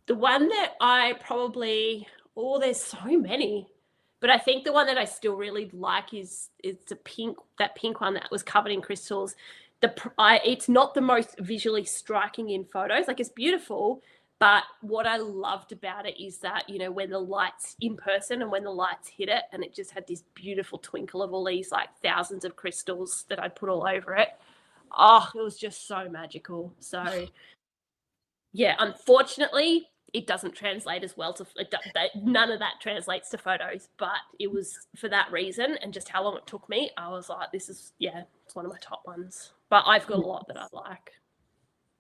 The one that I probably, there's so many, but I think the one that I still really like is the pink one that was covered in crystals. It's not the most visually striking in photos. Like, it's beautiful, but what I loved about it is that, you know, when the lights in person and when the lights hit it, and it just had this beautiful twinkle of all these like thousands of crystals that I'd put all over it. Oh, it was just so magical. So yeah, unfortunately, it doesn't translate as well to none of that translates to photos, but it was for that reason, and just how long it took me, I was like, this is, yeah, it's one of my top ones. But I've got a lot that I like.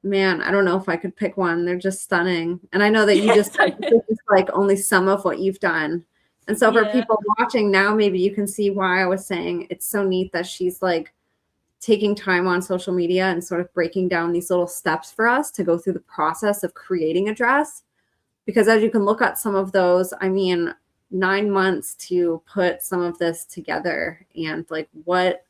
Man, I don't know if I could pick one. They're just stunning. And I know that you just said this is like only some of what you've done. And so for people watching now, maybe you can see why I was saying it's so neat that she's like taking time on social media and sort of breaking down these little steps for us to go through the process of creating a dress. Because as you can look at some of those, I mean, 9 months to put some of this together, and like what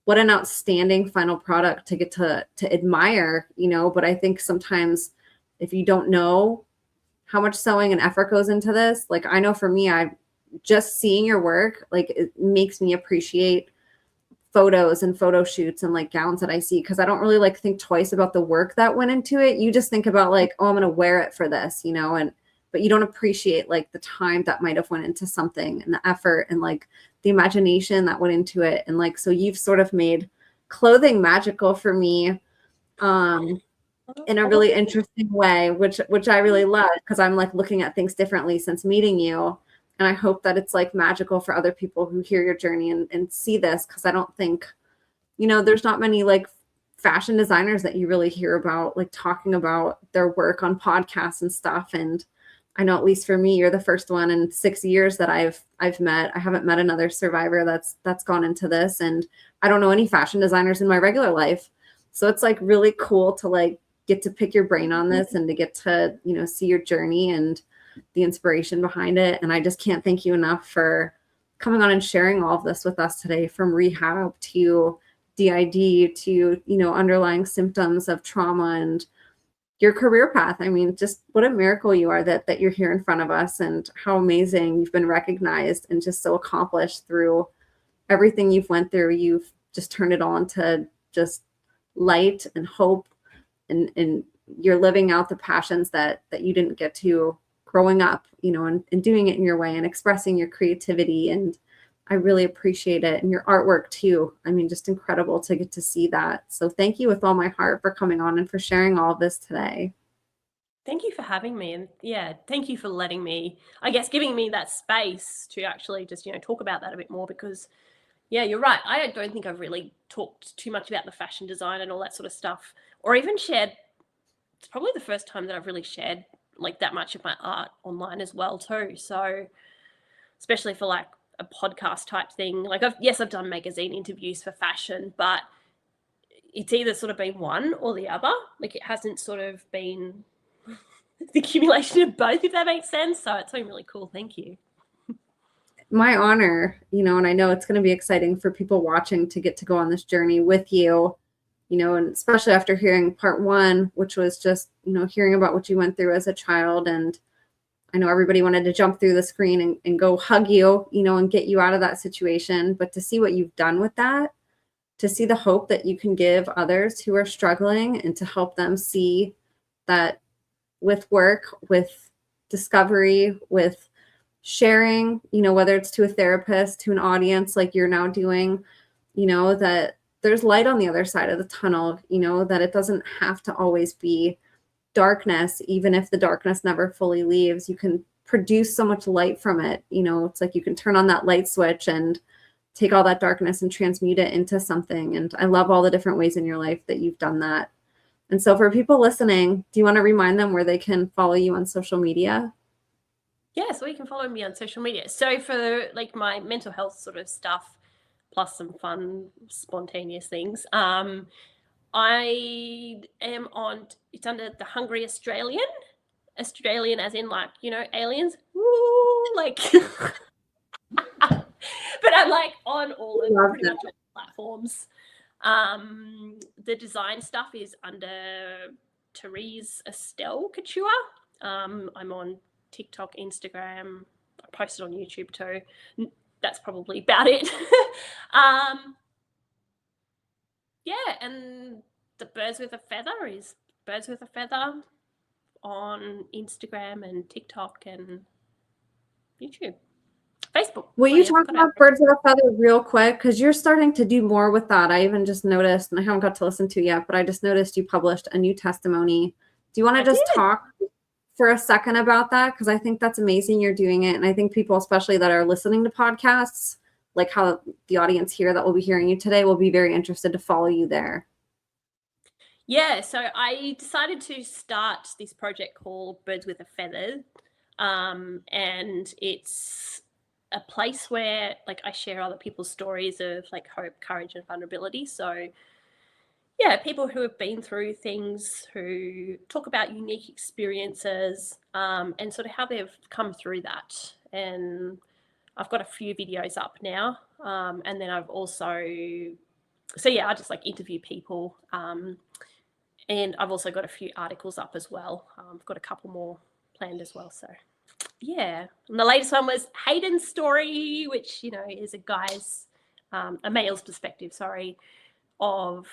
an outstanding final product to get to admire, you know. But I think sometimes if you don't know how much sewing and effort goes into this, like I know for me, I just seeing your work, like it makes me appreciate photos and photo shoots and like gowns that I see, because I don't really like think twice about the work that went into it. You just think about like, oh, I'm gonna wear it for this, you know, and but you don't appreciate like the time that might have went into something, and the effort, and like the imagination that went into it. And like, so you've sort of made clothing magical for me in a really interesting way, which I really love, because I'm like looking at things differently since meeting you. And I hope that it's like magical for other people who hear your journey and see this, because I don't think, you know, there's not many like fashion designers that you really hear about like talking about their work on podcasts and stuff. And I know, at least for me, you're the first one in 6 years that I've met. I haven't met another survivor that's gone into this, and I don't know any fashion designers in my regular life. So it's like really cool to like get to pick your brain on this, and to get to, you know, see your journey and the inspiration behind it. And I just can't thank you enough for coming on and sharing all of this with us today, from rehab to DID to, you know, underlying symptoms of trauma and your career path. I mean, just what a miracle you are that you're here in front of us, and how amazing you've been recognized and just so accomplished through everything you've went through. You've just turned it on to just light and hope, and you're living out the passions that you didn't get to growing up, you know, and doing it in your way and expressing your creativity. And I really appreciate it. And your artwork too. I mean, just incredible to get to see that. So thank you with all my heart for coming on and for sharing all of this today. Thank you for having me. And yeah, thank you for letting me, I guess, giving me that space to actually just, you know, talk about that a bit more, because Yeah, you're right. I don't think I've really talked too much about the fashion design and all that sort of stuff, or even shared. It's probably the first time that I've really shared like that much of my art online as well too. So especially for like a podcast type thing, like I've done magazine interviews for fashion, but it's either sort of been one or the other. Like it hasn't sort of been the accumulation of both, if that makes sense. So it's been really cool. Thank you. My honor, and I know it's going to be exciting for people watching to get to go on this journey with you, and especially after hearing part one, which was just, hearing about what you went through as a child. And I know everybody wanted to jump through the screen and go hug you, and get you out of that situation. But to see what you've done with that, to see the hope that you can give others who are struggling, and to help them see that with work, with discovery, with sharing, whether it's to a therapist, to an audience like you're now doing, that there's light on the other side of the tunnel, that it doesn't have to always be darkness. Even if the darkness never fully leaves, you can produce so much light from it. It's like you can turn on that light switch and take all that darkness and transmute it into something. And I love all the different ways in your life that you've done that. And so for people listening, do you want to remind them where they can follow you on social media? Yeah, so you can follow me on social media. So for like my mental health sort of stuff, plus some fun, spontaneous things, I am on, it's under the Hungry Australian as in like, aliens, woo, like, but I'm like on pretty much all platforms. The design stuff is under Tarese Estelle Couture. I'm on TikTok, Instagram. I posted on YouTube too. That's probably about it. Yeah, and the Birds with a Feather is Birds with a Feather on Instagram and TikTok and YouTube. Facebook. Will you talk about Birds of a Feather real quick? Because you're starting to do more with that. I even just noticed, and I haven't got to listen to it yet, but I just noticed you published a new testimony. Do you want to just talk for a second about that? Because I think that's amazing you're doing it. And I think people, especially that are listening to podcasts, like how the audience here that will be hearing you today, will be very interested to follow you there. Yeah, so I decided to start this project called Birds with a Feather. And it's a place where like I share other people's stories of like hope, courage, and vulnerability. So yeah, people who have been through things, who talk about unique experiences, and sort of how they've come through that. And I've got a few videos up now. And then I've also, I just like interview people. And I've also got a few articles up as well. I've got a couple more planned as well. So yeah. And the latest one was Hayden's story, which, is a male's perspective, of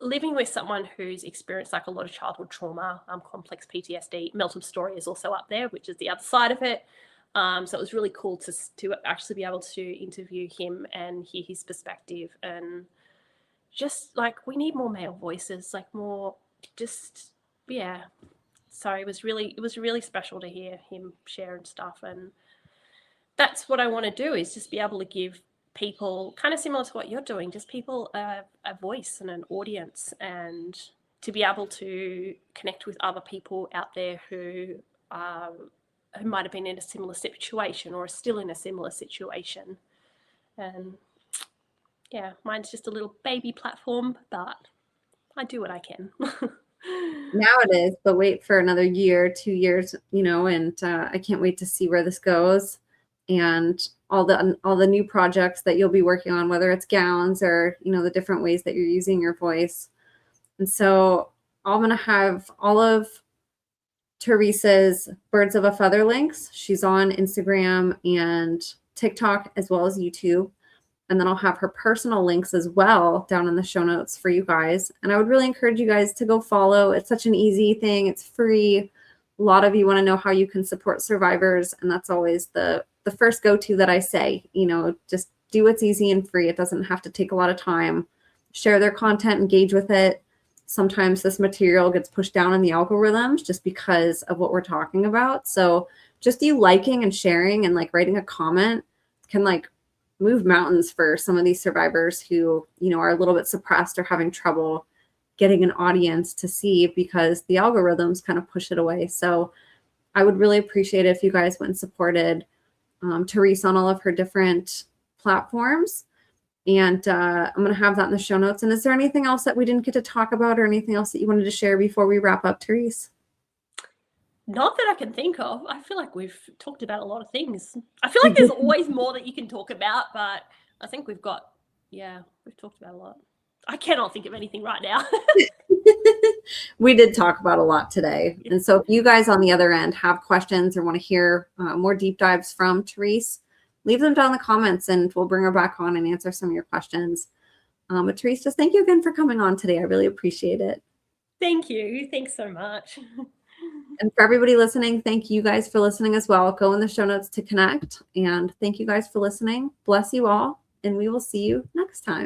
living with someone who's experienced like a lot of childhood trauma, complex PTSD. Melton's story is also up there, which is the other side of it. So it was really cool to actually be able to interview him and hear his perspective, and just like we need more male voices, like more just, yeah. So it was really special to hear him share and stuff. And that's what I want to do, is just be able to give people, kind of similar to what you're doing, just people a voice and an audience, and to be able to connect with other people out there who might have been in a similar situation or are still in a similar situation. And yeah, mine's just a little baby platform, but I do what I can. Now it is, but wait for another year, 2 years, and I can't wait to see where this goes, and all the new projects that you'll be working on, whether it's gowns or, the different ways that you're using your voice. And so I'm going to have all of Tarese's Birds of a Feather links. She's on Instagram and TikTok as well as YouTube. And then I'll have her personal links as well down in the show notes for you guys. And I would really encourage you guys to go follow. It's such an easy thing. It's free. A lot of you want to know how you can support survivors. And that's always the first go-to that I say, just do what's easy and free. It doesn't have to take a lot of time. Share their content, engage with it. Sometimes this material gets pushed down in the algorithms just because of what we're talking about. So just you liking and sharing and like writing a comment can like move mountains for some of these survivors who, are a little bit suppressed or having trouble getting an audience to see because the algorithms kind of push it away. So I would really appreciate it if you guys went and supported Tarese on all of her different platforms. And I'm going to have that in the show notes. And is there anything else that we didn't get to talk about or anything else that you wanted to share before we wrap up, Tarese? Not that I can think of. I feel like we've talked about a lot of things. I feel like there's always more that you can talk about, but I think we've talked about a lot. I cannot think of anything right now. We did talk about a lot today. And so if you guys on the other end have questions or want to hear more deep dives from Tarese, leave them down in the comments and we'll bring her back on and answer some of your questions. But Tarese, just thank you again for coming on today. I really appreciate it. Thank you. Thanks so much. And for everybody listening, thank you guys for listening as well. Go in the show notes to connect. And thank you guys for listening. Bless you all. And we will see you next time.